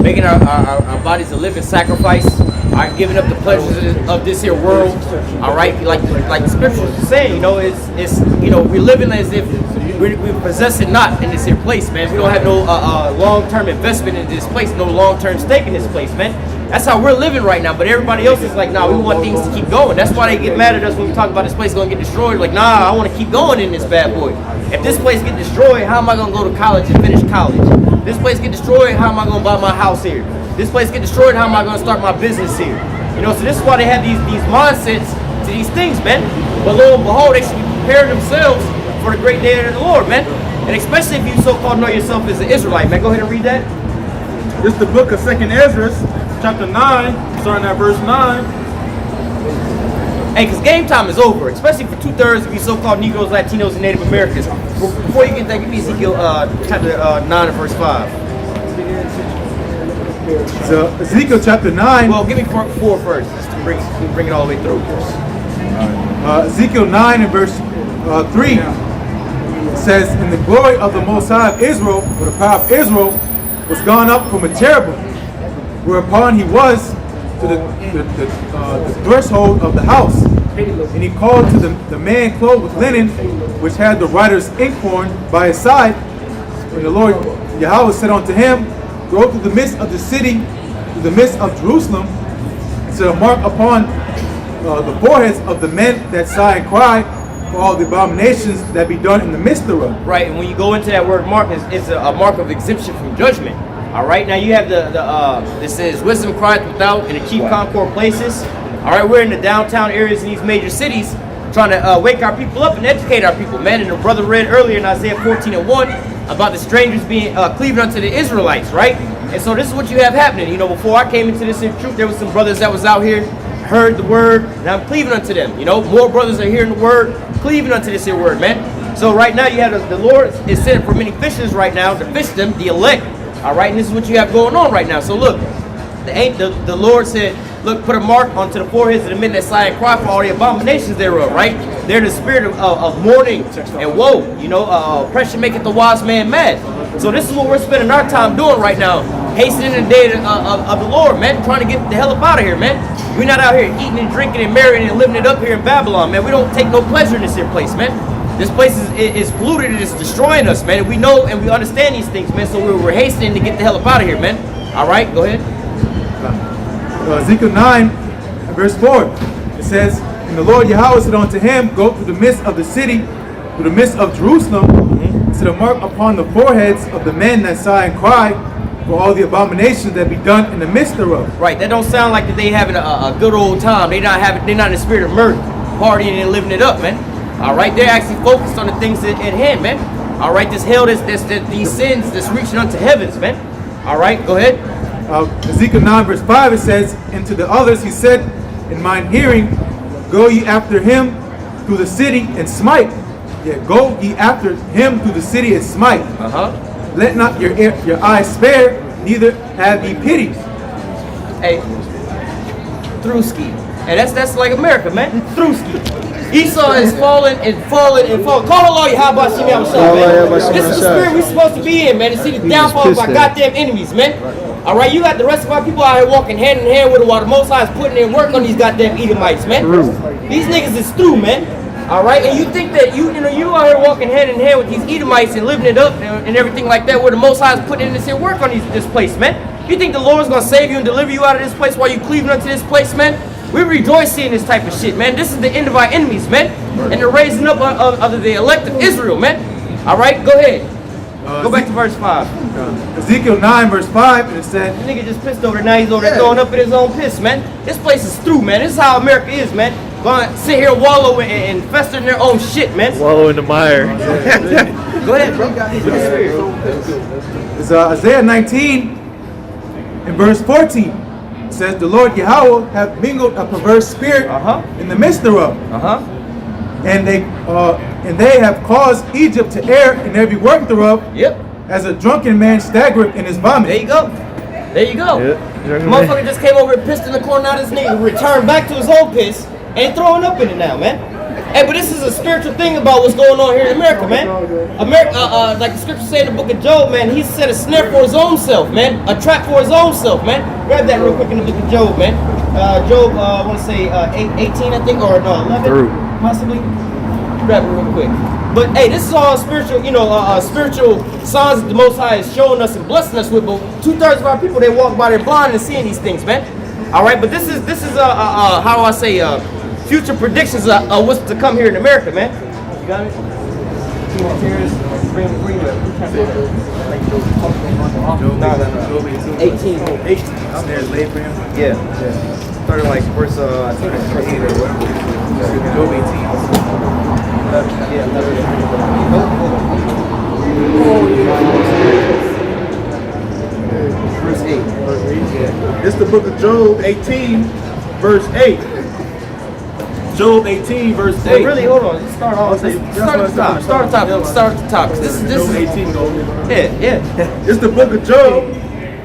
making our bodies a living sacrifice. All right, giving up the pleasures of this here world. All right, like the scriptures is saying, you know, it's you know, we're living as if we possess it not in this here place, man. We don't have no long-term investment in this place, no long-term stake in this place, man. That's how we're living right now. But everybody else is like, nah, we want things to keep going. That's why they get mad at us when we talk about this place going to get destroyed. Like, nah, I want to keep going in this bad boy. If this place get destroyed, how am I going to go to college and finish college? This place get destroyed, how am I going to buy my house here? This place get destroyed, how am I going to start my business here? You know, so this is why they have these mindsets to these things, man. But lo and behold, they should be preparing themselves for the great day of the Lord, man. And especially if you so-called know yourself as an Israelite, man. Go ahead and read that. This is the book of 2nd Ezra, chapter 9, starting at verse 9. Hey, because game time is over, especially for 2/3 of you so-called Negroes, Latinos, and Native Americans. Before you get that, give me Ezekiel chapter 9 and verse 5. So Ezekiel chapter 9. Well, give me 4 first, just to bring it all the way through. Ezekiel 9 and verse 3 says, "And the glory of the Most High of Israel, or the power of Israel, was gone up from a cherubim, whereupon he was to the threshold of the house. And he called to the man clothed with linen, which had the writer's inkhorn by his side. And the Lord Yahweh said unto him, Go through the midst of the city, through the midst of Jerusalem, and set a mark upon the foreheads of the men that sigh and cry for all the abominations that be done in the midst thereof." Right, and when you go into that word mark, it's a mark of exemption from judgment. All right, now you have it says, "Wisdom crieth without in the chief concord places." All right, we're in the downtown areas in these major cities. trying to wake our people up and educate our people, man. And the brother read earlier in Isaiah 14:1 about the strangers being cleaving unto the Israelites, right? And so this is what you have happening. You know, before I came into this in truth, there was some brothers that was out here, heard the word, and I'm cleaving unto them. You know, more brothers are hearing the word, cleaving unto this here word, man. So right now you have the Lord is sending for many fishers right now to fish them, the elect. All right, and this is what you have going on right now. So look, the Lord said, look, put a mark onto the foreheads of the men that sigh and cry for all the abominations thereof, right? They're the spirit of mourning and woe. You know, oppression maketh the wise man mad. So this is what we're spending our time doing right now, hastening the day of the Lord, man, trying to get the hell up out of here, man. We're not out here eating and drinking and marrying and living it up here in Babylon, man. We don't take no pleasure in this here place, man. This place is polluted and it's destroying us, man. And we know and we understand these things, man. So we're hastening to get the hell up out of here, man. All right, go ahead. Ezekiel 9, verse 4, it says, and the Lord Yahweh said unto him, go through the midst of the city, through the midst of Jerusalem, set a mark upon the foreheads of the men that sigh and cry for all the abominations that be done in the midst thereof. Right, that don't sound like that they having a good old time. They're not in the spirit of murder, partying and living it up, man. All right, they're actually focused on the things at hand, man. All right, this hell, these sins that's reaching unto heavens, man. All right, go ahead. Ezekiel 9 verse 5, it says, and to the others he said in mine hearing, go ye after him through the city and smite. Yeah, go ye after him through the city and smite. Let not your eyes spare, neither have ye pity. Hey, Thruski. Hey, that's like America, man. Thruski. Esau is falling and falling and falling. Call Allah Yahweh Shimi Amshah, man. This is the spirit we're supposed to be in, man. To see the downfall of our goddamn enemies, man. All right, you got the rest of our people out here walking hand in hand with it while the Most High is putting in work on these goddamn Edomites, man. These niggas is through, man. All right, and you think that you out here walking hand in hand with these Edomites and living it up and everything like that, where the Most High is putting in this here work on this place, man. You think the Lord's gonna save you and deliver you out of this place while you cleaving unto this place, man? We rejoice seeing this type of shit, man. This is the end of our enemies, man, and the raising up of the elect of Israel, man. All right, go ahead. Go back to verse 5. Ezekiel 9 verse 5, and it said, this nigga just pissed over there. Now he's over there throwing up in his own piss, man. This place is through, man. This is how America is, man. Gonna sit here wallow and fester in their own shit, man. Wallow in the mire. Go ahead, bro. It's Isaiah 19 and verse 14. It says, the Lord Yahweh hath mingled a perverse spirit in the midst thereof. And they have caused Egypt to err in every work thereof. As a drunken man staggereth in his vomit. There you go. There you go. Motherfucker just came over and pissed in the corner out of his knee, returned back to his old piss, and throwing up in it now, man. Hey, but this is a spiritual thing about what's going on here in America, man. America, like the scripture say in the book of Job, man, he set a snare for his own self, man. A trap for his own self, man. Grab that real quick in the book of Job, man. Job, I want to say 18, I think, or no, 11, possibly. Grab it real quick. But hey, this is all spiritual, you know, spiritual signs that the Most High is showing us and blessing us with. But 2/3 of our people, they walk by, they're blind and seeing these things, man. All right, but this is how do I say, future predictions of what's to come here in America, man. You got it? No. 18. Snares laid for him. Yeah. Starting like verse, I think it's verse 8 or whatever. Job 18. Verse 8. It's the book of Job 18, verse 8. Job 18, verse 8. Well, really, hold on. Let's start off. Start at the top. Start at the top. This is Job 18, though. Yeah. It's the book of Job,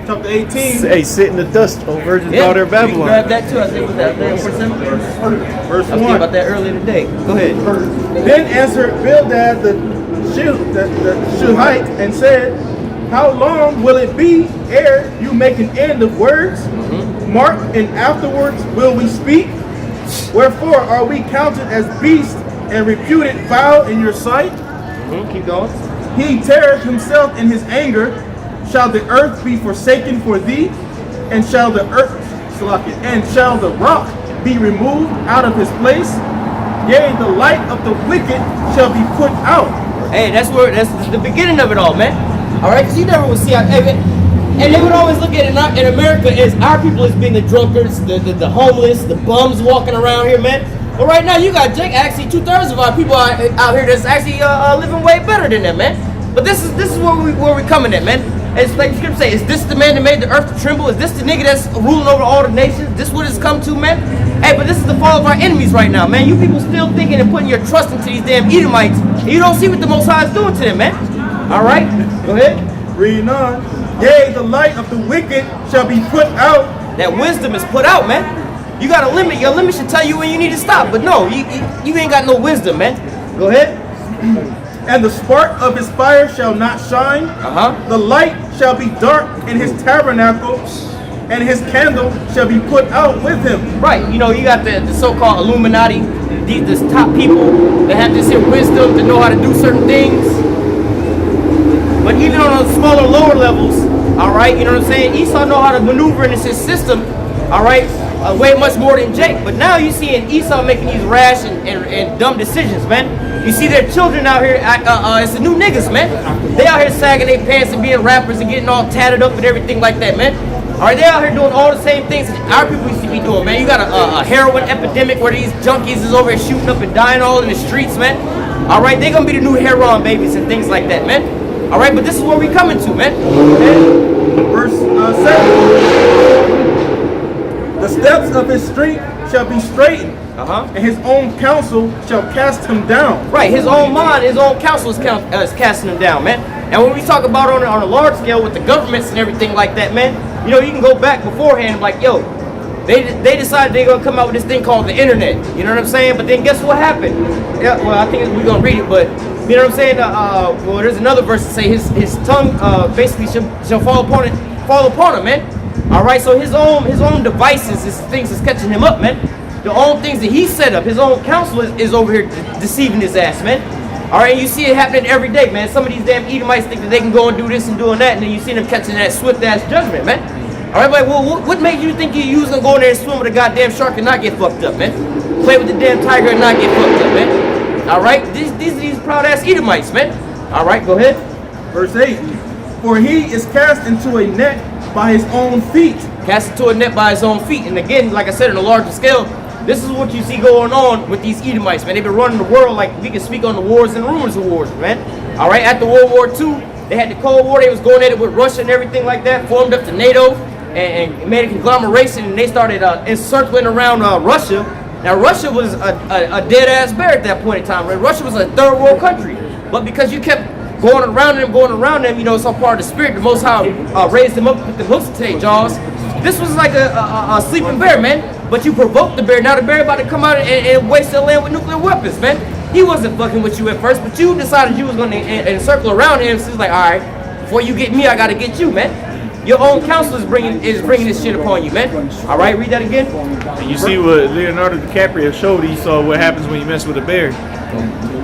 chapter 18. Hey, sit in the dust, O virgin daughter of Babylon. You can grab that too. I think it was that there for some Verse I was 1. thinking about that earlier today. Go ahead. Then answered Bildad the Shuhite and said, how long will it be ere you make an end of words? Mark, and afterwards will we speak? Wherefore are we counted as beasts and reputed foul in your sight? Keep going. He teareth himself in his anger. Shall the earth be forsaken for thee? And shall the rock be removed out of his place? Yea, the light of the wicked shall be put out. Hey, that's the beginning of it all, man. All right, because you never would see how. And they would always look at it in America as our people as being the drunkards, the homeless, the bums walking around here, man. Well, right now you got Jake. Actually, 2/3 of our people are out here that's actually living way better than them, man. But this is where we coming at, man. It's like the scripture say, is this the man that made the earth to tremble? Is this the nigga that's ruling over all the nations? This what it's come to, man? Hey, but this is the fall of our enemies right now, man. You people still thinking and putting your trust into these damn Edomites. And you don't see what the Most High is doing to them, man. All right, go ahead. Reading on. Yea, the light of the wicked shall be put out. That wisdom is put out, man. You got a limit. Your limit should tell you when you need to stop. But no, you ain't got no wisdom, man. Go ahead. And the spark of his fire shall not shine. The light shall be dark in his tabernacle, and his candle shall be put out with him. Right. You know, you got the so-called Illuminati, these top people that have this here wisdom to know how to do certain things. But even on the smaller, lower levels, all right, you know what I'm saying? Esau know how to maneuver in his system, all right, way much more than Jake. But now you seeing Esau making these rash and dumb decisions, man. You see their children out here, it's the new niggas, man. They out here sagging their pants and being rappers and getting all tatted up and everything like that, man. All right, they out here doing all the same things that our people used to be doing, man. You got a heroin epidemic where these junkies is over here shooting up and dying all in the streets, man. All right, they gonna be the new heroin babies and things like that, man. All right, but this is where we coming to, man. Verse 7. The steps of his street shall be straightened, and his own counsel shall cast him down. Right, his own mind, his own counsel is casting him down, man. And when we talk about on a large scale with the governments and everything like that, man, you know, you can go back beforehand like, yo, they decided they're going to come out with this thing called the internet. You know what I'm saying? But then guess what happened? Yeah, well, I think we're going to read it, but you know what I'm saying? Well, there's another verse to say his tongue basically shall fall upon him, man. All right, so his own devices, his things is catching him up, man. The own things that he set up, his own counsel is over here deceiving his ass, man. All right, you see it happening every day, man. Some of these damn Edomites think that they can go and do this and doing that, and then you see them catching that swift ass judgment, man. All right, like, well, what made you think you was gonna go in there and swim with a goddamn shark and not get fucked up, man? Play with the damn tiger and not get fucked up, man. All right, these proud ass Edomites, man. All right, go ahead. Verse 8. For he is cast into a net by his own feet. Cast into a net by his own feet. And again, like I said, on a larger scale, this is what you see going on with these Edomites, man. They've been running the world like we can speak on the wars and rumors of wars, man. All right, after World War II, they had the Cold War. They was going at it with Russia and everything like that. Formed up to NATO and made a conglomeration, and they started encircling around Russia. Now, Russia was a dead-ass bear at that point in time, right? Russia was a third-world country. But because you kept going around them, you know, some part of the spirit, the Most High raised them up with the hooks to their jaws. This was like a sleeping bear, man. But you provoked the bear. Now the bear about to come out and waste the land with nuclear weapons, man. He wasn't fucking with you at first, but you decided you was going to encircle around him. So he's like, all right, before you get me, I got to get you, man. Your own counsel is bringing this shit upon you, man. All right, read that again. And you see what Leonardo DiCaprio showed. He saw what happens when you mess with a bear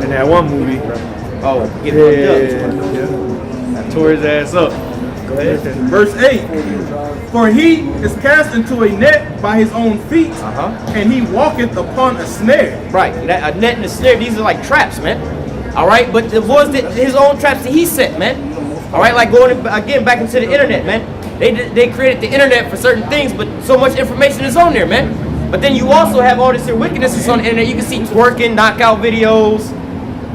in that one movie. Oh, get I tore his ass up. Go ahead. Verse 8. For he is cast into a net by his own feet, and he walketh upon a snare. Right, a net and a snare, these are like traps, man. All right, but the ones that his own traps that he set, man. All right, like going again back into the internet, man. They created the internet for certain things, but so much information is on there, man. But then you also have all this here wickedness that's on the internet. You can see twerking, knockout videos,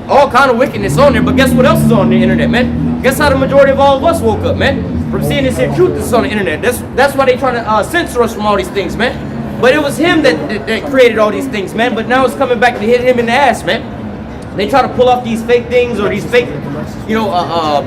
all kind of wickedness on there. But guess what else is on the internet, man? Guess how the majority of all of us woke up, man? From seeing this here truth that's on the internet. That's why they trying to censor us from all these things, man. But it was him that created all these things, man. But now it's coming back to hit him in the ass, man. They try to pull off these fake things or these fake, these how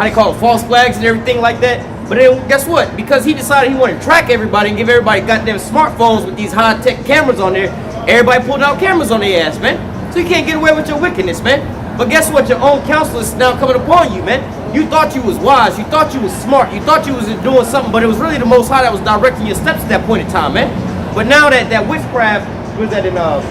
they call it, false flags and everything like that. But then guess what? Because he decided he wanted to track everybody and give everybody goddamn smartphones with these high-tech cameras on there, everybody pulled out cameras on their ass, man. So you can't get away with your wickedness, man. But guess what? Your own counsel is now coming upon you, man. You thought you was wise. You thought you was smart. You thought you was doing something, but it was really the Most High that was directing your steps at that point in time, man. But now that witchcraft, was that in Nahum?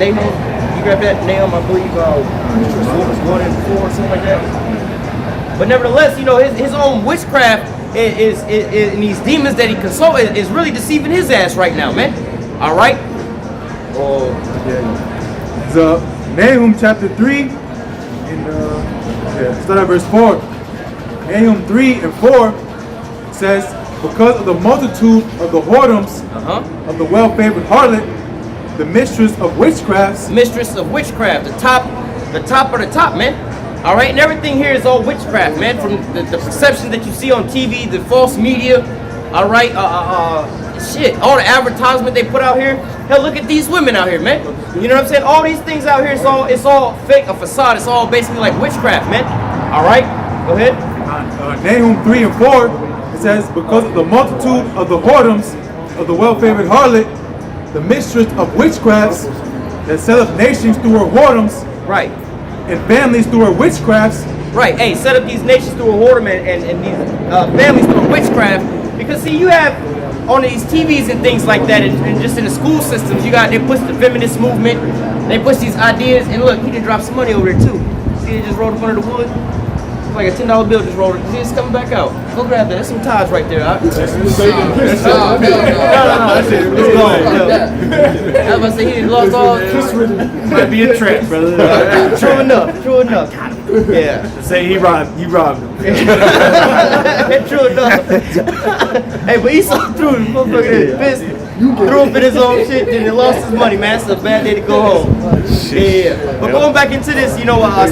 You grab that Nahum, I believe, 1 and 4 or something like that. But nevertheless, you know, his own witchcraft is and these demons that he consulted is really deceiving his ass right now, man. All right. Oh, so Nahum chapter 3. Start at verse 4. Nahum 3 and 4 says, because of the multitude of the whoredoms of the well-favored harlot, the mistress of witchcrafts. Mistress of witchcraft, the top of the top, man. All right, and everything here is all witchcraft, man. From the perception that you see on TV, the false media. All right, shit, all the advertisement they put out here. Hell, look at these women out here, man. You know what I'm saying? All these things out here, it's all fake, a facade. It's all basically like witchcraft, man. All right, go ahead. Nahum 3 and 4, it says, because of the multitude of the whoredoms of the well-favored harlot, the mistress of witchcrafts that set up nations through her whoredoms, right, and families through her witchcrafts. Right, hey, set up these nations through a whoredom and these families through a witchcraft. Because see, you have on these TVs and things like that, and just in the school systems, they push the feminist movement, they push these ideas, and look, he done dropped some money over there too. See, it just rolled up under the wood. Like a $10 bill just rolled it. See, it's coming back out. Go grab that. There's some ties right there. No, that's it. It's gone. I was about to say he done lost all. Might be a trap, brother. True enough. Yeah. Say he robbed him. True enough. Hey, but he saw through the motherfucker business. Threw up in his own shit, then he lost his money, man. It's a bad day to go home. Yeah. But going back into this,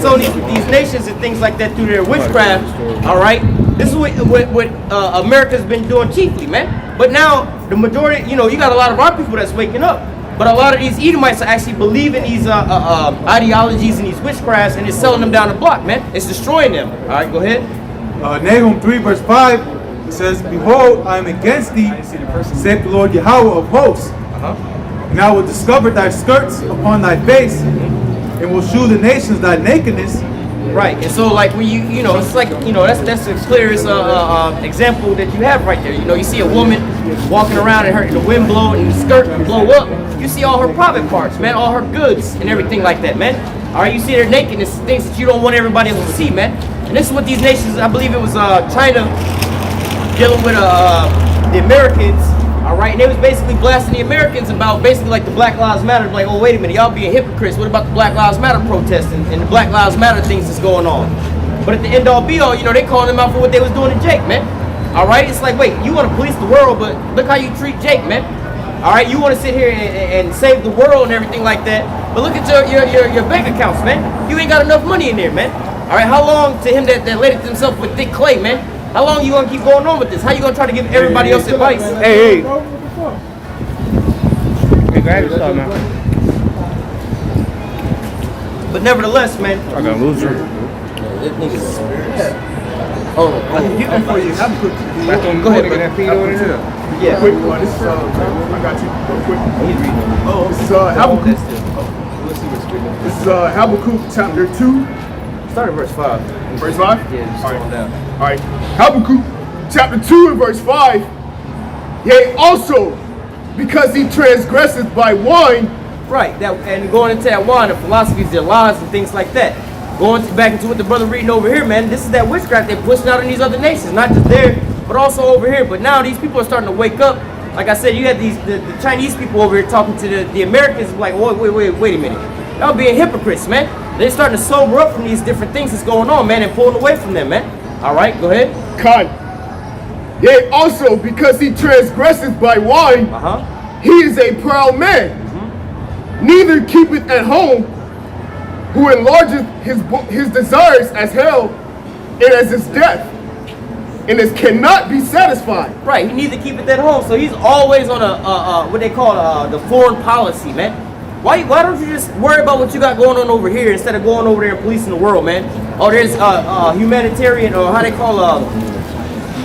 so these nations and things like that through their witchcraft, all right? This is what America's been doing chiefly, man. But now, the majority, you got a lot of our people that's waking up. But a lot of these Edomites are actually believing these ideologies and these witchcrafts, and it's selling them down the block, man. It's destroying them. All right, go ahead. Nahum 3 verse 5, it says, behold, I am against thee, saith the Lord Yahweh of hosts. And I will discover thy skirts upon thy face, and will shew the nations thy nakedness. Right, and so like when it's like, that's the clearest example that you have right there. You see a woman walking around and the wind blow and the skirt blow up. You see all her private parts, man, all her goods and everything like that, man. All right, you see their nakedness, things that you don't want everybody else to see, man. And this is what these nations, I believe it was China dealing with the Americans. All right, and they was basically blasting the Americans about basically like the Black Lives Matter, like, oh, wait a minute, y'all being hypocrites. What about the Black Lives Matter protests and the Black Lives Matter things that's going on? But at the end all be all, they calling them out for what they was doing to Jake, man. All right, it's like, wait, you want to police the world, but look how you treat Jake, man. All right, you want to sit here and save the world and everything like that, but look at your bank accounts, man. You ain't got enough money in there, man. All right, how long to him that laid himself with thick clay, man? How long you gonna keep going on with this? How you gonna try to give everybody else advice? Hey. Hey, grab your stuff, man. But nevertheless, man. I got loser. Oh, I get one for you. Go ahead, man. Yeah. Quick one. This is, I got you. Real quick. This is Habakkuk. This is Habakkuk chapter 2. Start at verse 5. Verse 5? Yeah, just scroll down. All right. Habakkuk chapter 2 and verse 5. Yea, also, because he transgresseth by wine. Right, and going into that wine, the philosophies, their lies and things like that. Going back into what the brother reading over here, man, this is that witchcraft they're pushing out in these other nations, not just there, but also over here. But now these people are starting to wake up. Like I said, you had the Chinese people over here talking to the Americans, like, wait a minute. Y'all being hypocrites, man. They're starting to sober up from these different things that's going on, man, and pulling away from them, man. All right, go ahead. Yea, also, because he transgresseth by wine, he is a proud man. Neither keepeth at home, who enlargeth his desires as hell and as his death, and as cannot be satisfied. Right, he needs to keep it at home, so he's always on what they call the foreign policy, man. Why don't you just worry about what you got going on over here instead of going over there and policing the world, man? Oh, there's humanitarian, or how they call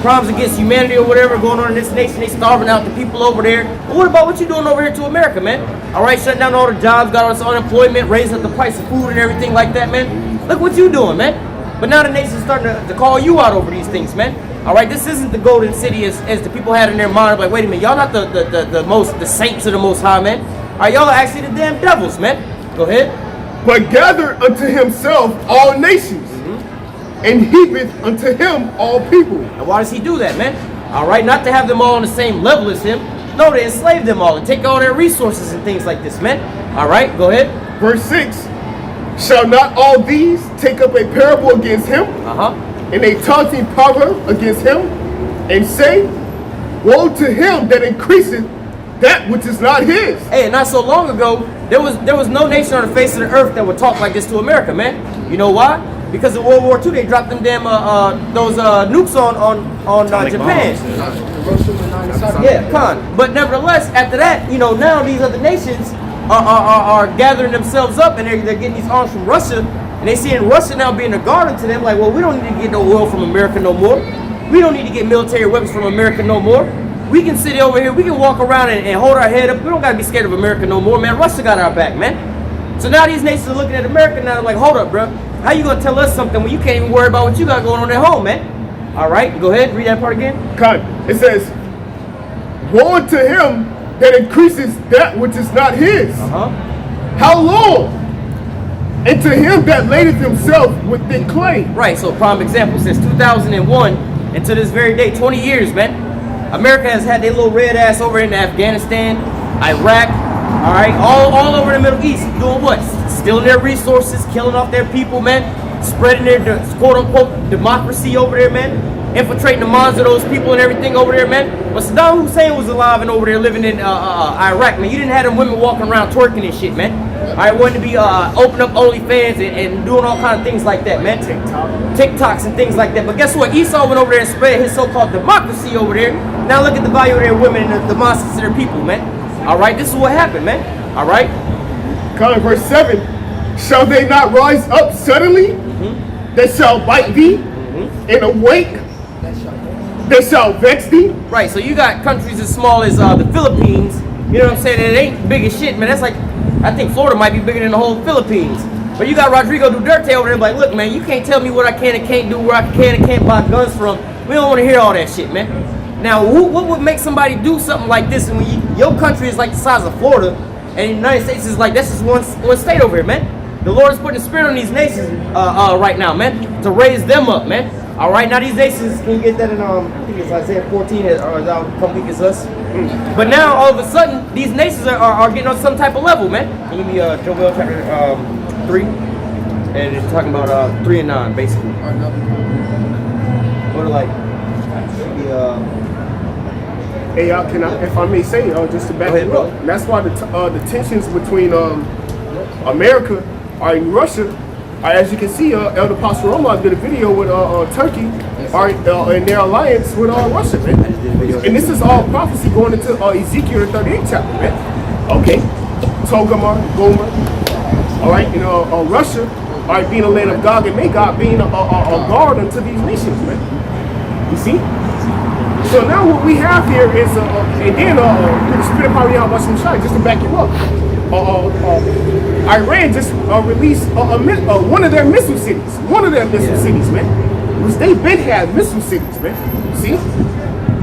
crimes against humanity or whatever going on in this nation. They starving out the people over there. But what about what you doing over here to America, man? All right, shutting down all the jobs, got all this unemployment, raising up the price of food and everything like that, man. Look what you doing, man. But now the nation's starting to call you out over these things, man. All right, this isn't the golden city as the people had in their mind. Like, wait a minute, y'all not the saints of the Most High, man. All right, y'all are actually the damn devils, man. Go ahead. But gathered unto himself all nations, and heapeth unto him all people. And why does he do that, man? All right, not to have them all on the same level as him. No, to enslave them all and take all their resources and things like this, man. All right, go ahead. Verse 6. Shall not all these take up a parable against him? And a taunting proverb against him? And say, woe to him that increaseth that which is not his. Hey, not so long ago, there was no nation on the face of the earth that would talk like this to America, man. You know why? Because in World War II, they dropped them damn those nukes on Japan. Yeah, con. But nevertheless, after that, you know, now these other nations are gathering themselves up, and they're getting these arms from Russia, and they seeing Russia now being a guardian to them. Like, well, we don't need to get no oil from America no more. We don't need to get military weapons from America no more. We can sit over here, we can walk around and hold our head up. We don't gotta be scared of America no more, man. Russia got our back, man. So now these nations are looking at America now, they're like, hold up, bro. How you gonna tell us something when you can't even worry about what you got going on at home, man? All right, go ahead, read that part again. It says, woe unto him that increases that which is not his. How long? And to him that ladeth himself with thick clay. Right, so prime example, since 2001 and to this very day, 20 years, man. America has had their little red ass over in Afghanistan, Iraq, all right, all over the Middle East, doing what? Stealing their resources, killing off their people, man, spreading their quote-unquote democracy over there, man, infiltrating the minds of those people and everything over there, man. But Saddam Hussein was alive and over there living in Iraq, man. You didn't have them women walking around twerking and shit, man. All right, wanting to be open up OnlyFans and doing all kind of things like that, man. TikToks and things like that. But guess what? Esau went over there and spread his so-called democracy over there. Now look at the value of their women and the monsters of their people, man. All right, this is what happened, man. All right. Verse 7, shall they not rise up suddenly? That shall bite thee, and awake, that shall vex thee. Right, so you got countries as small as the Philippines. You know what I'm saying? It ain't big as shit, man. That's like, I think Florida might be bigger than the whole Philippines. But you got Rodrigo Duterte over there like, look, man, you can't tell me what I can and can't do, where I can and can't buy guns from. We don't want to hear all that shit, man. Now, what would make somebody do something like this? And when your country is like the size of Florida, and the United States is like, that's just one state over here, man. The Lord is putting a spirit on these nations right now, man, to raise them up, man. All right, now these nations, can you get that in, I think it's Isaiah 14, or thou come weak as us. But now, all of a sudden, these nations are getting on some type of level, man. Can you give me Joel chapter 3? And it's talking about 3 and 9, basically. What are like, Hey, can I, if I may say, just to back you up, that's why the tensions between America and Russia, as you can see, Elder Apostle Roma did a video with Turkey, in their alliance with Russia, man. And this is all prophecy going into Ezekiel the 38th chapter, man. Okay, Togarmah, Gomer, all right, and Russia, all right, being a land of Gog and Magog, being a guard unto these nations, man. You see? So now what we have here is, and then the Spirit of Power Yahweh Shai, just to back you up, Iran just released one of their missile cities. One of their missile cities, man. Which they been had missile cities, man. See?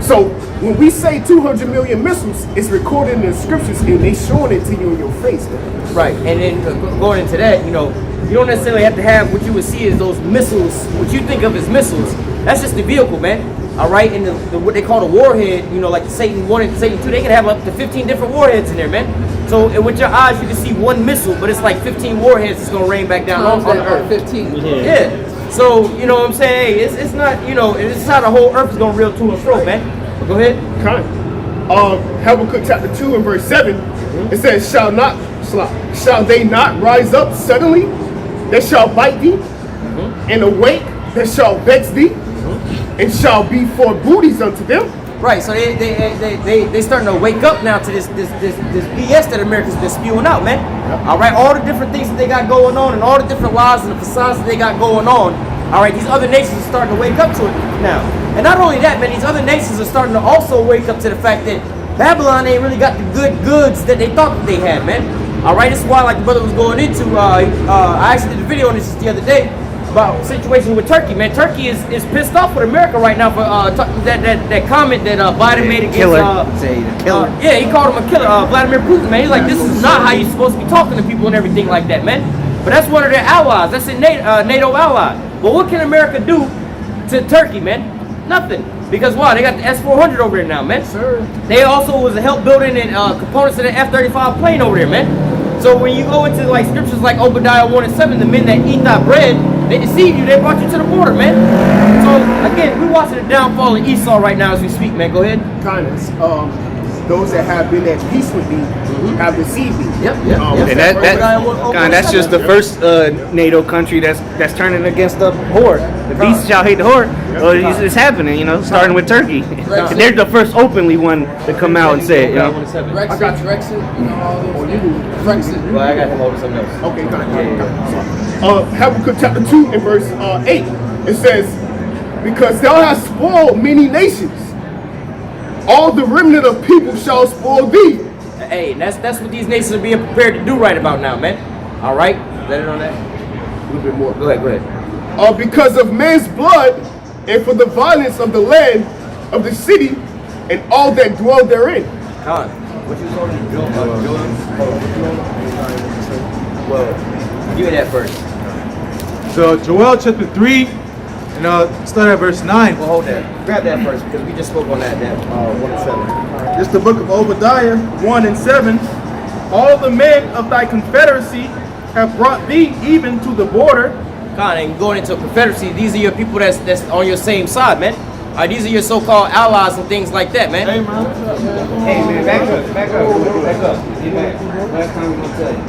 So when we say 200 million missiles, it's recorded in the scriptures and they showing it to you in your face, man. Right, and then going into that, you don't necessarily have to have what you would see as those missiles, what you think of as missiles. That's just the vehicle, man. All right, and what they call the warhead, like the Satan 1 and Satan 2, they can have up to 15 different warheads in there, man. So with your eyes, you can see one missile, but it's like 15 warheads that's going to rain back down on the earth. 15. Yeah. So, you know what I'm saying? Hey, it's not, it's how the whole earth is going to reel to and fro, man. But go ahead. Habakkuk chapter 2 and verse 7, it says, shall they not rise up suddenly, that shall bite thee, and awake, that shall vex thee, and shall be for booties unto them. Right, so they starting to wake up now to this BS that America's been spewing out, man. All right, all the different things that they got going on, and all the different lies and the facades that they got going on. All right, these other nations are starting to wake up to it now. And not only that, man, these other nations are starting to also wake up to the fact that Babylon ain't really got the goods that they thought that they had, man. All right, this is why, like the brother was going into, I actually did a video on this just the other day about situation with Turkey, man. Turkey is pissed off with America right now for that comment that Biden made against yeah, he called him a killer, Vladimir Putin, man. He's like, this is not how you're supposed to be talking to people and everything like that, man. But that's one of their allies. That's a NATO ally. But what can America do to Turkey, man? Nothing. Because why? They got the S-400 over there now, man. Sir. They also was help building and components of the F-35 plane over there, man. So when you go into like scriptures like Obadiah 1 and 7, the men that eat thy bread, they deceive you, they brought you to the border, man. So again, we're watching the downfall of Esau right now as we speak, man. Go ahead. Kindness. those that have been at peace with thee have deceived thee. And that's just the first NATO country that's turning against the horde. The beast shall hate the horde. Well, it's happening, you know, starting with Turkey. They're the first openly one to come out and say it, you know. Brexit, you know, all those. Brexit. Well, I got him over something else. Okay, got it. Habakkuk chapter 2 and verse 8. It says, because thou hast spoiled many nations, all the remnant of people shall spoil thee. Hey, that's what these nations are being prepared to do right about now, man. All right, let it on that. A little bit more. Go ahead. Because of man's blood, and for the violence of the land, of the city, and all that dwell therein. Con, what you told him? Well, give me that first. So Joel chapter 3, and start at verse 9. Well, hold that. Grab that first because we just spoke on that 1 and 7. This is the book of Obadiah 1 and 7. All the men of thy confederacy have brought thee even to the border. Con, and going into a confederacy, these are your people that's on your same side, man. These are your so-called allies and things like that, man. Hey man, back up. Get back. Last time we're gonna tell you.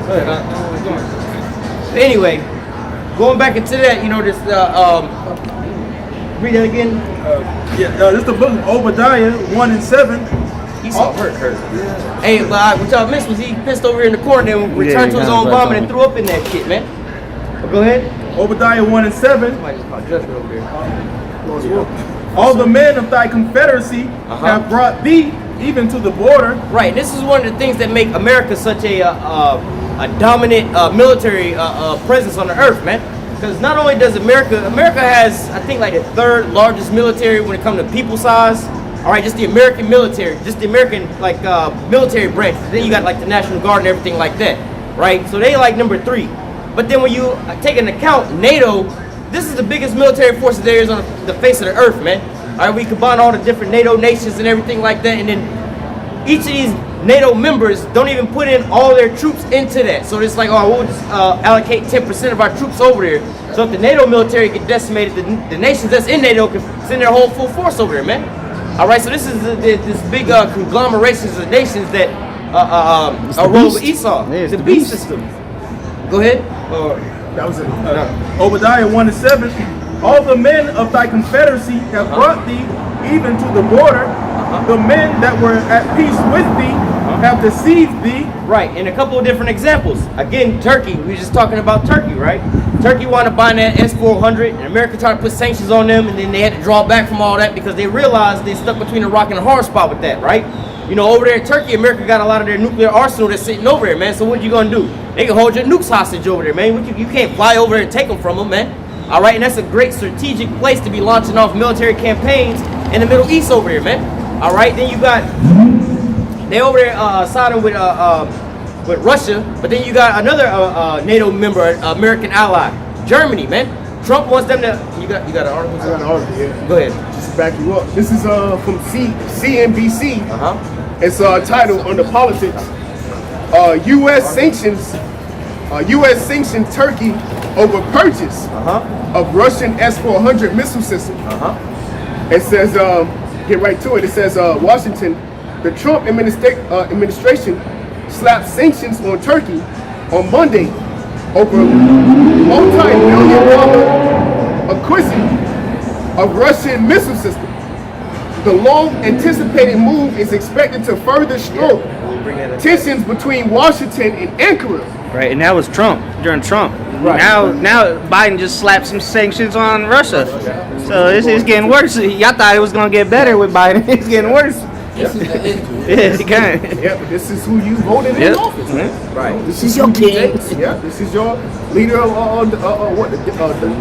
Go ahead. Anyway, going back into that, you know, this read that again. This is the book of Obadiah 1 and 7. Esau hurt. Hey, what y'all missed was he pissed over here in the corner and returned to his own vomit and threw up in that shit, man. But go ahead. Obadiah 1 and 7. Somebody just called judgment over there. All the men of thy confederacy have brought thee even to the border. Right. This is one of the things that make America such a dominant military presence on the earth, man. Because not only does America has, I think, like the third largest military when it comes to people size. All right, just the American military, just the American military branch. Then you got like the National Guard and everything like that, right? So they like number 3. But then when you take into account NATO, this is the biggest military force there is on the face of the earth, man. All right, we combine all the different NATO nations and everything like that, and then each of these NATO members don't even put in all their troops into that. So it's like, oh, we'll just allocate 10% of our troops over there. So if the NATO military get decimated, the nations that's in NATO can send their whole full force over there, man. All right, so this is this big conglomeration of nations that are ruled with Esau. Yeah, the beast system. Go ahead. That was it. Obadiah 1 and 7. All the men of thy confederacy have brought thee even to the border. The men that were at peace with thee have deceived thee. Right, and a couple of different examples. Again, Turkey. We were just talking about Turkey, right? Turkey wanted to buy that S-400, and America tried to put sanctions on them, and then they had to draw back from all that because they realized they stuck between a rock and a hard spot with that, right? You know, over there in Turkey, America got a lot of their nuclear arsenal that's sitting over there, man. So what you gonna do? They can hold your nukes hostage over there, man. You can't fly over there and take them from them, man. All right, and that's a great strategic place to be launching off military campaigns in the Middle East over there, man. All right, then you got they over there siding with Russia, but then you got another NATO member, American ally, Germany, man. Trump wants them to. You got an article? I got an article, yeah. Go ahead. Just to back you up. This is from CNBC. It's titled under politics. U.S. sanctioned Turkey over purchase of Russian S-400 missile system. It says, get right to it. It says, Washington, the Trump administration slapped sanctions on Turkey on Monday over multi-million-dollar acquisition of Russian missile system. The long-anticipated move is expected to further stroke tensions between Washington and Ankara. Right, and that was Trump, during Trump. Right. Now Biden just slapped some sanctions on Russia. So it's getting worse. Y'all thought it was going to get better with Biden. It's getting worse. This is the end. Yeah, it can. Yeah, but this is who you voted in office. Right. This is your king. Yeah, this is your leader of the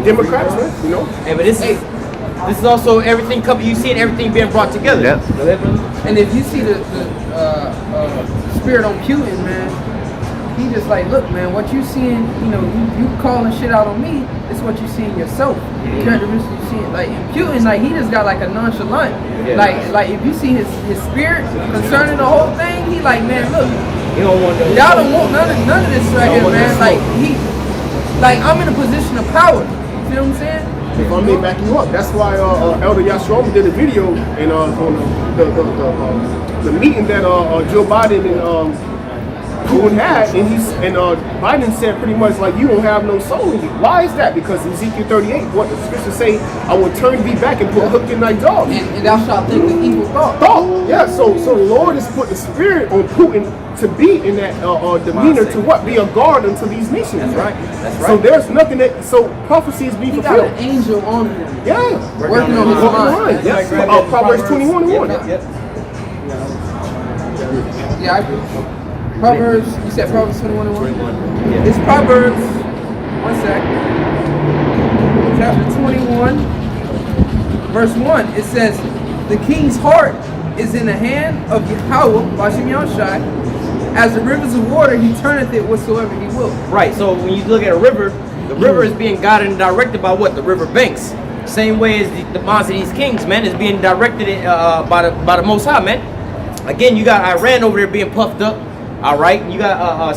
Democrats, man. You know. Hey, but this is also everything you see and everything being brought together. Yep. Go ahead, brother. And if you see the spirit on Putin, man, he just like, look, man, what you seeing, you know, you calling shit out on me, it's what you see in yourself. The characteristics you see, like in Putin, like he just got like a nonchalant, like if you see his spirit concerning the whole thing, he like, man, look, You don't want those. y'all don't want none of this right here, man. Like I'm in a position of power. You feel what I'm saying? if I may back you up. That's why Elder Yashrom did a video and on the meeting that Joe Biden and Putin had, and Biden said pretty much like, you don't have no soul in you. Why is that? Because Ezekiel 38, what the scriptures say, I will turn thee back and put a hook in thy jaw. And thou shalt think the evil thought. Yeah, so the Lord has put the spirit on Putin to be in that demeanor, to what? Be a guard unto these nations. That's right. That's right. So there's nothing that, so prophecy is being fulfilled. Got an angel on him. Yeah. Working on his mind. Yes. Proverbs 21:1. Yeah, I agree. Proverbs, you said Proverbs 21:1? It's Proverbs, one sec. Chapter 21, verse 1. It says, the king's heart is in the hand of Yahweh, Bashem Yahushai. As the rivers of water, he turneth it whatsoever he will. Right, so when you look at a river, the river is being guided and directed by what? The river banks. Same way as the minds of these kings, man, is being directed by the Most High, man. Again, you got Iran over there being puffed up. All right, you got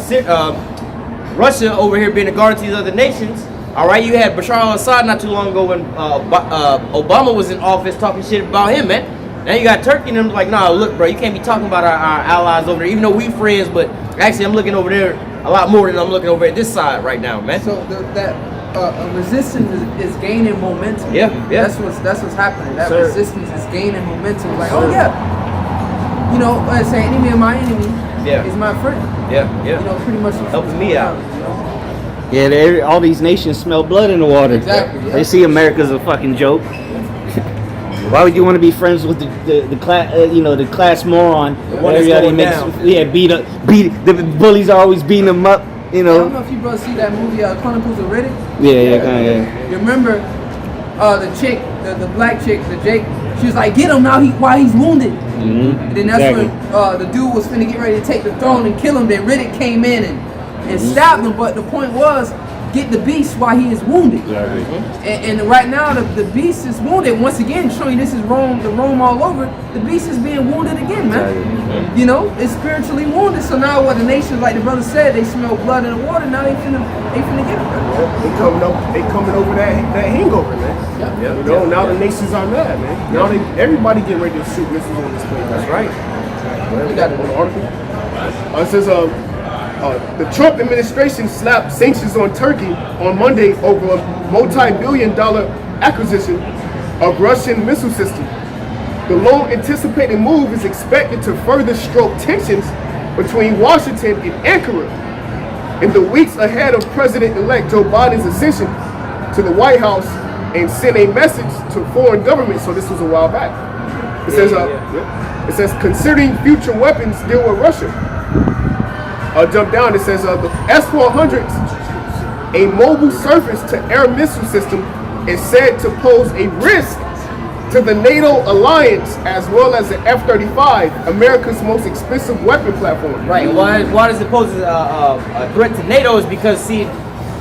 Russia over here being a guard to these other nations. All right, you had Bashar al-Assad not too long ago when Obama was in office talking shit about him, man. Now you got Turkey and them like, nah, look, bro, you can't be talking about our allies over there, even though we friends, but actually I'm looking over there a lot more than I'm looking over at this side right now, man. So that resistance is gaining momentum. Yeah. That's what's happening. That resistance is gaining momentum. Like, oh yeah. You know, I say enemy of my enemy is my friend. Yeah. You know, pretty much helping me out. You know? Yeah, all these nations smell blood in the water. Exactly. Yeah. They see America's a fucking joke. Why would you want to be friends with the class, the class moron? The one that's going down. Yeah, the bullies are always beating them up. You know. I don't know if you brothers see that movie Chronicles of Riddick. Yeah. You remember the chick, the black chick, the Jake. She was like, get him now while he's wounded. Mm-hmm. And then that's when the dude was finna get ready to take the throne and kill him. Then Riddick came in and stabbed him. But the point was, get the beast while he is wounded. And right now the beast is wounded. Once again, showing this is Rome all over. The beast is being wounded again, man. You know, it's spiritually wounded. So now what the nations, like the brother said, they smell blood in the water. Now they finna get it. They coming over that hangover, man. You know, now the nations are mad, man. Now everybody getting ready to shoot missiles on this place. That's right. We got an article. It says the Trump administration slapped sanctions on Turkey on Monday over a multi-billion-dollar acquisition of Russian missile system. The long-anticipated move is expected to further stoke tensions between Washington and Ankara in the weeks ahead of President-elect Joe Biden's ascension to the White House and send a message to foreign governments. So this was a while back. It says considering future weapons deal with Russia. I'll jump down. It says the S-400s, a mobile surface-to-air missile system, is said to pose a risk to the NATO alliance as well as the F-35, America's most expensive weapon platform. Right. Why does it pose a threat to NATO? Is because, see,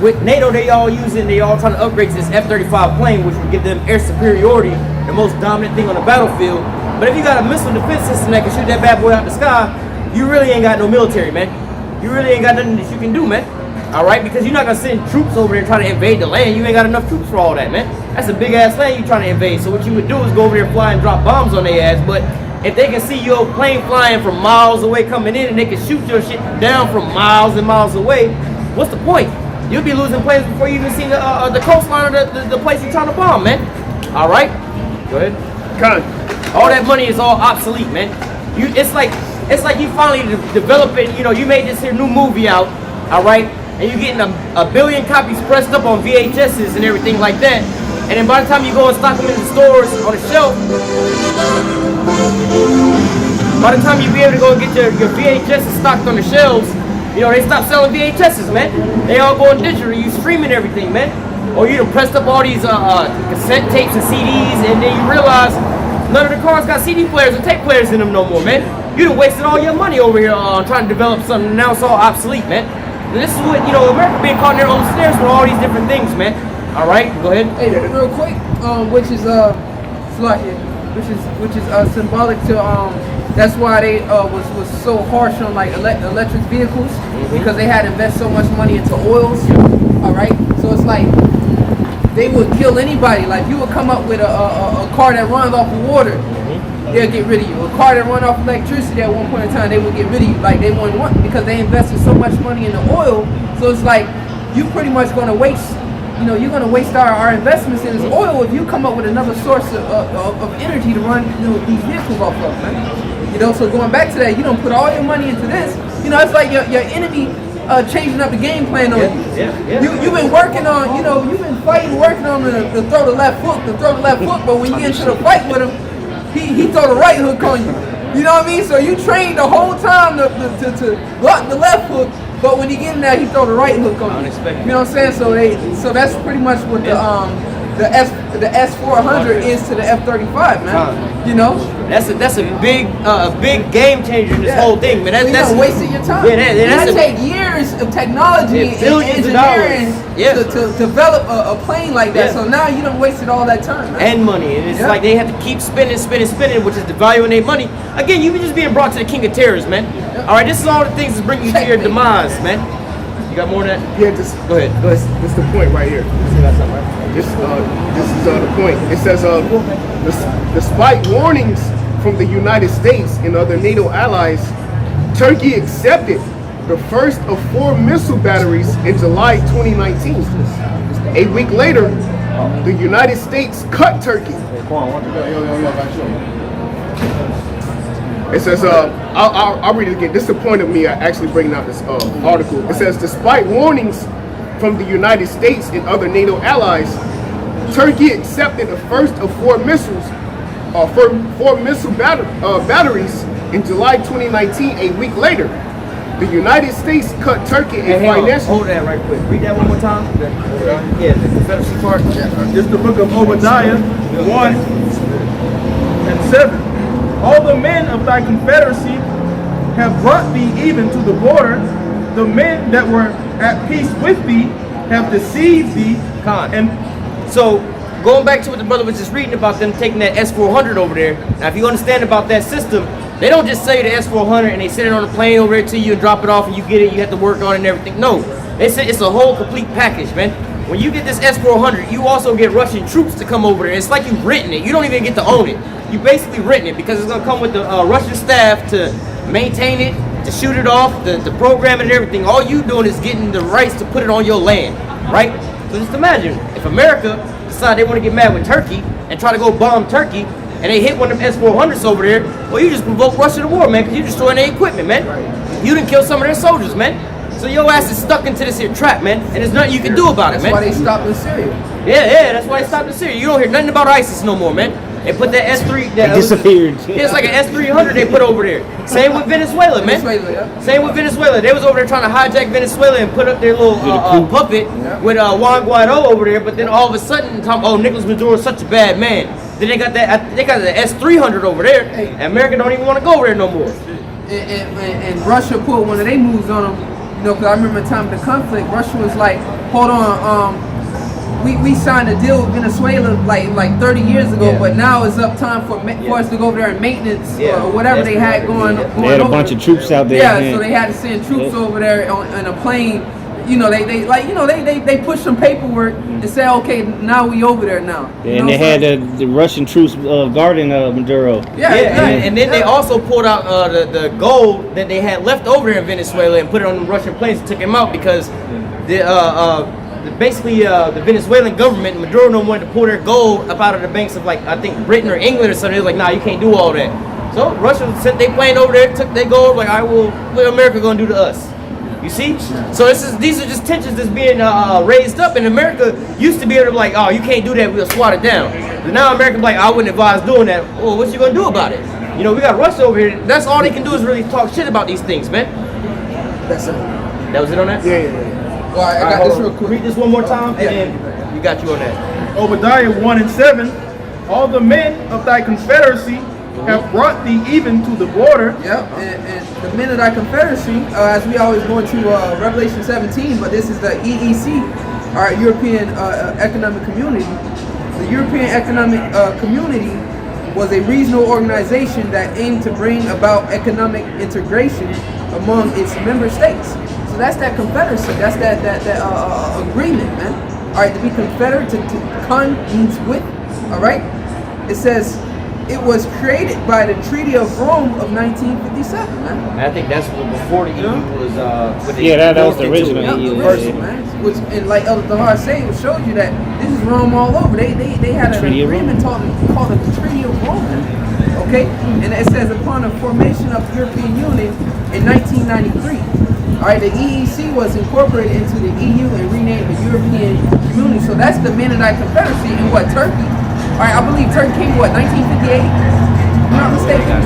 with NATO, they all trying to upgrade to this F-35 plane, which would give them air superiority, the most dominant thing on the battlefield. But if you got a missile defense system that can shoot that bad boy out the sky, you really ain't got no military, man. You really ain't got nothing that you can do, man. All right, because you're not gonna send troops over there trying to invade the land. You ain't got enough troops for all that, man. That's a big ass land you trying to invade. So what you would do is go over there, fly and drop bombs on their ass. But if they can see your plane flying from miles away coming in, and they can shoot your shit down from miles and miles away, what's the point? You'll be losing planes before you even see the coastline or the place you're trying to bomb, man. All right, go ahead. All that money is all obsolete, man. It's like you finally develop it. You know, you made this here new movie out, all right, and you're getting a billion copies pressed up on VHSs and everything like that. And then by the time you go and stock them in the stores on the shelf, by the time you be able to go and get your VHSs stocked on the shelves, you know, they stop selling VHSs, man. They all going digital. You streaming everything, man. Or you done pressed up all these cassette tapes and CDs, and then you realize none of the cars got CD players and tape players in them no more, man. You done wasted all your money over here trying to develop something, now it's all obsolete, man. And this is what, you know, America being caught in their own snares with all these different things, man. All right, go ahead. Hey, real quick, which is symbolic to that's why they was so harsh on like electric vehicles, because they had to invest so much money into oils. All right, so it's like they would kill anybody. Like you would come up with a car that runs off of water, they'll get rid of you. A car that runs off electricity at one point in time, they would get rid of you. Like they wouldn't want, because they invested so much money in the oil. So it's like you pretty much going to waste. You know, you're going to waste our investments in this oil if you come up with another source of energy to run these vehicles off of, man. You know, so going back to that, you don't put all your money into this. You know, it's like your enemy changing up the game plan on you. You've been working on, you've been fighting, working on the throw the left hook, but when you get into the fight with him, he throw the right hook on you. You know what I mean? So you trained the whole time to block the left hook, but when you get in there, he throw the right hook on you. You know what I'm saying? So that's pretty much what the S400 is to the F35, man. You know? That's a big game changer in this whole thing, man. That's wasting your time. That take years of technology and engineering to develop a plane like that. So now you done wasted all that time, man. And money. And it's like they have to keep spending, which is devaluing their money. Again, you just being brought to the king of terrors, man. All right, this is all the things that bring you to your demise, man. You got more than that? Yeah, just go ahead. This is the point right here. This is the point. It says, despite warnings from the United States and other NATO allies, Turkey accepted the first of 4 missile batteries in July 2019. A week later, the United States cut Turkey. It says, I'll read it again. This is the point of me actually bringing out this article. It says, despite warnings from the United States and other NATO allies, Turkey accepted the first of 4 missiles, four missile batteries in July 2019. A week later, the United States cut Turkey a financial. Hold that right quick. Read that one more time. Yeah, the Confederacy part. This is the book of Obadiah 1 and 7. All the men of thy confederacy have brought thee even to the border. The men that were at peace with thee have deceived thee. So, going back to what the brother was just reading about them taking that S400 over there. Now, if you understand about that system, they don't just say the S400 and they send it on a plane over there to you and drop it off and you get it, you have to work on it and everything. No, they say it's a whole complete package, man. When you get this S400, you also get Russian troops to come over there. It's like you've written it. You don't even get to own it. You basically written it because it's going to come with the Russian staff to maintain it, to shoot it off, the program and everything. All you doing is getting the rights to put it on your land, right? So just imagine if America decide they want to get mad with Turkey and try to go bomb Turkey and they hit one of them S400s over there, well, you just provoke Russia to war, man, because you're destroying their equipment, man. You done kill some of their soldiers, man. So your ass is stuck into this here trap, man, and there's nothing you can do about it, man. That's why they stopped in Syria. Yeah, that's why they stopped in Syria. You don't hear nothing about ISIS no more, man. They put that S3. That disappeared. It's like an S300 they put over there. Same with Venezuela, man. Same with Venezuela. They was over there trying to hijack Venezuela and put up their little puppet with Juan Guaido over there. But then all of a sudden, Nicolas Maduro is such a bad man. Then they got that. They got the S300 over there. And America don't even want to go over there no more. And Russia put one of their moves on them. You know, because I remember the time of the conflict, Russia was like, hold on, we signed a deal with Venezuela like 30 years ago, but now it's up time for us to go over there and maintenance or whatever they had going. They had a bunch of troops out there. Yeah, so they had to send troops over there on a plane. You know, they pushed some paperwork and said, okay, now we over there now. Yeah, and they had the Russian troops guarding Maduro. And then they also pulled out the gold that they had left over there in Venezuela and put it on the Russian planes and took him out because basically the Venezuelan government, Maduro, no wanted to pull their gold up out of the banks of, like, I think Britain or England or something. They was like, nah, you can't do all that. So Russia sent their plane over there, took their gold, like, all right, well, what America gonna do to us? You see? So these are just tensions that's being raised up, and America used to be able to be like, oh, you can't do that, we'll swat it down. But now America's like, I wouldn't advise doing that. Well, what you gonna do about it? You know, we got Russia over here. That's all they can do is really talk shit about these things, man. That's it. That was it on that? Yeah. All right, I got this real quick. Read this one more time, and then we got you on that. Obadiah 1 and 7. All the men of thy confederacy have brought thee even to the border. Yep, and the men of thy confederacy, as we always go into Revelation 17, but this is the EEC, our European Economic Community. The European Economic Community was a regional organization that aimed to bring about economic integration among its member states. So that's that confederacy. That's that agreement, man. All right, to be confederate, to con means with. All right, it says it was created by the Treaty of Rome of 1957, man. And I think that's before the EU was. That was the original Yeah, EU. the original, man. Which, and like Elder Tahar said, it showed you that this is Rome all over. They had an Treaty of agreement called the Treaty of Rome. Okay, and it says upon the formation of the European Union in 1993. All right, the EEC was incorporated into the EU and renamed the European Community. So that's the Mennonite Confederacy in what, Turkey? All right, I believe Turkey came, what, 1958? If I'm not mistaken.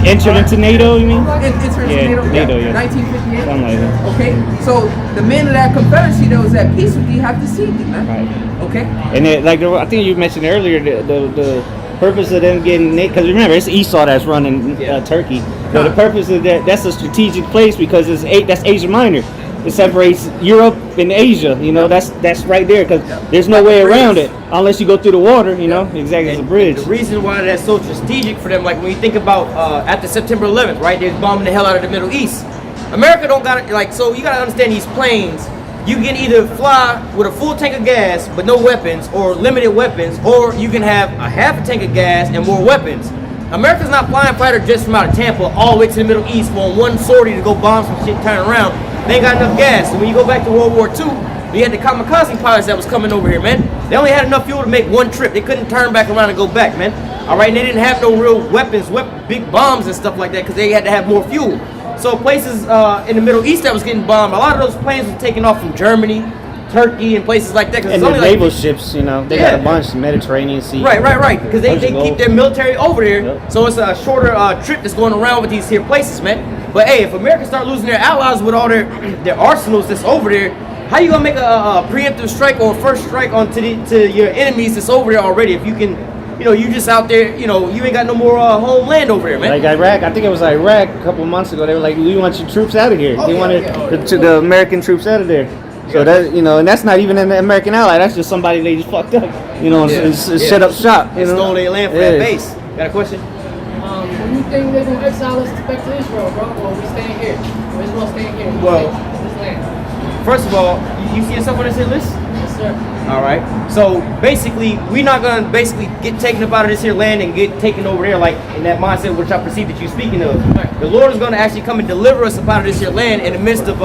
Entered into NATO, you mean? Entered into NATO, yeah. 1958. Something like that. Okay, so the men of that confederacy that was at peace with thee have deceived thee, man. Right. Okay? And then, like, I think you mentioned earlier, the purpose of them getting, because remember, it's Esau that's running Turkey. So the purpose of that's a strategic place because that's Asia Minor. It separates Europe and Asia. You know, that's right there because there's no way around it unless you go through the water. You know, exactly, it's a bridge. The reason why that's so strategic for them, like when you think about after September 11th, right? They're bombing the hell out of the Middle East. America don't got it, like, so you gotta understand these planes. You can either fly with a full tank of gas but no weapons, or limited weapons, or you can have a half a tank of gas and more weapons. America's not flying fighter jets from out of Tampa all the way to the Middle East for one sortie to go bomb some shit, turn around. They ain't got enough gas. So when you go back to World War II, we had the kamikaze pilots that was coming over here, man. They only had enough fuel to make one trip. They couldn't turn back around and go back, man. All right, and they didn't have no real weapons, big bombs and stuff like that because they had to have more fuel. So places in the Middle East that was getting bombed, a lot of those planes were taking off from Germany, Turkey, and places like that. And the naval ships, you know, they got a bunch, Mediterranean Sea. Right. Because they keep their military over there, so it's a shorter trip that's going around with these here places, man. But hey, if America start losing their allies with all their arsenals that's over there, how you gonna make a preemptive strike or a first strike onto to your enemies that's over there already? If you can, you know, you just out there, you know, you ain't got no more homeland over there, man. Like Iraq, I think it was Iraq a couple of months ago. They were like, "We want your troops out of here." They wanted the American troops out of there. So that, you know, and that's not even an American ally. That's just somebody they just fucked up, you know, and set up shop. You know, stole their land for that base. Got a question? When you think they're gonna exile us back to Israel, bro? Or we staying here? Or Israel staying here? Well, this land. First of all, you see yourself on this hit list? Yes, sir. All right. So basically, we're not gonna get taken up out of this here land and get taken over there like in that mindset which I perceive that you're speaking of. The Lord is gonna actually come and deliver us up out of this here land in the midst of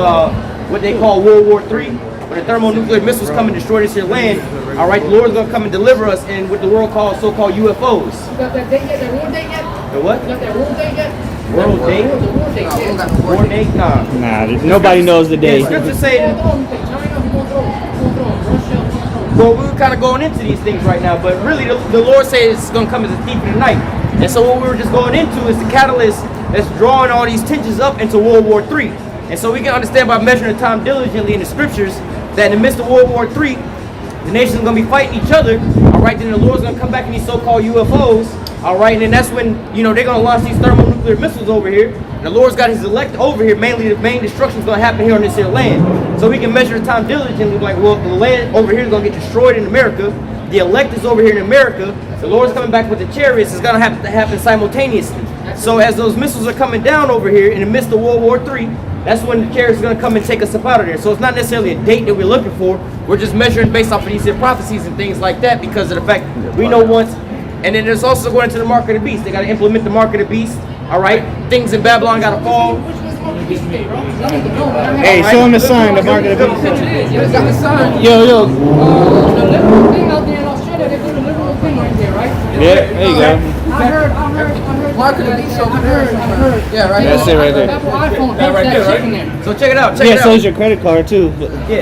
what they call World War III, when the thermonuclear missiles come and destroy this here land. All right, the Lord is gonna come and deliver us in what the world calls so-called UFOs. You got that date yet? That world date yet? The what? You got that world date yet? World date? The world date. Yeah. World date? Nah, nobody knows the day. The scripture say. Well, we're kind of going into these things right now, but really the Lord says it's going to come as a thief in the night. And so what we were just going into is the catalyst that's drawing all these tensions up into World War III. And so we can understand by measuring the time diligently in the scriptures that in the midst of World War III, the nations are going to be fighting each other. All right, then the Lord's going to come back in these so-called UFOs. All right, and then that's when, you know, they're going to launch these thermonuclear missiles over here. And the Lord's got his elect over here. Mainly the main destruction is going to happen here on this here land. So we can measure the time diligently, like, well, the land over here is going to get destroyed in America. The elect is over here in America. The Lord's coming back with the chariots. It's going to have to happen simultaneously. So as those missiles are coming down over here in the midst of World War III, that's when the chariots are going to come and take us up out of there. So it's not necessarily a date that we're looking for. We're just measuring based off of these prophecies and things like that because of the fact we know once. And then there's also going into the mark of the beast. They got to implement the mark of the beast. All right, things in Babylon got to fall. Hey, show him the sign, the mark of the beast. Yo. The literal thing out there in Australia, they put a literal thing right there, right? Yeah, there you go. I heard. Mark of the beast over I heard. Yeah, right. That's it right there. Apple iPhone has right there, that chip in right? there. So check it out. Yeah, so is your credit card too,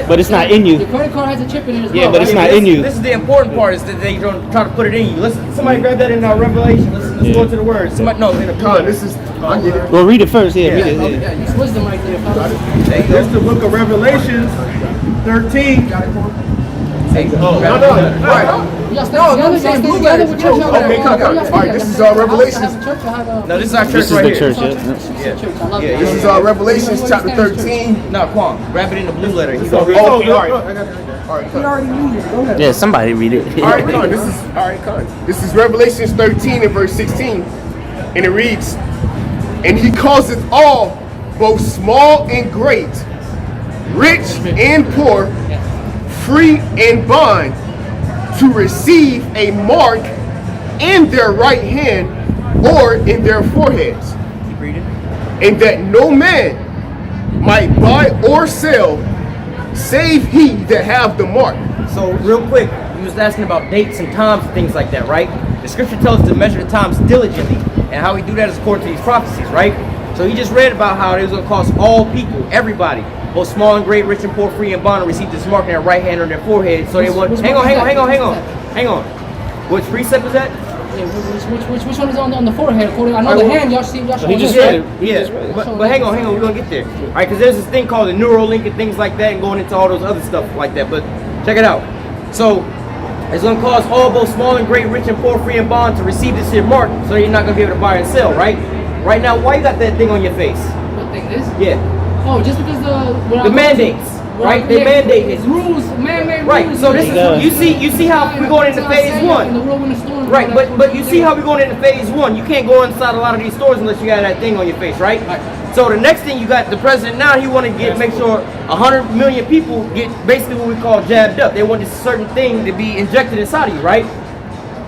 but it's not in you. Your credit card has a chip in it as well. Yeah, but it's not in you. This is the important part is that they don't try to put it in you. Somebody grab that in our Revelation. Let's go to the word. Somebody, no, in the God, this is. I get it. Well, read it first. Yeah, read it. Yeah, it's wisdom right there. That's the book of Revelations 13. Okay, all right, this is our Revelations. No, this is our church This is right the here. church, yeah. This is Revelations chapter 13. No, Kwong, grab it in the blue letter. He's Okay, over all right. Yeah, somebody read it. All right, come on. This is Revelations 13 and verse 16, and it reads, "And he causeth all, both small and great, rich and poor, free and bond, to receive a mark in their right hand or in their foreheads. Keep reading. And that no man might buy or sell, save he that have the mark. So real quick, you was asking about dates and times and things like that, right? The scripture tells us to measure the times diligently, and how we do that is according to these prophecies, right? So he just read about how it was going to cost all people, everybody, both small and great, rich and poor, free and bond, to receive this mark in their right hand or their forehead. So they want. Hang on. Which precept is that? Yeah, which one is on the forehead? I know the hand. Y'all see. He just read it. Yeah, but hang on, we're gonna get there. All right, because there's this thing called the Neuralink and things like that, and going into all those other stuff like that. But check it out. So it's gonna cause all both small and great, rich and poor, free and bond, to receive this here mark, so you're not gonna be able to buy and sell, right? Right now, why you got that thing on your face? What thing is? Yeah. Oh, just because the mandates, right? They mandate it. Rules, man-made right. rules. So this is you see how we're going into phase one. Right, but you see how we're going into phase one. You can't go inside a lot of these stores unless you got that thing on your face, right? So the next thing, you got the president now. He want to make sure 100 million people get basically what we call jabbed up. They want this certain thing to be injected inside of you, right?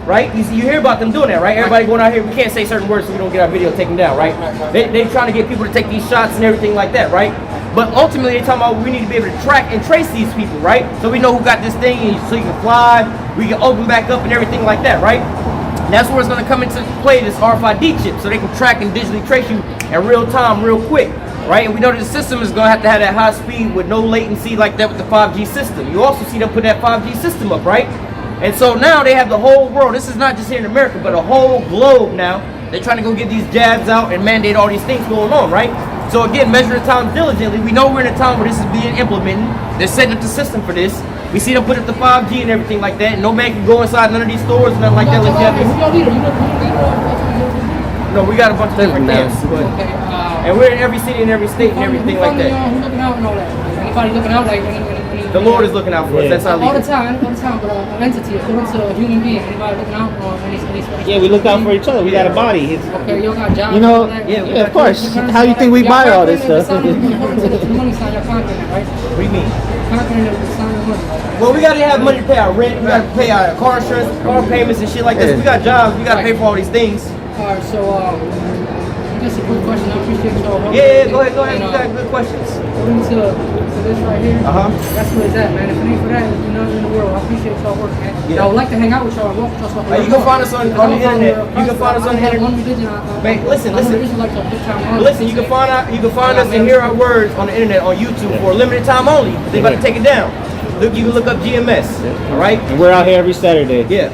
Right? You hear about them doing that, right? Everybody going out here. We can't say certain words so we don't get our video taken down, right? They trying to get people to take these shots and everything like that, right? But ultimately, they're talking about we need to be able to track and trace these people, right? So we know who got this thing, and so you can fly, we can open back up and everything like that, right? And that's where it's going to come into play, this RFID chip, so they can track and digitally trace you in real time, real quick, right? And we know that the system is going to have that high speed with no latency like that with the 5G system. You also see them put that 5G system up, right? And so now they have the whole world. This is not just here in America, but a whole globe now. They're trying to go get these jabs out and mandate all these things going on, right? So again, measure the time diligently. We know we're in a time where this is being implemented. They're setting up the system for this. We see them put up the 5G and everything like that. No man can go inside none of these stores and nothing like that. No, we got a bunch of different things. And we're in every city and every state and everything like that. Who's looking out and all that? Anybody looking out like the Lord is looking out for us. That's our leader. All the time, but an entity, according to a human being. Anybody looking out for any yeah, we look out for each other. We got a body. Okay, you got jobs. You know, yeah, of course. How you think we buy all this stuff? The money sign, you're conquering, right? What do you mean? Conquering the sign of money. Well, we gotta have money to pay our rent. We gotta pay our car insurance, car payments, and shit like this. We got jobs. We gotta pay for all these things. All right, so just a quick question. I appreciate y'all. Yeah, go ahead. You got good questions. According to this right here, that's where it's at, man. If it ain't for that, there's nothing in the world. I appreciate y'all work, man. Yeah. I would like to hang out with y'all and walk with y'all. You can find us on the internet. You can find us on the internet. One religion. Man, listen. Listen, you can find us and hear our words on the internet on YouTube for a limited time only. They about to take it down. Look, you can look up GMS. All right. And we're out here every Saturday. Yeah.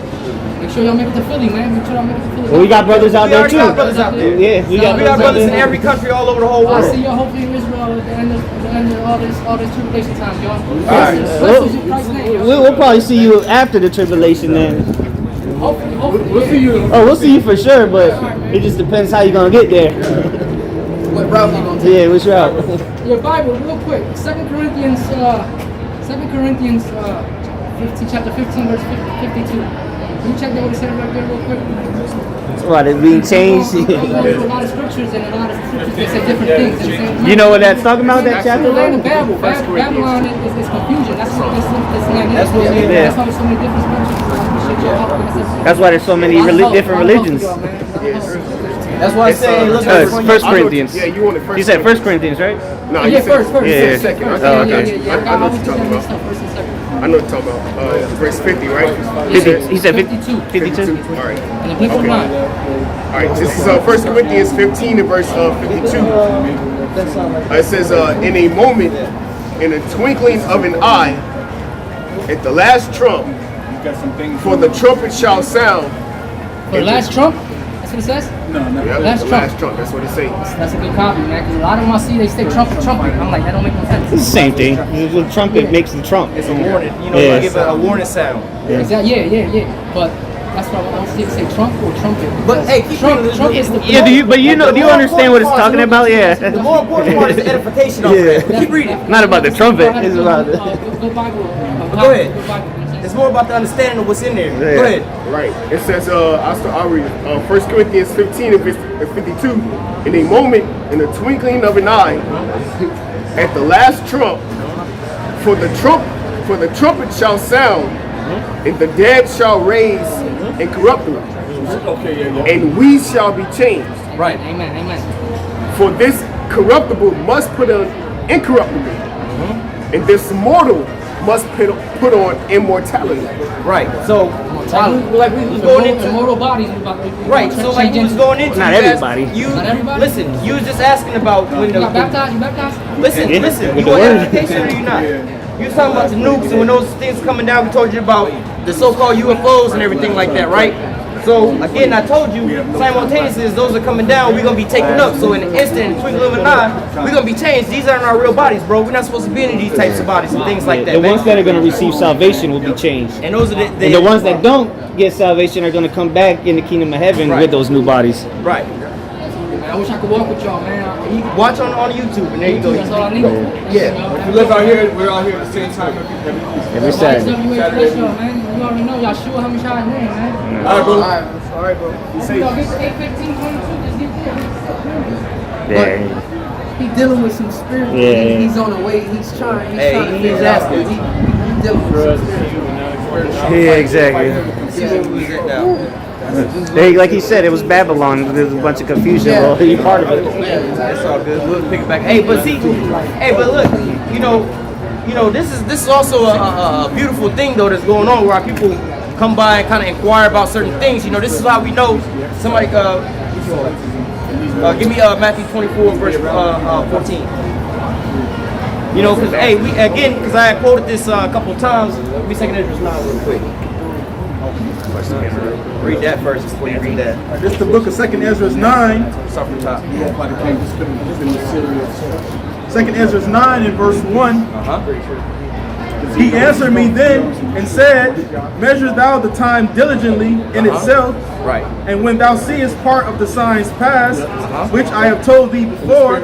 Make sure y'all make it to Philly, man. Make sure y'all make it to Philly. Well, we got brothers out there too. We got brothers out there. Yeah, we got brothers in every country all over the whole world. I'll see y'all hopefully in Israel at the end of all this tribulation time, y'all. We'll probably see you after the tribulation then. Hopefully. We'll see you. Oh, we'll see you for sure, but it just depends how you're gonna get there. What route you gonna take? Yeah, which route? Your Bible, real quick. 2 Corinthians chapter 15, verse 52. Can you check that what it said right there real quick? What, it's being changed? A lot of scriptures and a lot of scriptures that say different things. You know what that's talking about, that chapter? The land of Babylon is confusion. That's what this land is. That's why there's so many different scriptures. That's why there's so many different religions. That's why I say look at 1 Corinthians. Yeah, you want it first. You said 1 Corinthians, right? No, yeah, first. Yeah. Second. Oh, okay. I know what you're talking about. I know what you're talking about. Verse 50, right? 50, he said 52. 52. All right. And the blink of an eye. All right, this is 1 Corinthians 15 and verse 52. It says, in a moment, in a twinkling of an eye, at the last trump, for the trumpet shall sound. For the last trump? That's what it says? No. Yeah, last trump, that's what it says. That's a good copy, man, because a lot of them I see, they say trumpet. I'm like, that don't make no sense. It's the same thing. The trumpet makes the trump. It's a warning. You know, you give it a warning sound. Yeah. But that's what I want to say trump or trumpet. But hey, trump is the yeah. Do you understand what it's talking about? Yeah. The more important part is the edification of it. Keep reading. Not about the trumpet. It's about the. Good Bible. Go ahead. It's more about the understanding of what's in there. Yeah. Go ahead. Right. It says, I'll read it. 1 Corinthians 15 and 52. In a moment, in the twinkling of an eye, at the last trump, for For the trumpet shall sound, and the dead shall raise incorruptible, and we shall be changed. Right. Amen. Amen. For this corruptible must put on incorruptible, and this mortal must put on immortality. Right. So, like we was going into immortal bodies. Right. So, like we was going into. Not everybody. Not everybody. Listen. You was just asking about when You got baptized. You baptized. Listen. Yeah. Listen. With You the on word. education or you not? You was talking about the nukes and when those things coming down. We told you about the so-called UFOs and everything like that, right? So again, I told you simultaneously as those are coming down, we're gonna be taken up. So in an instant, in the twinkle of an eye, we're gonna be changed. These aren't our real bodies, bro. We're not supposed to be in these types of bodies and things like that. The man. ones that are going to receive salvation will be changed. And those are And the ones that don't get salvation are going to come back in the kingdom of heaven with those new bodies. Right. Man, I wish I could walk with y'all, man. Watch on YouTube and there you go. That's all I need. Yeah. If you live out here, we're out here at the same time Every Saturday. You already know y'all sure how many shots in, man. All right, bro. All right, bro. Y'all get 8:15, 22, just get there. Yeah. He dealing with some spirit. Yeah. He's on the way. He's trying. He's Hey, trying to he's figure it out. asking. He's dealing with some spirit. Yeah, exactly. They, like he said, it was Babylon. There's a bunch of confusion. Yeah. Well, you're part of it. That's all good. We'll pick it back. Hey, but see, hey, but look, you know, this is also a beautiful thing though that's going on where our people come by and kind of inquire about certain things. You know, this is how we know somebody. Give me Matthew 24 verse 14. You know, because hey, because I had quoted this a couple of times. Let me second Ezra 9 real quick. Read that first before you read that. This is the book of 2nd Ezra 9. Start from the top. 2nd Ezra 9 and verse 1. He answered me then and said, measure thou the time diligently in itself, Right. and when thou seest part of the signs past, which I have told thee before,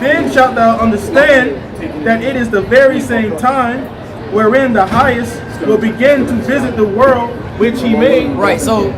then shalt thou understand that it is the very same time wherein the highest will begin to visit the world which he made. Right, so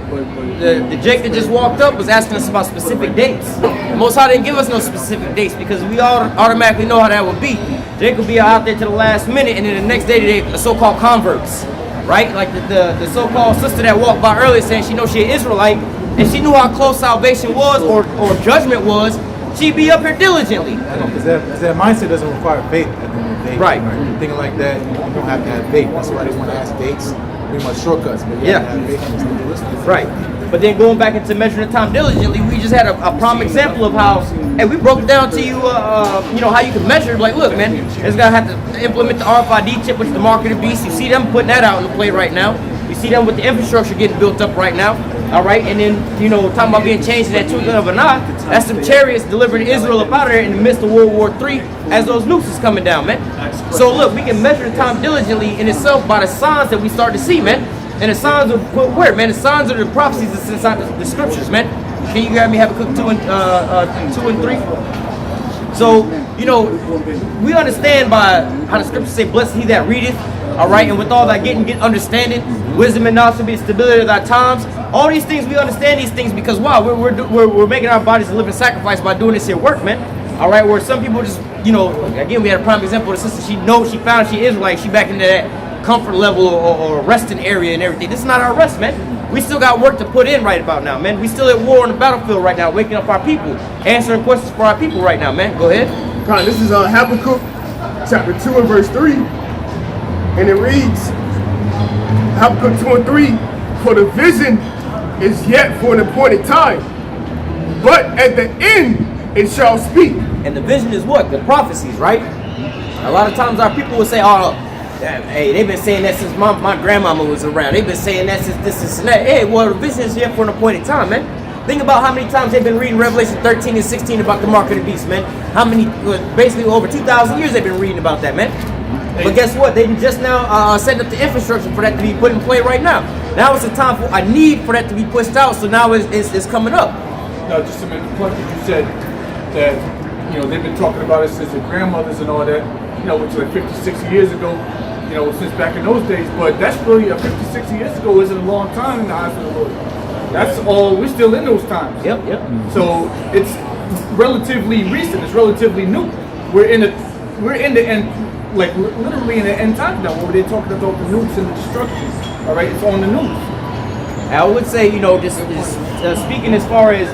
the Jake that just walked up was asking us about specific dates. The Most High didn't give us no specific dates because we all automatically know how that would be. Jake would be out there to the last minute and then the next day they so-called converts, right? Like the so-called sister that walked by earlier saying she knows she an Israelite and she knew how close salvation was or judgment was, she'd be up here diligently. Because that mindset doesn't require faith at the end of the day. Right. Thinking like that, you don't have to have faith. That's why they want to ask dates, pretty much shortcuts. But you have to have faith and stay listening. Right. But then going back into measuring the time diligently, we just had a prime example of how, hey, we broke it down to you, you know, how you can measure. Like, look, man, it's gonna have to implement the RFID chip, which is the mark of the beast. You see them putting that out in the play right now. You see them with the infrastructure getting built up right now. All right, and then, you know, talking about being changed in that twinkling of an eye, that's some chariots delivering Israel up out of there in the midst of World War III as those nukes is coming down, man. So look, we can measure the time diligently in itself by the signs that we start to see, man. And the signs are put where, man? The signs are the prophecies that's inside the scriptures, man. Can you grab me Habakkuk 2 and 3? So, you know, we understand by how the scriptures say, blessed he that readeth, all right, and with all that get understanding, wisdom and knowledge will be stability of thy times. All these things, we understand these things because, wow, we're making our bodies a living sacrifice by doing this here work, man. All right, where some people just, you know, again, we had a prime example of the sister, she found she is like, she back into that comfort level or resting area and everything. This is not our rest, man. We still got work to put in right about now, man. We still at war on the battlefield right now, waking up our people, answering questions for our people right now, man. Go ahead. This is Habakkuk chapter 2 and verse 3. And it reads, Habakkuk 2 and 3, for the vision is yet for an appointed time, but at the end it shall speak. And the vision is what? The prophecies, right? A lot of times our people will say, oh, hey, they've been saying that since my grandmama was around. They've been saying that since this and that. Hey, well, the vision is yet for an appointed time, man. Think about how many times they've been reading Revelation 13 and 16 about the mark of the beast, man. How many, basically over 2,000 years they've been reading about that, man. But guess what? They just now set up the infrastructure for that to be put in play right now. Now it's a time for a need for that to be pushed out, so now it's coming up. No, just to make the point that you said that, you know, they've been talking about it since their grandmothers and all that, you know, which was like 50, 60 years ago, you know, since back in those days. But that's really, 50, 60 years ago isn't a long time in the eyes of the Lord. That's all, we're still in those times. Yep. So it's relatively recent, it's relatively new. We're in the end like literally in the end time now, where they're talking about the nukes and the destruction. All right, it's on the news. I would say, just speaking as far as,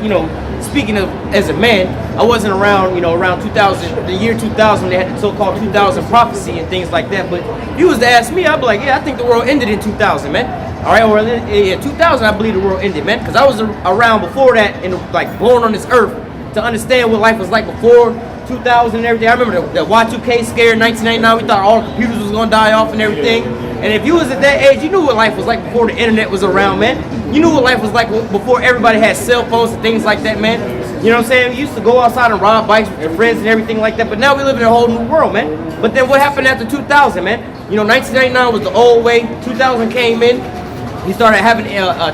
speaking of as a man, I wasn't around, around 2000, the year 2000, they had the so-called 2000 prophecy and things like that. But if you was to ask me, I'd be like, yeah, I think the world ended in 2000, man. All right, or yeah, 2000, I believe the world ended, man. Because I was around before that and like born on this earth to understand what life was like before 2000 and everything. I remember the Y2K scare in 1999. We thought all the computers was gonna die off and everything. And if you was at that age, you knew what life was like before the internet was around, man. You knew what life was like before everybody had cell phones and things like that, man. You know what I'm saying? We used to go outside and ride bikes with your friends and everything like that. But now we live in a whole new world, man. But then what happened after 2000, man? 1999 was the old way. 2000 came in. We started having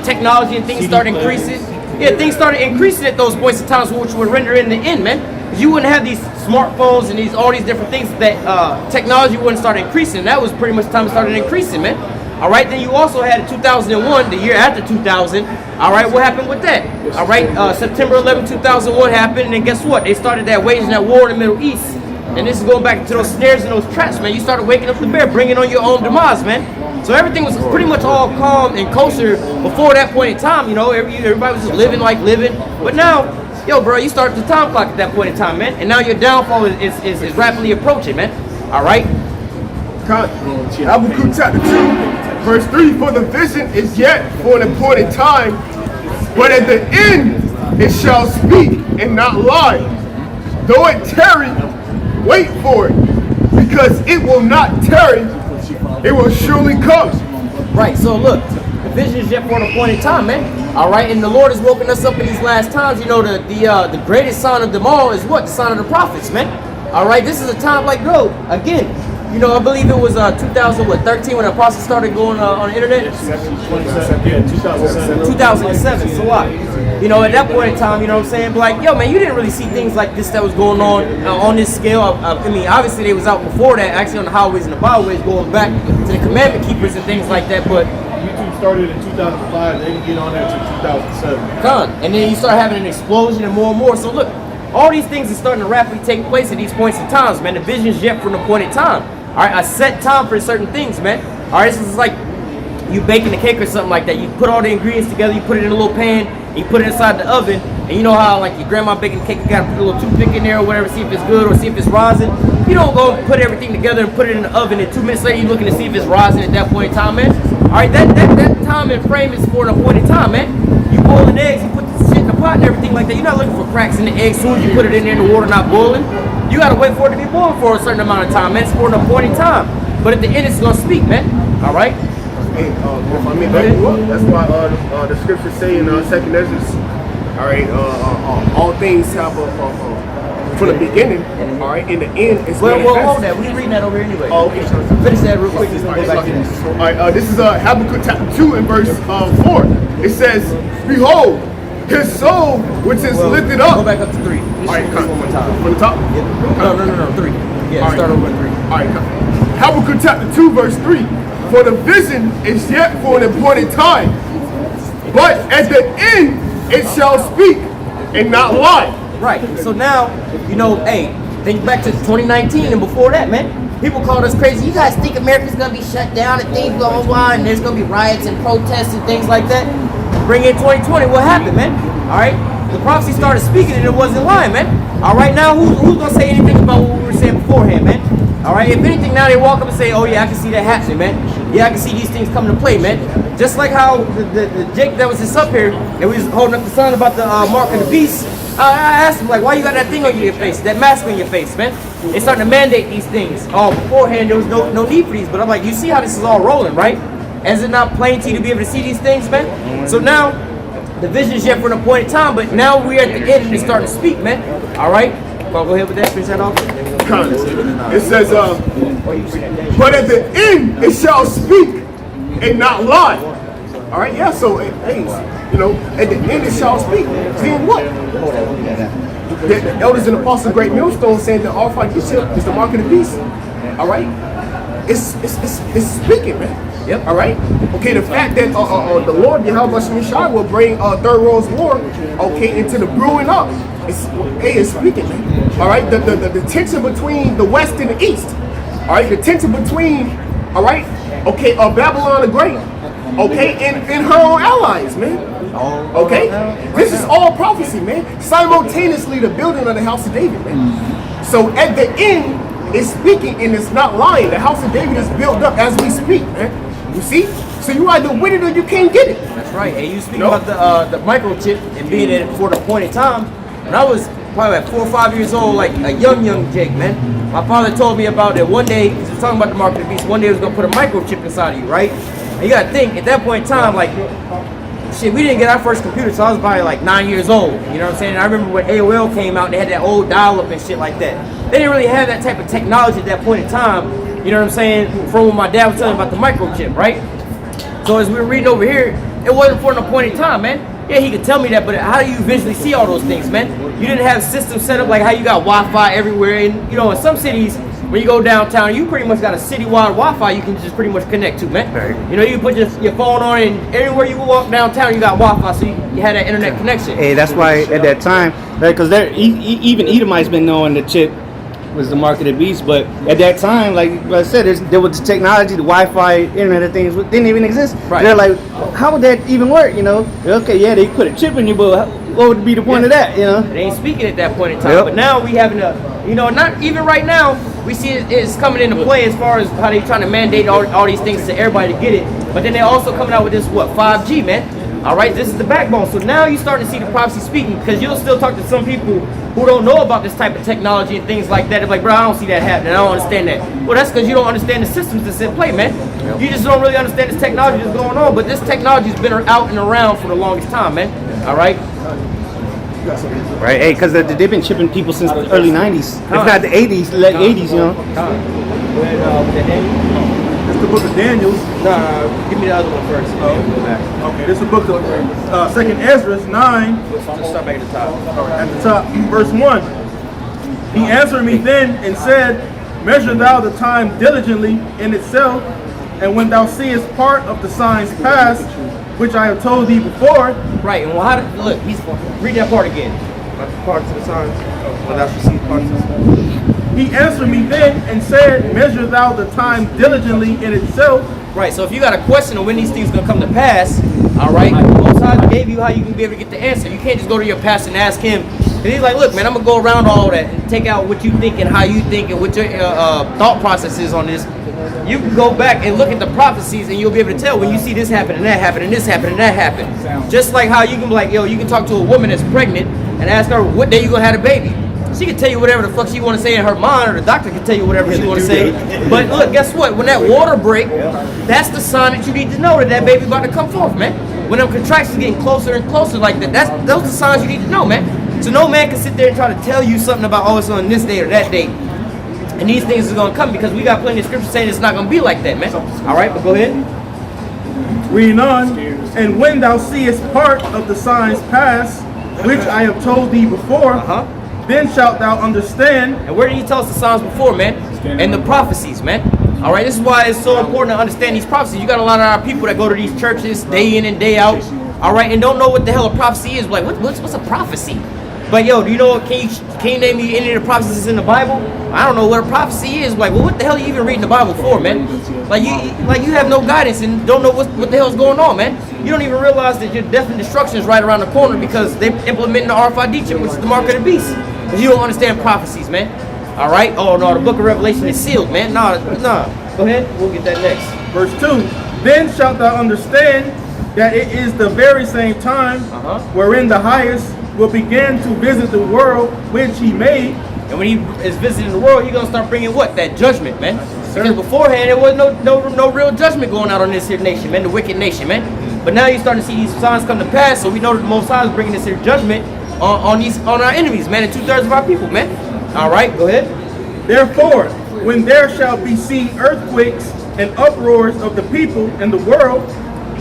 technology and things started increasing. Yeah, things started increasing at those points in times, which would render in the end, man. You wouldn't have these smartphones and all these different things that technology wouldn't start increasing. That was pretty much the time it started increasing, man. All right, then you also had 2001, the year after 2000. All right, what happened with that? All right, September 11, 2001 happened, and then guess what? They started waging that war in the Middle East. And this is going back to those snares and those traps, man. You started waking up the bear, bringing on your own demise, man. So everything was pretty much all calm and kosher before that point in time. Everybody was just living like living. But now, yo, bro, you start the time clock at that point in time, man. And now your downfall is rapidly approaching, man. All right? Habakkuk chapter 2, verse 3, for the vision is yet for an appointed time, but at the end it shall speak and not lie. Though it tarry, wait for it, because it will not tarry, it will surely come. Right, so look, the vision is yet for an appointed time, man. All right, and the Lord has woken us up in these last times. The greatest sign of them all is what? The sign of the prophets, man. All right, this is a time like, bro, again, I believe it was 2013 when the apostles started going on the internet? 2007, so what? At that point in time, you know what I'm saying? But like, yo, man, you didn't really see things like this that was going on this scale. I mean, obviously they was out before that, actually on the highways and the byways, going back to the commandment keepers and things like that, but YouTube started in 2005, they didn't get on there until 2007. And then you start having an explosion and more. So look, all these things are starting to rapidly take place at these points in times, man. The vision's yet for an appointed time. All right, a set time for certain things, man. All right, this is like you baking a cake or something like that. You put all the ingredients together, you put it in a little pan, and you put it inside the oven. And you know how like your grandma baking a cake, you gotta put a little toothpick in there or whatever, see if it's good or see if it's rising. You don't go put everything together and put it in the oven, and 2 minutes later you're looking to see if it's rising at that point in time, man. All right, that time and frame is for an appointed time, man. You boiling eggs, you put the shit in the pot and everything like that. You're not looking for cracks in the egg. As soon as you put it in there and the water not boiling, you gotta wait for it to be boiled for a certain amount of time, man. It's for an appointed time. But at the end, it's gonna speak, man. All right. Hey, if I may back you up, that's why the scriptures say in 2nd Ezra, all right, all things have from the beginning, all right, in the end, it's well, hold that. We reading that over here anyway. Oh, okay. Finish that real quick. Just go back to this. All right, this is Habakkuk chapter 2 and verse 4. It says, behold, his soul, which is lifted up. Go back up to 3. All right, one more time. From the top? No, 3. Yeah, all right. Start over at 3. All right, Habakkuk chapter 2, verse 3. For the vision is yet for an appointed time, but at the end it shall speak and not lie. Right. So now, hey, think back to 2019 and before that, man. People called us crazy. You guys think America's gonna be shut down and things blah blah blah, and there's gonna be riots and protests and things like that. Bring in 2020. What happened, man? All right. The prophecy started speaking and it wasn't lying, man. All right. Now who's gonna say anything about what we were saying beforehand, man? All right, if anything, now they walk up and say, oh yeah, I can see that happening, man. Yeah, I can see these things coming to play, man. Just like how the Jake that was just up here, and we was holding up the sign about the mark of the beast. I asked him, like, why you got that thing on your face, that mask on your face, man? They starting to mandate these things. Beforehand, there was no need for these, but I'm like, you see how this is all rolling, right? Is it not plain to you to be able to see these things, man? So now, the vision is yet for an appointed time, but now we're at the end and they starting to speak, man. All right? Go ahead with that, finish that off. It says, but at the end it shall speak and not lie. All right, yeah. So, hey, at the end it shall speak. Saying what? The elders and apostles, great millstone, saying that all fight is the mark of the beast. All right, it's speaking, man. Yep. All right. Okay. The fact that the Lord Yahweh Shai will bring Third World War, okay, into the brewing up. It's speaking, man. All right, the tension between the West and the East. All right, the tension between, all right, okay, Babylon the Great, okay, and her own allies, man. Okay, this is all prophecy, man. Simultaneously, the building of the house of David, man. So at the end, it's speaking and it's not lying. The house of David is built up as we speak, man. You see? So you either with it or you can't get it. That's right. And you speak about the microchip and being in it for the appointed time. When I was probably like 4 or 5 years old, like a young Jake, man. My father told me about it one day. He was talking about the mark of the beast. One day he was gonna put a microchip inside of you, right? And you gotta think at that point in time, like, shit, we didn't get our first computer, so I was probably like 9 years old. You know what I'm saying? And I remember when AOL came out, they had that old dial-up and shit like that. They didn't really have that type of technology at that point in time. You know what I'm saying? From when my dad was telling me about the microchip, right? So as we were reading over here, it wasn't for an appointed time, man. Yeah, he could tell me that, but how do you visually see all those things, man? You didn't have systems set up like how you got Wi-Fi everywhere. And, you know, in some cities, when you go downtown, you pretty much got a citywide Wi-Fi you can just pretty much connect to, man. Right. You know, you put your phone on and everywhere you walk downtown, you got Wi-Fi, so you had that internet connection. Hey, that's why at that time, because even Edomites been knowing the chip was the mark of the beast, but at that time, like I said, there was the technology, the Wi-Fi, internet things didn't even exist. Right. They're like, how would that even work? You know, okay, yeah, they put a chip in you, but what would be the point of that? You know, they ain't speaking at that point in time. But now we having a, you know, not even right now. We see it's coming into play as far as how they trying to mandate all these things to everybody to get it. But then they're also coming out with this 5G, man. All right, this is the backbone. So now you starting to see the prophecy speaking, because you'll still talk to some people who don't know about this type of technology and things like that. They're like, bro, I don't see that happening. I don't understand that. Well, that's because you don't understand the systems that's in play, man. You just don't really understand this technology that's going on. But this technology has been out and around for the longest time, man. All right. Right, hey, because they've been chipping people since the early 90s. If not the 80s, late 80s, you know. It's the book of Daniel. No, give me the other one first. Okay, this is the book of 2nd Ezra 9. Let's start back at the top. At the top, verse 1. He answered me then and said, measure thou the time diligently in itself, and when thou seest part of the signs past, which I have told thee before. Right, and well, look, read that part again. Parts of the signs. When thou shalt see parts of the signs. He answered me then and said, measure thou the time diligently in itself. Right, so if you got a question on when these things are going to come to pass, all right, Most High gave you how you can be able to get the answer. You can't just go to your pastor and ask him. And he's like, look, man, I'm going to go around all that and take out what you think and how you think and what your thought process is on this. You can go back and look at the prophecies and you'll be able to tell when you see this happen and that happen and this happen and that happen. Just like how you can be like, yo, you can talk to a woman that's pregnant and ask her what day you going to have a baby. She can tell you whatever the fuck she want to say in her mind, or the doctor can tell you whatever she want to say. But look, guess what? When that water break, that's the sign that you need to know that baby about to come forth, man. When them contractions getting closer and closer like that, those are the signs you need to know, man. So no man can sit there and try to tell you something about, oh, it's on this day or that date. And these things are going to come because we got plenty of scripture saying it's not going to be like that, man. All right, but go ahead. Reading on. And when thou seest part of the signs past, which I have told thee before, then shalt thou understand. And where did he tell us the signs before, man? And the prophecies, man. All right, this is why it's so important to understand these prophecies. You got a lot of our people that go to these churches day in and day out, all right, and don't know what the hell a prophecy is. Like, what's a prophecy? But yo, do you know? Can you name me any of the prophecies in the Bible? I don't know what a prophecy is. Like, well, what the hell are you even reading the Bible for, man? Like you have no guidance and don't know what the hell's going on, man. You don't even realize that your death and destruction is right around the corner because they're implementing the RFID chip, which is the mark of the beast. Because you don't understand prophecies, man. All right? Oh no, the book of Revelation is sealed, man. Nah. Go ahead. We'll get that next. Verse 2. Then shalt thou understand that it is the very same time wherein the highest will begin to visit the world which he made. And when he is visiting the world, he's going to start bringing what? That judgment, man. Because beforehand, there was no real judgment going out on this here nation, man, the wicked nation, man. But now you're starting to see these signs come to pass, so we know that the Most High is bringing this here judgment on our enemies, man, and 2/3 of our people, man. All right, go ahead. Therefore, when there shall be seen earthquakes and uproars of the people in the world.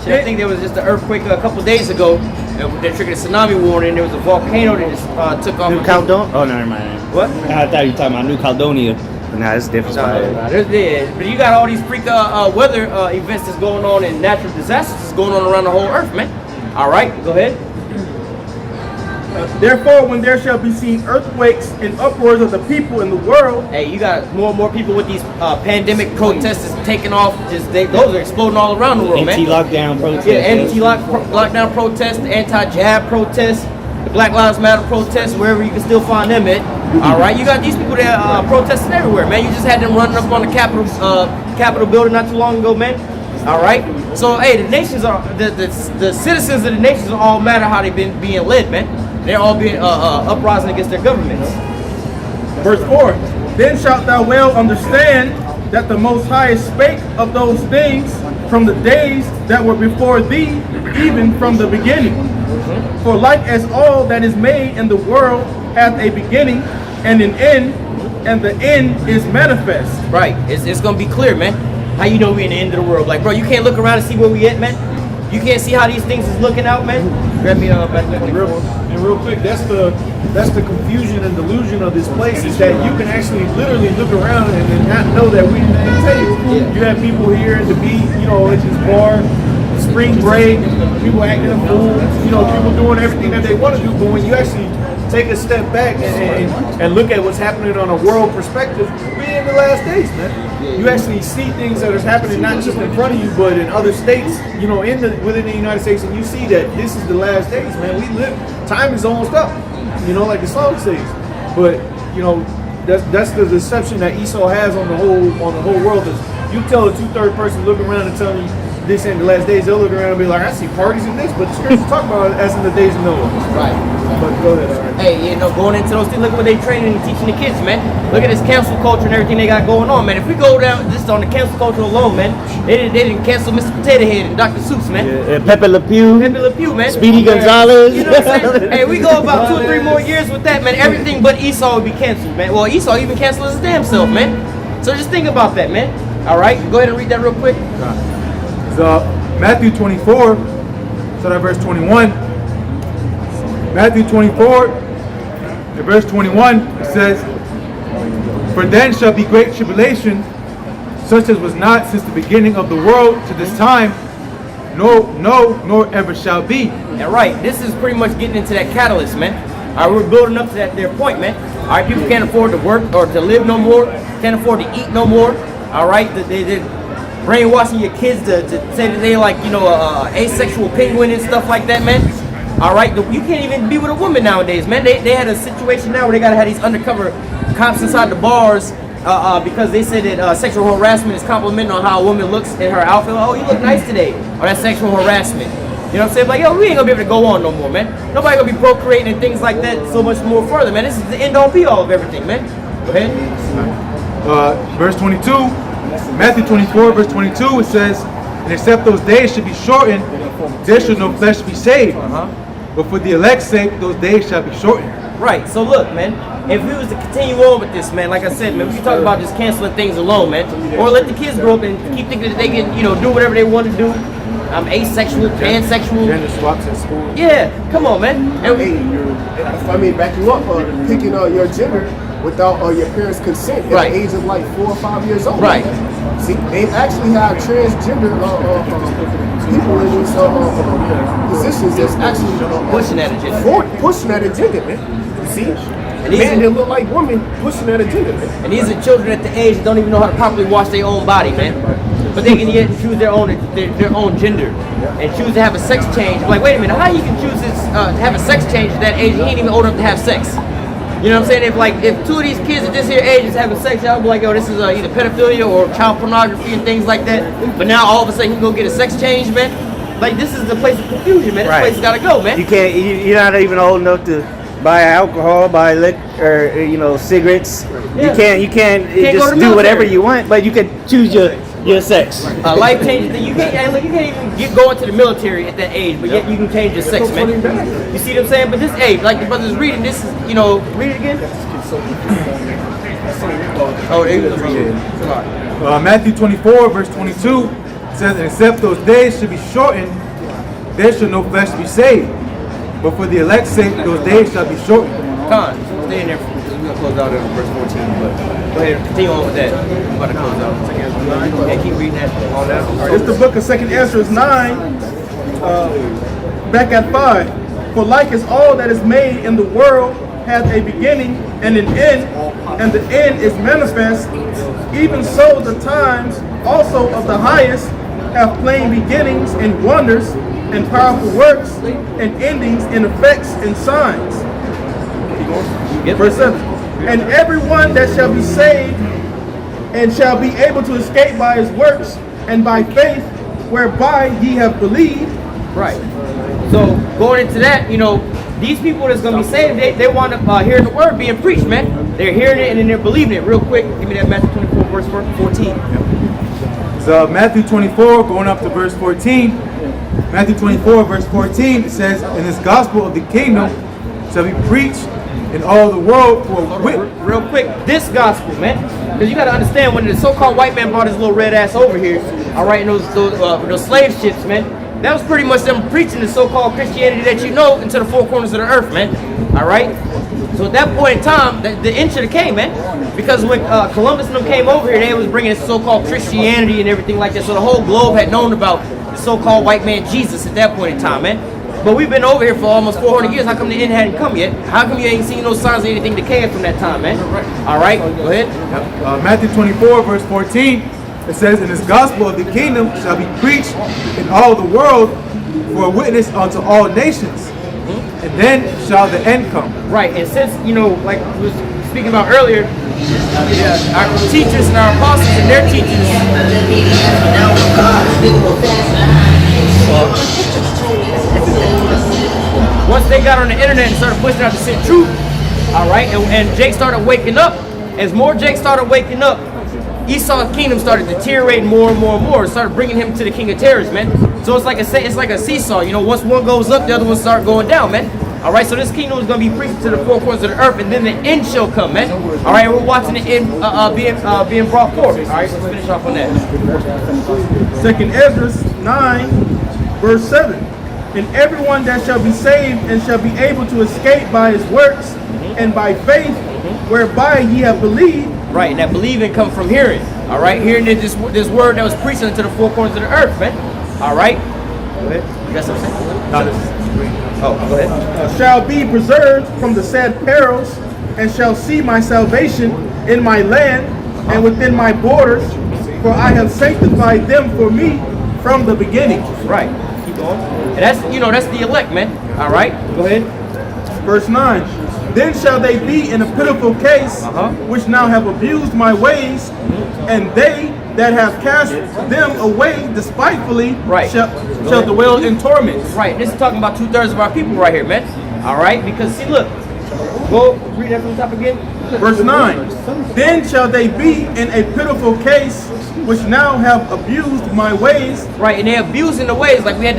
I think there was just an earthquake a couple days ago that triggered a tsunami warning. There was a volcano that just took off. New Caledonia? Oh, no, never mind. What? I thought you were talking about New Caledonia. But nah, it's different. But you got all these freak weather events that's going on and natural disasters that's going on around the whole earth, man. All right, go ahead. Therefore, when there shall be seen earthquakes and uproars of the people in the world. Hey, you got more and more people with these pandemic protests taking off. Those are exploding all around the world, man. Anti-lockdown protests. Yeah, anti-lockdown protests, the anti-jab protests, the Black Lives Matter protests, wherever you can still find them at. All right, you got these people that are protesting everywhere, man. You just had them running up on the Capitol building not too long ago, man. All right, so hey, the nations are the citizens of the nations are all matter how they've been being led, man. They're all being uprising against their governments. Verse 4. Then shalt thou well understand that the Most High spake of those things from the days that were before thee, even from the beginning. For like as all that is made in the world hath a beginning and an end, and the end is manifest. Right, it's gonna be clear, man. How you know we in the end of the world? Like, bro, you can't look around and see where we at, man. You can't see how these things is looking out, man. Grab me back and real quick, that's the confusion and delusion of this place, is that you can actually literally look around and not know that we're in the end phase. Yeah. You have people here at the beach, you know, at this bar, spring break, people acting a fool, you know, people doing everything that they want to do, but when you actually take a step back and look at what's happening on a world perspective, we're in the last days, man. You actually see things that are happening not just in front of you, but in other states, you know, within the United States, and you see that this is the last days, man. Time is almost up, you know, like the song says. But you know, that's the deception that Esau has on the whole world. Is you tell a 2/3 person look around and tell me this ain't the last days, they'll look around and be like, I see parties in this, but the scriptures talk about it as in the days of Noah. Right. But go ahead, all right. Hey, you know, going into those things, look at what they training and teaching the kids, man. Look at this cancel culture and everything they got going on, man. If we go down just on the cancel culture alone, man, they didn't cancel Mr. Potato Head and Dr. Seuss, man. Yeah, Pepe Le Pew. Man. Speedy Gonzalez. You know what I'm saying? Hey, we go about 2 or 3 more years with that, man. Everything but Esau would be canceled, man. Well, Esau even canceled his damn self, man. So just think about that, man. All right, go ahead and read that real quick. So Matthew 24, so that verse 21. Matthew 24, in verse 21, it says, For then shall be great tribulation, such as was not since the beginning of the world to this time, nor ever shall be. Yeah, right. This is pretty much getting into that catalyst, man. All right, we're building up to their point, man. All right, people can't afford to work or to live no more, can't afford to eat no more. All right, they're brainwashing your kids to say that they like, you know, asexual penguin and stuff like that, man. All right, you can't even be with a woman nowadays, man. They had a situation now where they gotta have these undercover cops inside the bars because they said that sexual harassment is complimenting on how a woman looks in her outfit. Oh, you look nice today. Or that's sexual harassment. You know what I'm saying? Like, yo, we ain't gonna be able to go on no more, man. Nobody gonna be procreating and things like that so much more further, man. This is the end all be all of everything, man. Go ahead. Verse 22, Matthew 24, verse 22, it says, And except those days should be shortened, there should no flesh be saved. But for the elect's sake, those days shall be shortened. Right, so look, man, if we was to continue on with this, man, like I said, man, we can talk about just canceling things alone, man. Or let the kids grow up and keep thinking that they can, you know, do whatever they want to do. I'm asexual, pansexual. Gender swaps in school. Yeah, come on, man. I mean, back you up, picking your gender without your parents' consent at the age of like 4 or 5 years old. Right. See, they actually have transgender people in these positions that's actually pushing that agenda. Pushing that agenda, man. You see? Men that look like women pushing that agenda, man. And these are children at the age that don't even know how to properly wash their own body, man. But they can yet choose their own gender and choose to have a sex change. Like, wait a minute, how you can choose to have a sex change at that age? He ain't even old enough to have sex. You know what I'm saying? If 2 of these kids at this here age is having sex, I'll be like, yo, this is either pedophilia or child pornography and things like that. But now all of a sudden he can go get a sex change, man. Like, this is the place of confusion, man. This place has got to go, man. You can't. You're not even old enough to buy alcohol, buy liquor, or cigarettes. Yeah. You can't just do whatever you want, but you can choose your sex. Life changes thing. You can't even go into the military at that age, but yet you can change your sex, man. You see what I'm saying? But this age, like the brother's reading, this is, you know, read it again. Oh, they was reading. Matthew 24, verse 22 says, And except those days should be shortened, there should no flesh be saved. But for the elect's sake, those days shall be shortened. Stay in there. We're going to close out at verse 14, but go ahead and continue on with that. I'm about to close out. Yeah, keep reading that. All that. It's the book of 2nd Ezra 9, back at 5. For like as all that is made in the world hath a beginning and an end, and the end is manifest, even so the times also of the highest have plain beginnings and wonders, and powerful works, and endings and effects and signs. Verse 7. And everyone that shall be saved and shall be able to escape by his works and by faith whereby ye have believed. Right. So going into that, you know, these people that's going to be saved, they want to hear the word being preached, man. They're hearing it and then they're believing it. Real quick, give me that Matthew 24 verse 14. So Matthew 24, going up to verse 14. Matthew 24, verse 14, it says, "And this gospel of the kingdom shall be preached in all the world for a witness." Real quick, this gospel, man. Because you got to understand, when the so-called white man brought his little red ass over here, all right, and those slave ships, man, that was pretty much them preaching the so-called Christianity that you know into the four corners of the earth, man. All right? So at that point in time, the end should have came, man. Because when Columbus and them came over here, they was bringing this so-called Christianity and everything like that. So the whole globe had known about the so-called white man Jesus at that point in time, man. But we've been over here for almost 400 years. How come the end hadn't come yet? How come you ain't seen no signs of anything decaying from that time, man? All right, go ahead. Matthew 24, verse 14, it says, "And this gospel of the kingdom shall be preached in all the world for a witness unto all nations. And then shall the end come." Right, and since, you know, like we was speaking about earlier, our teachers and our apostles and their teachers, once they got on the internet and started pushing out the sin truth, all right, and Jake started waking up, as more Jake started waking up, Esau's kingdom started deteriorating more and more and more. It started bringing him to the king of terrors, man. So it's like a seesaw. You know, once one goes up, the other one start going down, man. All right, so this kingdom is going to be preached to the four corners of the earth, and then the end shall come, man. All right, we're watching the end being brought forth. All right, let's finish off on that. 2nd Ezra 9, verse 7. And everyone that shall be saved and shall be able to escape by his works and by faith whereby ye have believed. Right, and that believing come from hearing. All right, hearing this word that was preached unto the four corners of the earth, man. All right, go ahead. You got something to say? No, this is great. Oh, go ahead. Shall be preserved from the sad perils, and shall see my salvation in my land and within my borders, for I have sanctified them for me from the beginning. Right, keep going. And that's the elect, man. All right, go ahead. Verse 9. Then shall they be in a pitiful case, which now have abused my ways, and they that have cast them away despitefully shall dwell in torments. Right, this is talking about 2/3 of our people right here, man. All right, because see, look, go read that from the top again. Verse 9. Then shall they be in a pitiful case, which now have abused my ways. Right, and they're abusing the ways, like we had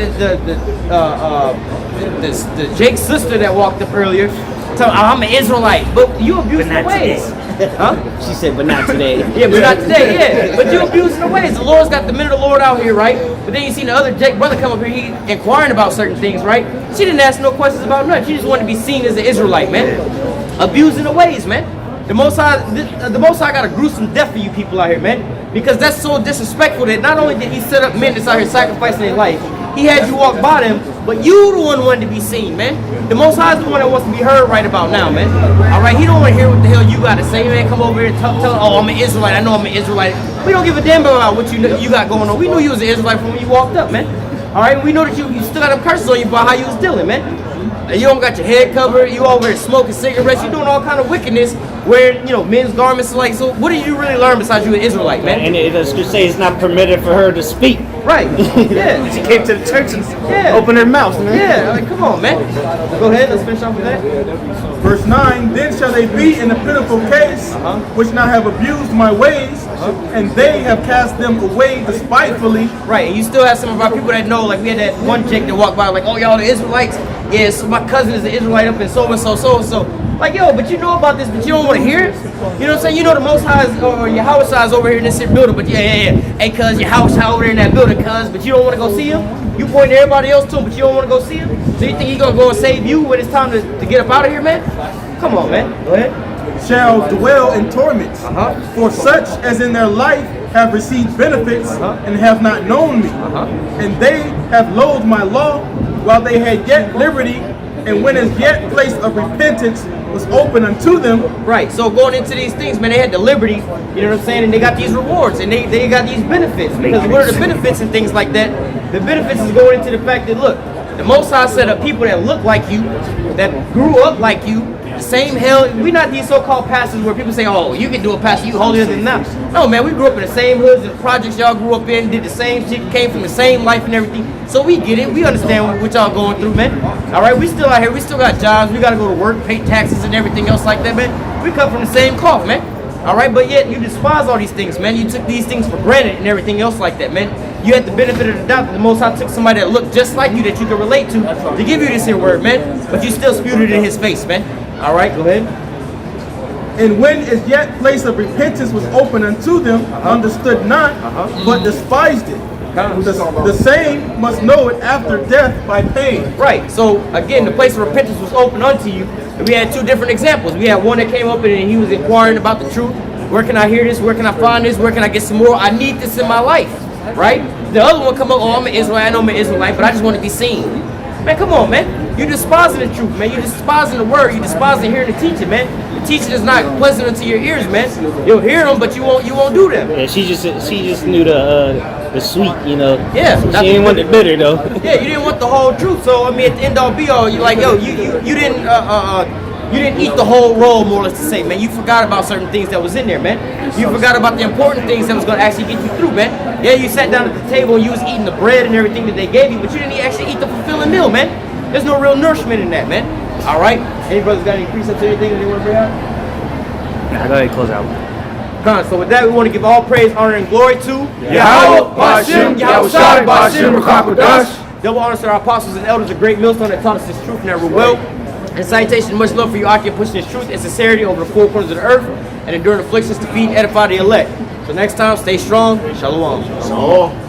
the Jake's sister that walked up earlier. So I'm an Israelite, but you abusing the ways. Huh? She said, but not today. Yeah, but not today, yeah. But you abusing the ways. The Lord's got the minute of the Lord out here, right? But then you see the other Jake brother come up here, he inquiring about certain things, right? She didn't ask no questions about nothing. She just wanted to be seen as an Israelite, man. Abusing the ways, man. The Most High got a gruesome death for you people out here, man. Because that's so disrespectful that not only did he set up men that's out here sacrificing their life, he had you walk by them, but you the one wanted to be seen, man. The Most High is the one that wants to be heard right about now, man. All right, he don't want to hear what the hell you got to say, man. Come over here and tell oh, I'm an Israelite. I know I'm an Israelite. We don't give a damn about what you got going on. We knew you was an Israelite from when you walked up, man. All right, we know that you still got them curses on you about how you was dealing, man. And you don't got your head covered. You over here smoking cigarettes. You doing all kind of wickedness, wearing men's garments. Like, so what did you really learn besides you an Israelite, man? And it does say it's not permitted for her to speak. Right. Yeah. She came to the church and opened her mouth, man. Yeah. Like, come on, man. Go ahead. Let's finish off with that. Verse 9. Then shall they be in a pitiful case, which now have abused my ways, and they have cast them away despitefully. Right. And you still have some of our people that know, like we had that one Jake that walked by, like, oh, y'all the Israelites. Yeah, so my cousin is an Israelite up in so-and-so, so-and-so. Like, yo, but you know about this, but you don't want to hear it? You know what I'm saying? You know the Most High is, or Yahweh is over here in this here building, but yeah. Hey, cuz, Yahweh over there in that building, cuz, but you don't want to go see him? You point to everybody else to him, but you don't want to go see him? So you think he's going to go and save you when it's time to get up out of here, man? Come on, man. Go ahead. Shall dwell in torments, for such as in their life have received benefits and have not known me. And they have loathed my law while they had yet liberty, And when as yet place of repentance was open unto them. Right. So going into these things, man, they had the liberty, you know what I'm saying, and they got these rewards and they got these benefits. Because what are the benefits and things like that? The benefits is going into the fact that, look, the Most High set up people that look like you, that grew up like you, the same hell. We not these so-called pastors where people say, oh, you can do a pastor, you holier than that. No, man, we grew up in the same hoods and projects y'all grew up in, did the same shit, came from the same life and everything. So we get it. We understand what y'all going through, man. All right, we still out here. We still got jobs. We got to go to work, pay taxes and everything else like that, man. We come from the same cloth, man. All right, but yet you despise all these things, man. You took these things for granted and everything else like that, man. You had the benefit of the doubt that the Most High took somebody that looked just like you that you can relate to give you this here word, man. But you still spewed it in his face, man. All right, go ahead. And when as yet place of repentance was open unto them, understood not, but despised it. The same must know it after death by pain. Right. So again, the place of repentance was open unto you. And we had two different examples. We had one that came up and he was inquiring about the truth. Where can I hear this? Where can I find this? Where can I get some more? I need this in my life. Right? The other one come up, oh, I'm an Israelite. I know I'm an Israelite, but I just want to be seen. Man, come on, man. You're despising the truth, man. You're despising the word. You're despising hearing the teaching, man. The teaching is not pleasant unto your ears, man. You'll hear them, but you won't do them. Yeah, she just knew the sweet, you know. Yeah. She didn't want the bitter though. Yeah, you didn't want the whole truth. So I mean, at the end all be all, you like, yo, you didn't eat the whole roll, more or less to say, man. You forgot about certain things that was in there, man. You forgot about the important things that was going to actually get you through, man. Yeah, you sat down at the table and you was eating the bread and everything that they gave you, but you didn't actually eat the fulfilling meal, man. There's no real nourishment in that, man. All right? Any brothers got any precepts or anything that they want to bring out? Nah, go ahead, close out. So with that, we want to give all praise, honor, and glory to Yahweh, Ba'ashem, Yahushai, Ba'ashem, Rakakodash. Double honors to our apostles and elders, a great millstone that taught us this truth and that we're well. And salutation and much love for you out here pushing this truth and sincerity over the four corners of the earth and enduring afflictions to feed and edify the elect. So next time, stay strong. Shalom.